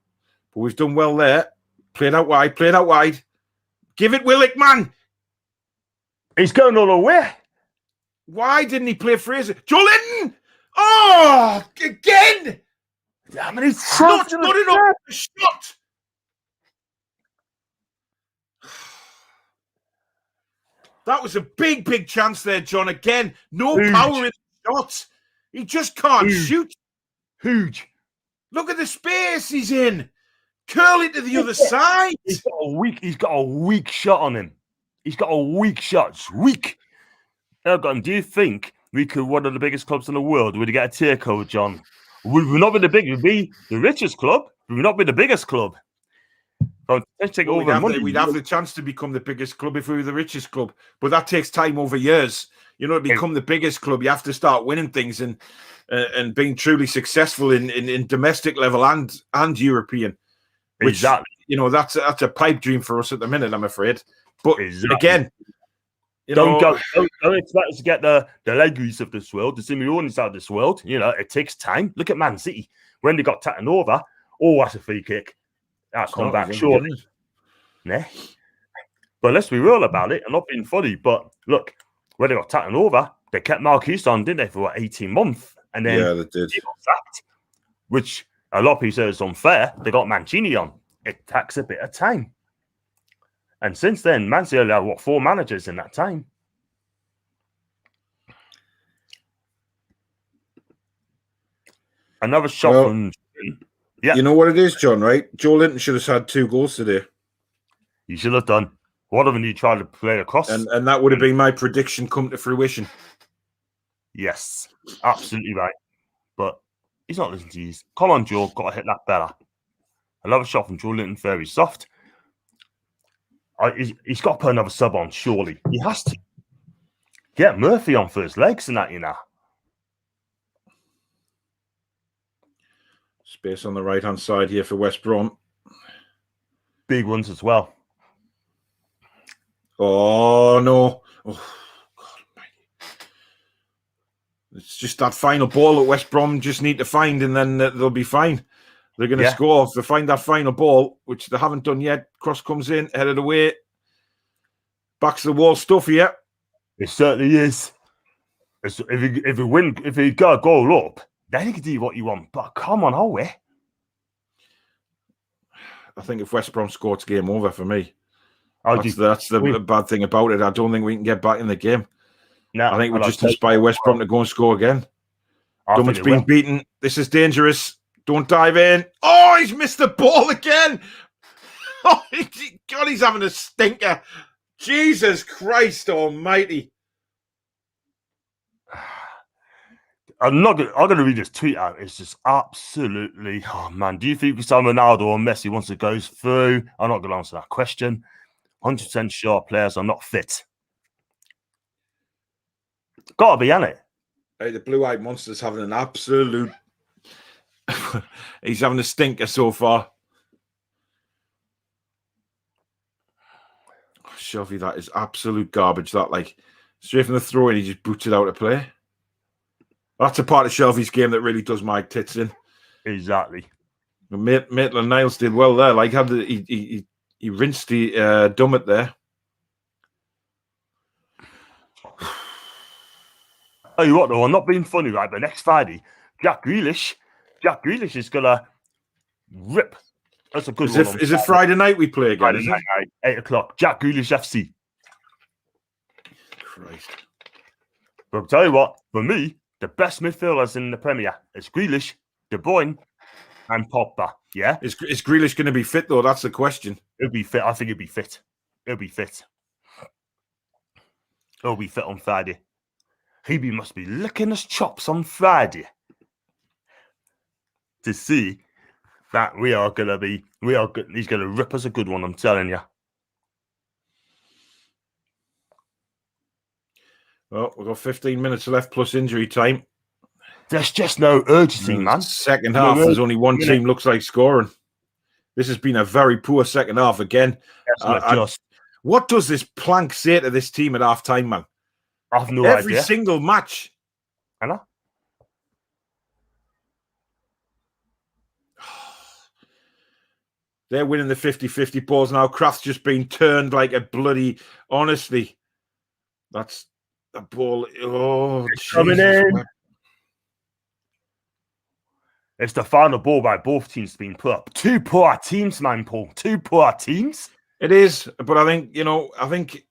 But we've done well there. Played out wide. Give it Willock, man. He's going all the way. Why didn't he play Fraser? Joe Linton! Oh, again! I mean, he's not enough a shot. That was a big, big chance there, John. Again, no power in the shots. He just can't shoot. Huge. Look at the space he's in. Curl it to the other side. He's got a weak shot on him. He's got a weak shot. It's weak. Do you think we could one of the biggest clubs in the world? Would we get a takeover, John? Would we not be we'd be the richest club? Would we not be the biggest club? We'd have the chance to become the biggest club if we were the richest club. But that takes time over years. To become the biggest club, you have to start winning things and being truly successful in domestic level and European. Which, exactly. That's a pipe dream for us at the minute, I'm afraid. But again, don't expect us to get the Legris of this world, the Simeones out of this world. It takes time. Look at Man City. When they got taken over, that's a free kick. That's come back short. Nah. But let's be real about it. I'm not being funny, but look, when they got taken over, they kept Marquise on, didn't they, for 18 months? And then they did. He got sacked, which a lot of people say is unfair. They got Mancini on. It takes a bit of time. And since then, Man City had 4 managers in that time. Another shot from... Yeah. You know what it is, John, right? Joe Linton should have had 2 goals today. He should have done. One of them he tried to play across. And that would have been my prediction come to fruition. Yes, absolutely right. But he's not listening to you. Come on, Joe. Got to hit that better. Another shot from Joe Linton, very soft. He's got to put another sub on, surely. He has to. Get Murphy on first legs and that, you know. Space on the right-hand side here for West Brom. Big ones as well. Oh, no. Oh, God. It's just that final ball that West Brom just need to find, and then they'll be fine. They're going to score. If they find that final ball, which they haven't done yet, cross comes in, headed away. Backs to the wall stuff here. It certainly is. If you got a goal up, then you can do what you want. But come on, Howie. I think if West Brom score, it's game over for me. That's the bad thing about it. I don't think we can get back in the game. No, I think we just inspire West Brom to go and score again. Dunmont's been beaten. This is dangerous. Don't dive in. Oh, he's missed the ball again. Oh, God, he's having a stinker. Jesus Christ almighty. I'm gonna read this tweet out. It's just absolutely, oh man. Do you think Cristiano Ronaldo or Messi once it goes through? I'm not gonna answer that question. 100% sure players are not fit. Gotta be, ain't it? Hey, the blue-eyed monster's having an absolute he's having a stinker so far. Oh, Shelby, that is absolute garbage. That, like, straight from the throw in, he just boots it out of play. That's a part of Shelby's game that really does my tits in. Exactly. Maitland-Niles did well there. Like, he rinsed the Dummett there. Tell you what, though, I'm not being funny, right? But next Friday, Jack Grealish is gonna rip. That's a good one. Is it Friday night we play again? Friday night, 8 o'clock. Jack Grealish FC. Christ. But I'll tell you what, for me, the best midfielders in the Premier is Grealish, De Bruyne, and Pogba. Yeah? Is Grealish going to be fit, though? That's the question. He'll be fit. I think he'll be fit. He'll be fit. He'll be fit on Friday. He must be licking his chops on Friday to see that he's going to rip us a good one, I'm telling you. Well, we've got 15 minutes left plus injury time. There's just no urgency, man. Second half, there's only one team looks like scoring. This has been a very poor second half again. What does this plank say to this team at half time, man? I have no idea. Every single match. I know. They're winning the 50-50 balls now. Kraft's just been turned like a bloody... Honestly, that's a ball... Oh, it's coming in. It's the final ball by both teams being put up. Two poor teams, man, Paul. Two poor teams. It is, but I think,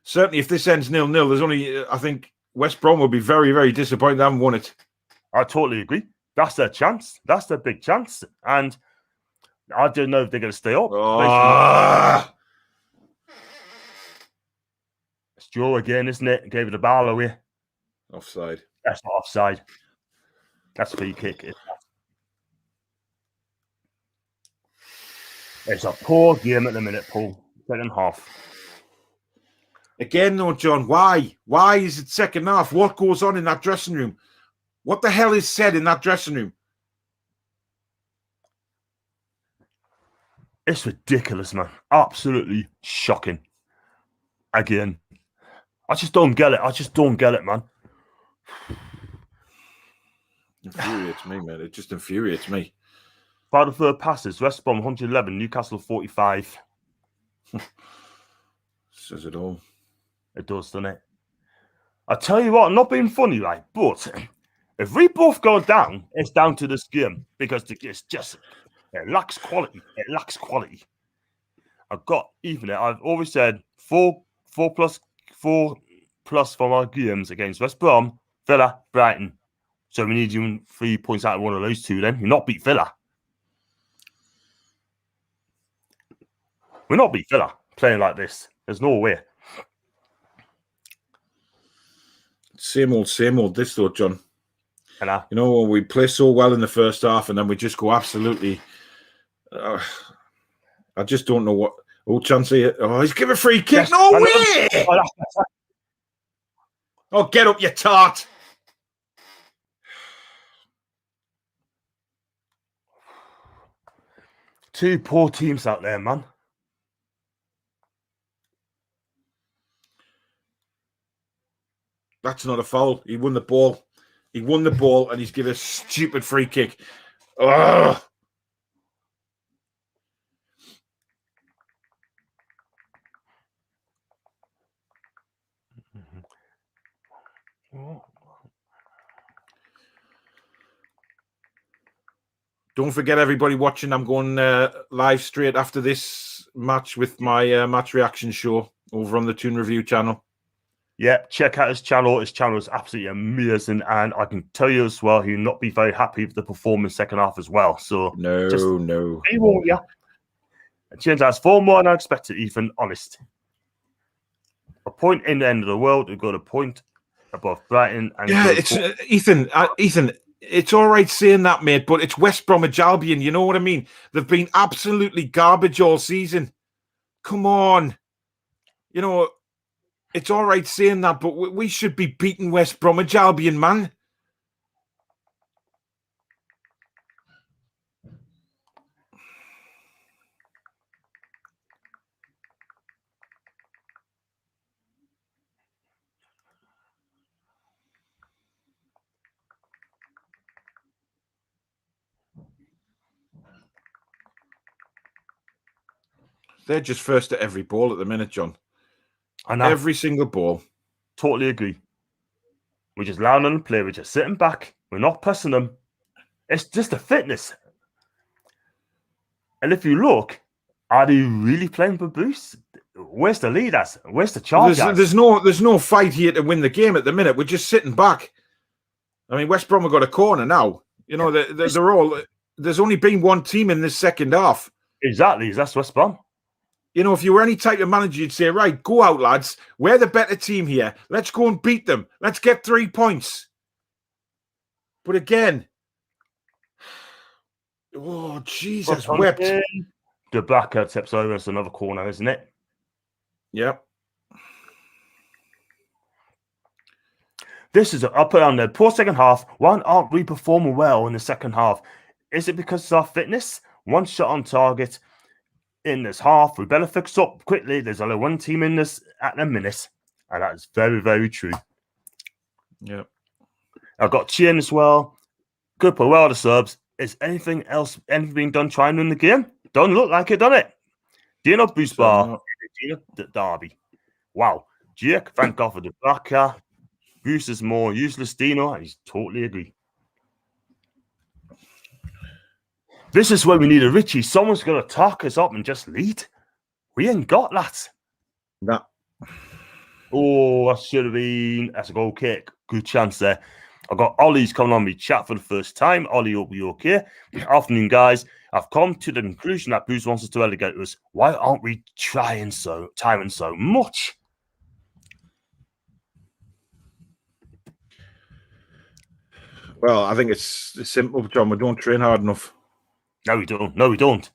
certainly if this ends 0-0, there's only, I think West Brom will be very, very disappointed they haven't won it. I totally agree. That's their chance. That's their big chance. And I don't know if they're going to stay up. It's Joe again, isn't it? Gave it a ball away. Offside. That's not offside. That's free kick. It's a poor game at the minute, Paul. Second half. Again, though, John, why? Why is it second half? What goes on in that dressing room? What the hell is said in that dressing room? It's ridiculous, man. Absolutely shocking. Again. I just don't get it. Man. Infuriates me, man. It just infuriates me. Final third passes. West Brom 111, Newcastle 45. Says it all. It does, doesn't it? I tell you what, I'm not being funny, right? But if we both go down, it's down to this game because it's just it lacks quality. It lacks quality. I've always said 4 plus from our games against West Brom, Villa, Brighton. So we need you 3 points out of one of those two. Then you're not beat Villa. We're not beat Villa playing like this. There's no way. Same old this though, John. We play so well in the first half and then we just go absolutely... I just don't know what... Oh, Chansey. Oh, he's giving a free kick. Yes, no way! Oh, get up, you tart. Two poor teams out there, man. That's not a foul. He won the ball. He won the ball, and he's given a stupid free kick. Ugh. Don't forget, everybody watching, I'm going live straight after this match with my match reaction show over on the Toon Review channel. Yeah, check out his channel. His channel is absolutely amazing. And I can tell you as well, he'll not be very happy with the performance second half as well. So, No. He won't, yeah. And James has 4 more than I expected, Ethan. Honest. A point in the end of the world. We've got a point above Brighton. And yeah, it's Ethan. Ethan, it's all right saying that, mate, but it's West Bromwich Albion. You know what I mean? They've been absolutely garbage all season. Come on. You know, it's all right saying that, but we should be beating West Bromwich Albion, man. They're just first at every ball at the minute, John. And every single ball. Totally agree. We're just allowing them to play. We're just sitting back. We're not pressing them. It's just the fitness. And if you look, are they really playing for boost? Where's the leaders? Where's the charge? There's no fight here to win the game at the minute. We're just sitting back. I mean, West Brom have got a corner now. You know, they're all. There's only been one team in this second half. Exactly, that's West Brom. You know, if you were any type of manager, you'd say, right, go out, lads. We're the better team here. Let's go and beat them. Let's get 3 points. But again, oh, Jesus, wept. The Blacker tips over. It's another corner, isn't it? Yep. This is I'll put on the poor second half. Why aren't we performing well in the second half? Is it because of our fitness? One shot on target in this half. We better fix up quickly. There's only one team in this at the minute, and that is very, very true. Yeah. I've got Chien as well. Good for well the subs. Is anything being done trying to win the game? Don't look like it, doesn't it? Dino Boost Bar. Dino Derby. Wow. Jake, thank God for the Blacker. Bruce is more useless Dino, and he's totally agree. This is where we need a Richie. Someone's going to talk us up and just lead. We ain't got that. No. Oh, that should have been. That's a goal kick. Good chance there. I've got Ollie's coming on me chat for the first time. Ollie will be okay. Afternoon, guys. I've come to the conclusion that Bruce wants us to relegate us. Why aren't we trying so much? Well, I think it's simple, John. We don't train hard enough. No, we don't.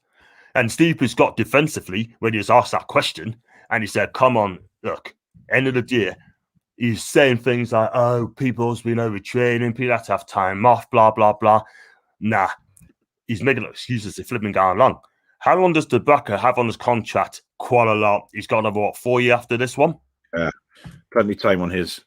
And Steve has got defensively when he was asked that question, and he said, come on, look, end of the day, he's saying things like, oh, people's been overtraining, people have to have time off, blah, blah, blah. Nah, he's making excuses to flipping going along. How long does the Blacker have on his contract? Quite a lot. He's got another, 4 years after this one? Yeah, plenty of time on his.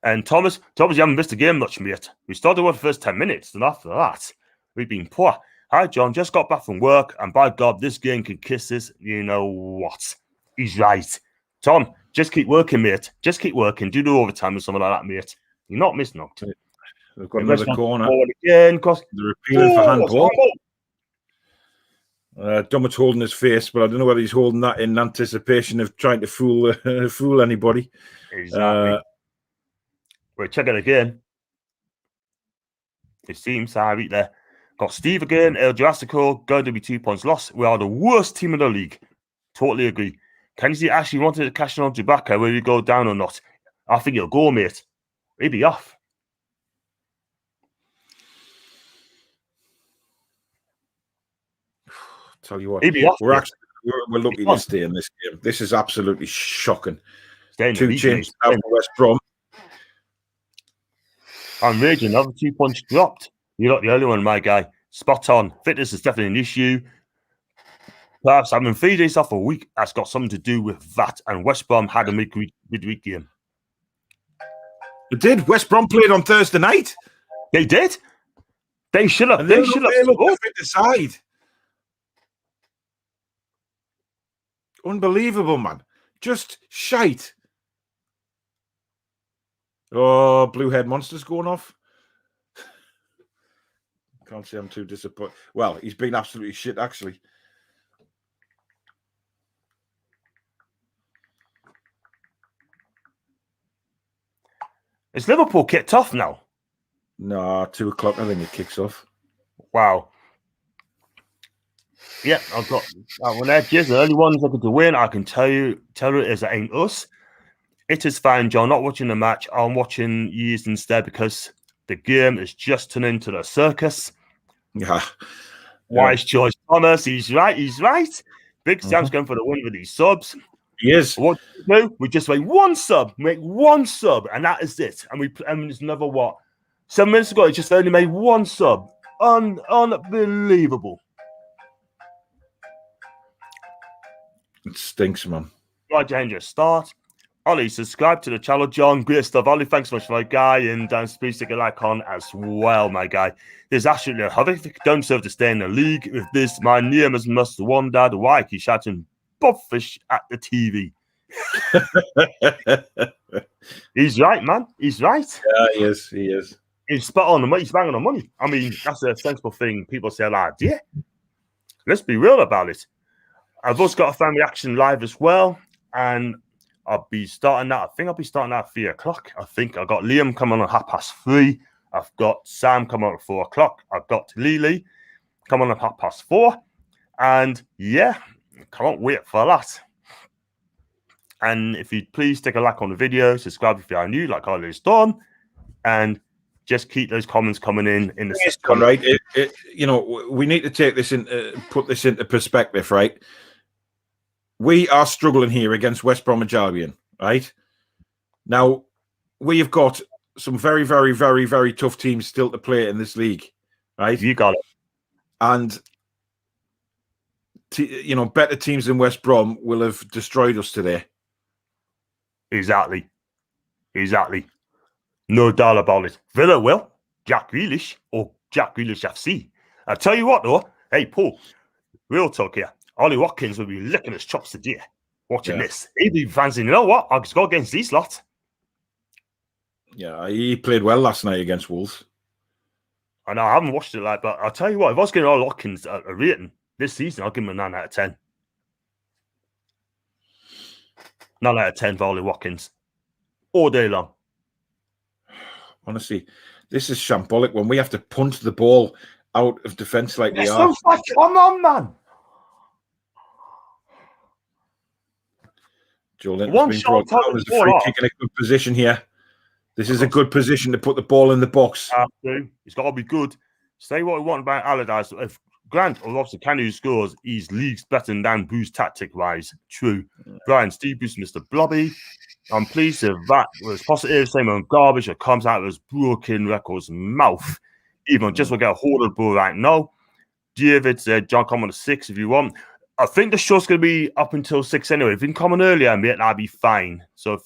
And Thomas, you haven't missed a game much, mate. We started with the first 10 minutes, and after that, we've been poor. Hi, John, just got back from work, and by God, this game can kiss us. You know what? He's right. Tom, just keep working, mate. Just keep working. Do the overtime or something like that, mate. You're not missing out. We've got another corner. Again, they're appealing for handball. Dummett holding his face, but I don't know whether he's holding that in anticipation of trying to fool anybody. Exactly. We're checking again. It seems right there. Got Steve again, El Jurassico, going to be 2 points lost. We are the worst team in the league. Totally agree. Can you see Ashley wanted to cash in on Chewbacca? Will he go down or not? I think he'll go, mate. He'll be off. Tell you what, he'll be off, we're lucky to stay in this game. This is absolutely shocking. Staying 2 changes out for West Brom. I'm raging. Another 2 points dropped. You're not the only one, my guy. Spot on. Fitness is definitely an issue. Perhaps having 3 days off a week has got something to do with that. And West Brom had a midweek game. It did. West Brom played on Thursday night. They did. They should have. They should have. Fit the side. Unbelievable, man. Just shite. Oh, blue head monster's going off. Can't say I'm too disappointed. Well, he's been absolutely shit, actually. Is Liverpool kicked off now? No, 2 o'clock, I think it kicks off. Wow. Yeah, I've got that one there. Cheers. The only ones looking to win, I can tell you is it ain't us. It is fine, John. Not watching the match. I'm watching years instead because the game is just turned into the circus. Yeah. Wise choice, Thomas. He's right. He's right. Big Sam's going for the win with these subs. He is. What do we do? We just make one sub, and that is it. And there's another what? 7 minutes ago, he just only made one sub. Unbelievable. It stinks, man. Right, Danger, start. Ollie, subscribe to the channel, John. Great stuff. Ollie, thanks so much for my guy. And please stick a like on as well, my guy. There's actually a horrific. Don't deserve to stay in the league with this. My name is Mr. Wonder. Why keep shouting bobfish at the TV? He's right, man. He's right. Yeah, he is. He is. He's spot on the money. He's bang on the money. I mean, that's a sensible thing. People say, like, yeah. Let's be real about it. I've also got a fan reaction live as well. And I'll be starting that. I think I'll be starting that at 3 o'clock. I think I've got Liam coming on at 3:30. I've got Sam coming on at 4 o'clock. I've got Lily coming on at 4:30. And yeah, can't wait for that. And if you'd please take a like on the video, subscribe if you are new, like Ollie's done, and just keep those comments coming in the system. Right? We need to take this in, put this into perspective, right? We are struggling here against West Bromwich Albion, right? Now, we have got some very, very, very, very tough teams still to play in this league, right? You got it. And, better teams than West Brom will have destroyed us today. Exactly. No doubt about it. Villa will. Jack Grealish or Jack Grealish FC. I'll tell you what, though. Hey, Paul, real talk here. Ollie Watkins will be licking his chops today watching this. He'll be fancying, you know what? I'll just go against these lot. Yeah, he played well last night against Wolves. I know, I haven't watched it, but I'll tell you what, if I was getting Ollie Watkins a rating this season, I'll give him a 9 out of 10. 9 out of 10 for Ollie Watkins. All day long. Honestly, this is shambolic when we have to punch the ball out of defence like we are. Come on, man. Joe Linton's been brought down as a free kick in a good position here. This is a good position to put the ball in the box. It's got to be good. Say what we want about Allardyce. If Grant or obviously Canu scores, he's leagues better than Dan Boo's tactic-wise. True. Brian, Steve Bruce, Mr. Blobby. I'm pleased if that was positive. Same on garbage that comes out of his broken record's mouth. Even just will get a hold of the ball right now. David said, John, come on to 6 if you want. I think the show's going to be up until 6 anyway. If you can come on earlier, mate, that'd be fine. So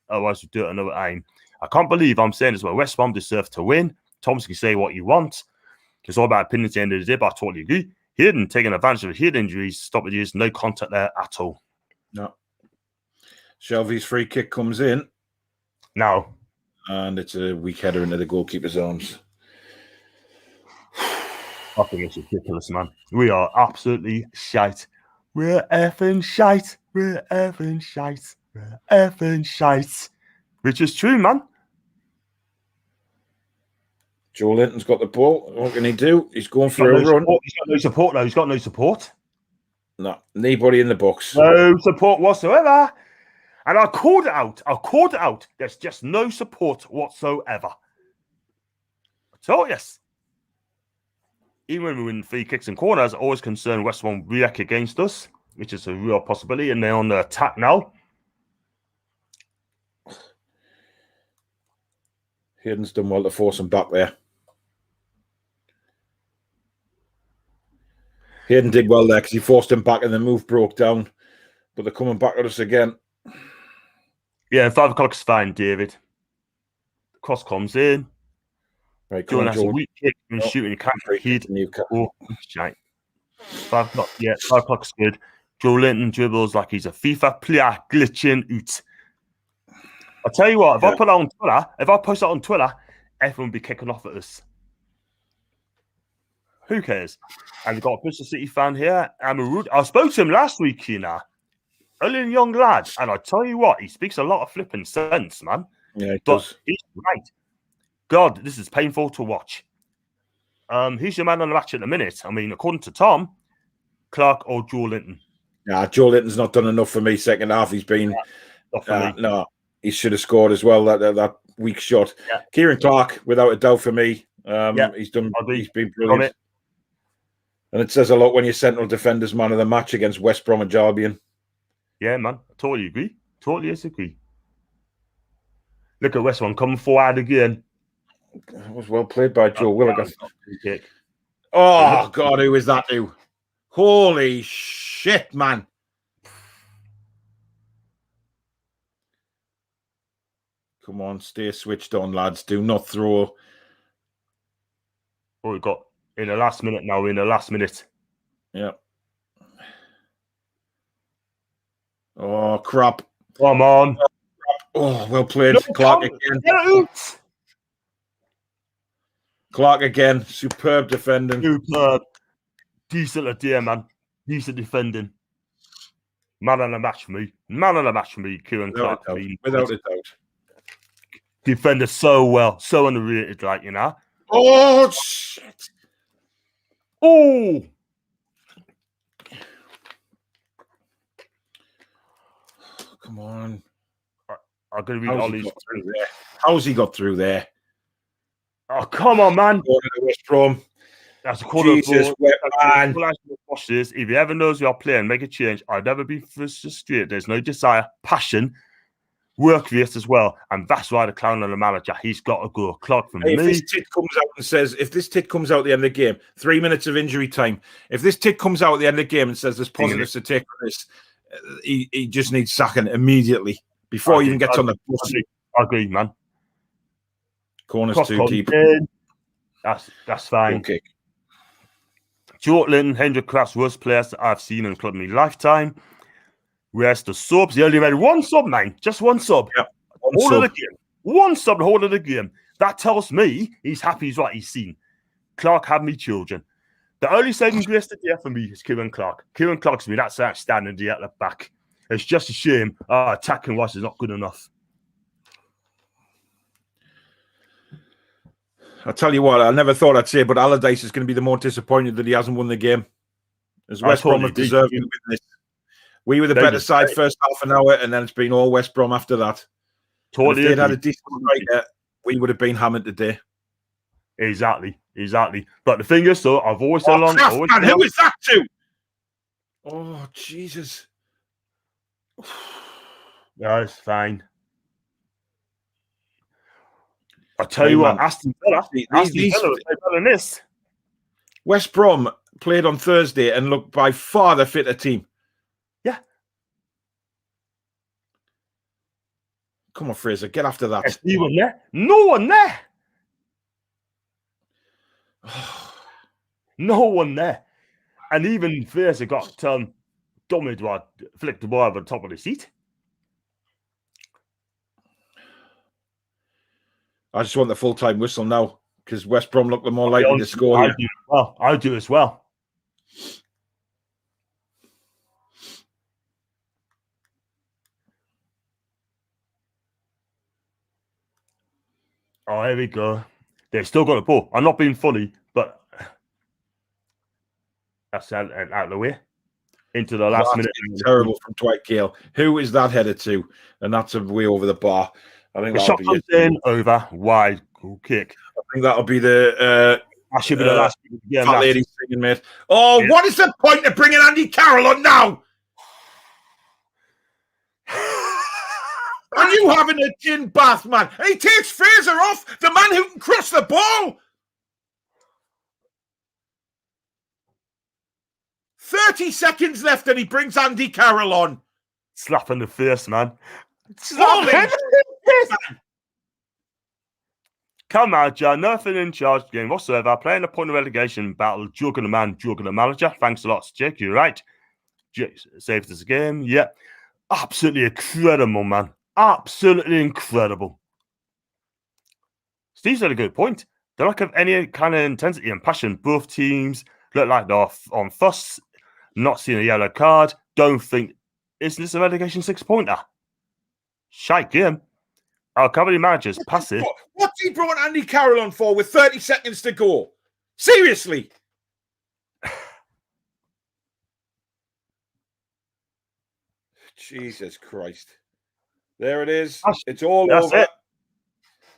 otherwise, we'll do it another time. I can't believe I'm saying this, but West Brom deserve to win. Thomas can say what you want. It's all about opinions at the end of the day, but I totally agree. Hayden taking advantage of head injuries, stoppages, no contact there at all. No. Shelby's free kick comes in. Now. And it's a weak header into the goalkeeper's arms. I think it's ridiculous, man. We are absolutely shite. We're effing shite. We're effing shite. We're effing shite. Which is true, man. Joe Linton's got the ball. What can he do? He's going for a run. He's got no support, though. He's got no support. No, nobody in the box. No support whatsoever. And I called it out. There's just no support whatsoever. I told you. Even when we win free kicks and corners, always concerned West Brom react against us, which is a real possibility. And they're on the attack now. Hayden's done well to force him back there. Hayden did well there because he forced him back and the move broke down. But they're coming back at us again. Yeah, 5 o'clock's fine, David. Cross comes in. Right, Joe has a weak kick and shooting. You can't head. Oh, shite. 5 o'clock, yeah, 5 o'clock's good. Joe Linton dribbles like he's a FIFA player glitching out. I'll tell you what, if I put that on Twitter, if I post that on Twitter, everyone will be kicking off at us. Who cares? And we've got a Bristol City fan here, Amarud. I spoke to him last week, you know. Only a young lad. And I tell you what, he speaks a lot of flipping sense, man. Yeah, but he's right. God, this is painful to watch. He's your man on the match at the minute. I mean, according to Tom, Clark or Joe Linton. Yeah, Joe Linton's not done enough for me second half. He's been no, he should have scored as well. That weak shot. Yeah. Kieran Clark, without a doubt for me. He's done. He's been brilliant. And it says a lot when your central defender's man of the match against West Bromwich Albion. Yeah, man. I totally agree. Totally disagree. Look at West Brom coming forward again. That was well played by Joe Willock. Oh, God, who is that to? Holy shit, man. Come on, stay switched on, lads. Do not throw. Oh, we got in the last minute now. In the last minute. Yeah. Oh, crap. Come on. Oh, well played. No, Clark again. Clark again. Superb defending. Superb. Decent idea, man. Decent defending. Man of the match for me. Man of the match for me, Kieran Clark. Without a doubt. Defender so well. So underrated, like, you know. Oh, shit. Oh. Come on. I'm going to read all these. How's he got through there? Oh, come on, man. West Brom. That's a quarter Jesus, of man. If he ever knows we are playing, make a change. I'd never be frustrated. There's no desire, passion, work rate as well. And that's why the clown on the manager, he's got to go. Clark from me. If this tit comes out and says, if this tit comes out at the end of the game, 3 minutes of injury time, if this tit comes out at the end of the game and says there's positives to take on this, he just needs sacking immediately before he even gets on the bus. I agree, man. Corners too deep. That's fine. Okay. Jordan, Hendrik Kraft's worst players that I've seen in club in my lifetime. Where's the subs? He only made one sub, man. Just one sub. Yeah, whole of the game. One sub the whole of the game. That tells me he's happy with what he's seen. Clark had me children. The only saving grace today for me is Kieran Clark. Kieran Clark's been that's outstanding at the back. It's just a shame attacking wise is not good enough. I'll tell you what, I never thought I'd say, but Allardyce is going to be the more disappointed that he hasn't won the game. As West Brom have deserved to win this. We were the better side first half an hour, and then it's been all West Brom after that. Totally. If they'd had a decent striker, we would have been hammered today. Exactly. But the thing is, though, I've always said along. Man, who is that to? Oh, Jesus. No, it's fine. I tell you what, Aston Villa was better than this. West Brom played on Thursday and looked by far the fitter team. Yeah. Come on, Fraser, get after that. Is anyone there? No one there. No one there. And even Fraser got dominated, flicked the ball over the top of the seat. I just want the full-time whistle now because West Brom look the more likely to score here. I do as well. Oh, here we go. They've still got the ball. I'm not being funny, but that's out of the way. Into the last minute. Terrible from Dwight Gale. Who is that headed to? And that's a way over the bar. I think the shot comes in over wide kick. I think that'll be the that should be the last lady singing, mate. Oh, yeah. What is the point of bringing Andy Carroll on now? Are you having a gin bath, man? And he takes Fraser off, the man who can cross the ball. 30 seconds left and he brings Andy Carroll on. Slap in the face, man. Holy Slap in the face. Come on, John. Nothing in charge game whatsoever. Playing a point of relegation battle. Jugging the man, jugging the manager. Thanks a lot, Jake. You're right. Jake saved us a game. Yeah. Absolutely incredible, man. Absolutely incredible. Steve's had a good point. They don't have any kind of intensity and passion. Both teams look like they're on fuss. Not seeing a yellow card. Don't think, isn't this a relegation 6-pointer? Shite game. Our company manager's passive. What's he brought Andy Carroll on for with 30 seconds to go? Seriously. Jesus Christ. There it is. It's all over. It.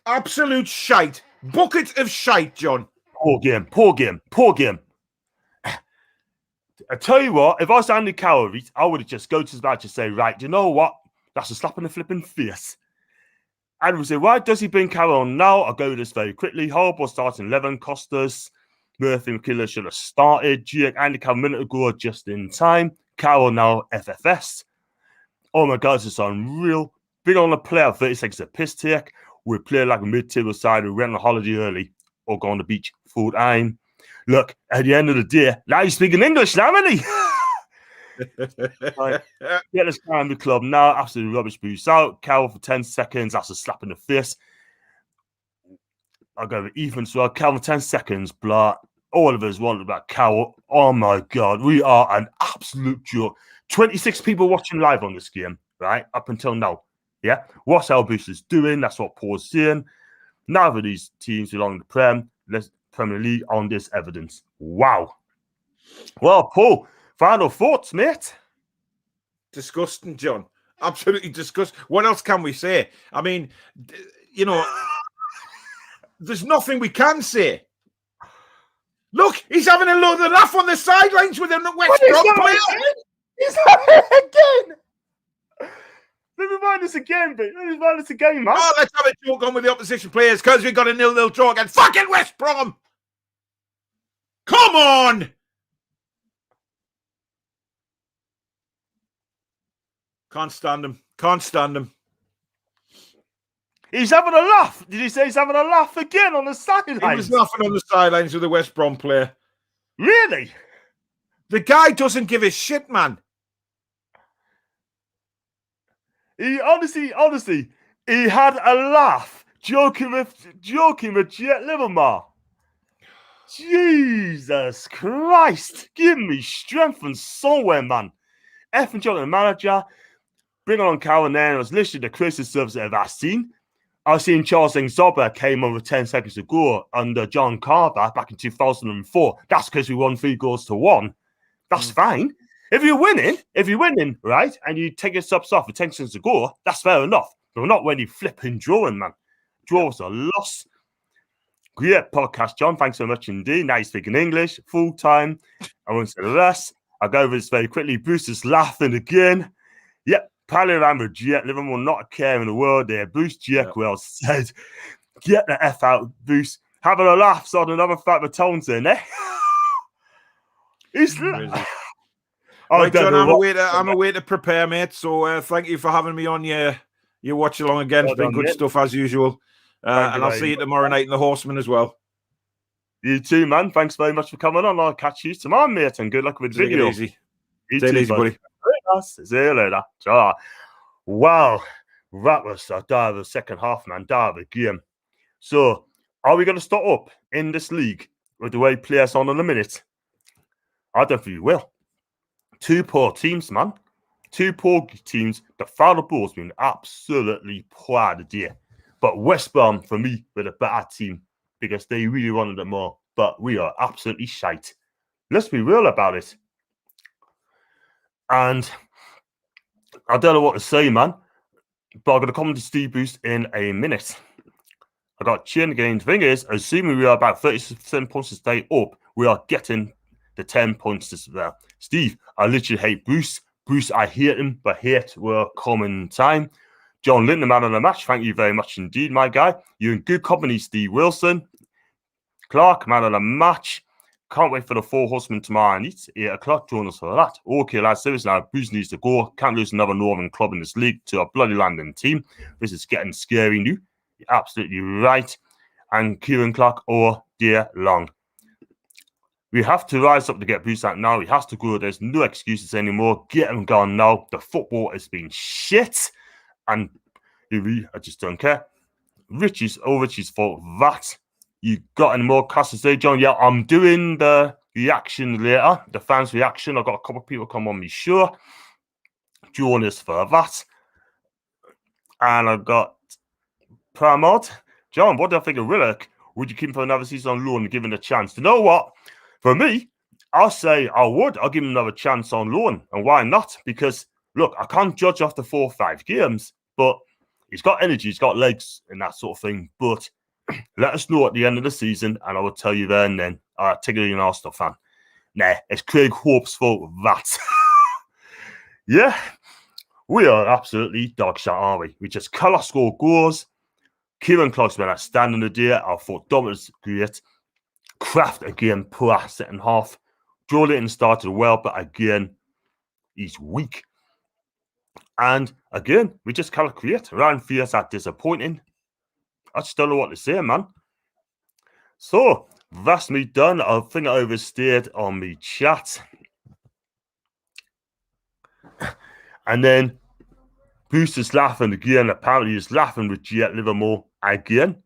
Absolute shite. Bucket of shite, John. Poor game. Poor game. Poor game. I tell you what, if I was Andy Carroll, I would have just go to his match and say, right, you know what? That's a slap in the flipping face. And we say, why does he bring Carroll on now? I'll go with this very quickly. Horrible starting 11 cost us. Murphy McKillar should have started. Andy Carroll a minute ago just in time. Carroll now FFS. Oh my God, it's unreal. Big on the player, 30 seconds of piss take. We play like a mid-table side who went on holiday early or go on the beach full time. Look, at the end of the day, now he's speaking English now, isn't he? Right. Get this guy in the club now. Absolutely rubbish boost out. Carroll for 10 seconds. That's a slap in the face. I'll go with Ethan as well. Carroll for 10 seconds. Blah. All of us wanted about Carroll. Oh my God. We are an absolute joke. 26 people watching live on this game, right? Up until now. Yeah. What's our boosters doing? That's what Paul's saying. Neither of these teams belong to the Premier League on this evidence. Wow. Well, Paul, final thoughts, mate? Disgusting, John. Absolutely disgusting. What else can we say? I mean, you know, there's nothing we can say. Look, he's having a load of laugh on the sidelines with a West Brom player. He's having it again. Let me remind us again, mate. Let me remind us again, man. Oh, let's have a joke on with the opposition players because we got a 0-0 draw against fucking West Brom. Come on! Can't stand him. Can't stand him. He's having a laugh. Did he say he's having a laugh again on the sidelines? He was laughing on the sidelines with the West Brom player. Really? The guy doesn't give a shit, man. He honestly, he had a laugh joking with Jet Livermore. Jesus Christ, give me strength and somewhere, man. Effing joking the manager, bring on Carroll there. It was literally the closest service I've ever seen. I've seen Charles Zoba came on with 10 seconds to go under John Carver back in 2004. That's because we won 3-1. That's fine. If you're winning, right, and you take your subs off with 10 seconds to go, that's fair enough. But not when you flipping drawing, man. Draw was a loss. Great podcast, John. Thanks so much indeed. Now you're speaking English full time. I won't say the rest. I'll go over this very quickly. Bruce is laughing again. Yep, piling around with Jet. Liverpool, not a care in the world there. Bruce Jet well said. Get the F out, Bruce. Having a laugh on another fact with Townsend, eh? He's right, John, I'm away to prepare, mate. So thank you for having me on your watch along again. It's been good stuff as usual. And I'll see you tomorrow night in the Horseman as well. You too, man. Thanks very much for coming on. I'll catch you tomorrow, mate, and good luck with the video. Take it easy, buddy. See you later. Ciao. Wow. That was the second half, man. The game. So, are we going to start up in this league with the way players on in a minute? I don't think we will. Two poor teams, man. Two poor teams. The final ball's been absolutely poor today. But West Brom, for me, were the better team because they really wanted it more. But we are absolutely shite. Let's be real about it. And I don't know what to say, man. But I'm going to come to Steve Boost in a minute. I got cheering again. The thing is, assuming we are about 37 points to stay up, we are getting the 10 points this there. Steve, I literally hate Bruce. Bruce, I hate him, but hate will come in time. John Linton, man of the match. Thank you very much indeed, my guy. You're in good company, Steve Wilson. Clark, man of the match. Can't wait for the 4 horsemen tomorrow night. 8 o'clock. Join us for that. Okay, lads. Seriously, now Bruce needs to go. Can't lose another Northern club in this league to a bloody London team. This is getting scary new. You're absolutely right. And Kieran Clark all day long. We have to rise up to get Bruce out now. He has to go. There's no excuses anymore. Get him gone now. The football has been shit. And I just don't care. Richie's fault. That. You got any more class to say, John? Yeah, I'm doing the reaction later. The fans' reaction. I've got a couple of people come on me, sure. Join us for that. And I've got Pramod. John, what do I think of Willock? Would you keep him for another season on loan and give him a chance? You know what? For me, I'll say I would. I'll give him another chance on loan. And why not? Because, look, I can't judge after 4 or 5 games, but he's got energy, he's got legs and that sort of thing. But let us know at the end of the season, and I will tell you there and then. All right, take it an Arsenal fan. Nah, it's Craig Hope's fault, that. Yeah, we are absolutely dog shit, aren't we? We just colour score goals. Kieran Clark's been outstanding today. I thought Dom was great. Kraft, again, poor second half. Joe Linton started well, but again, he's weak. And again, we just cannot create. Ryan Fierce are disappointing. I just don't know what to say, man. So, that's me done. I think I overstayed on me chat. And then Bruce is laughing again. Apparently, he's laughing with G at Livermore again.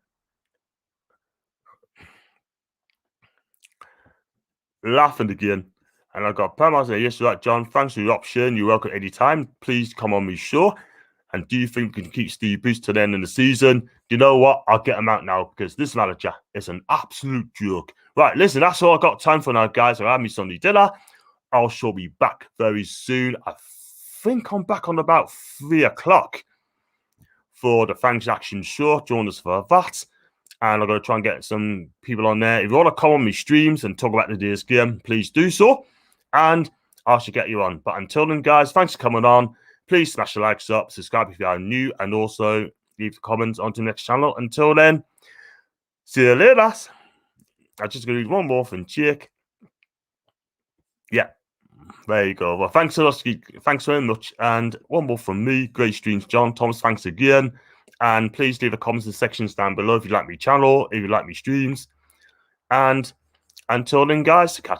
Laughing again. And I got Pam saying, yes, you're right, John. Thanks for your option. You're welcome anytime. Please come on me, sure. And do you think we can keep Steve Bruce to the end of the season? You know what? I'll get him out now because this manager is an absolute joke. Right, listen, that's all I got time for now, guys. I had me Sunday dinner. I shall be back very soon. I think I'm back on about 3 o'clock for the Thanks Action show. Join us for that. And I'm going to try and get some people on there. If you want to come on my streams and talk about today's game, please do so. And I shall get you on. But until then, guys, thanks for coming on. Please smash the likes up, subscribe if you are new, and also leave the comments onto the next channel. Until then, see you later. I'm just going to read one more from Jake. Yeah, there you go. Well, thanks a lot. Thanks very much. And one more from me. Great streams, John. Thomas, thanks again. And please leave the comments in the sections down below if you like my channel, if you like my streams. And until then, guys, catch you.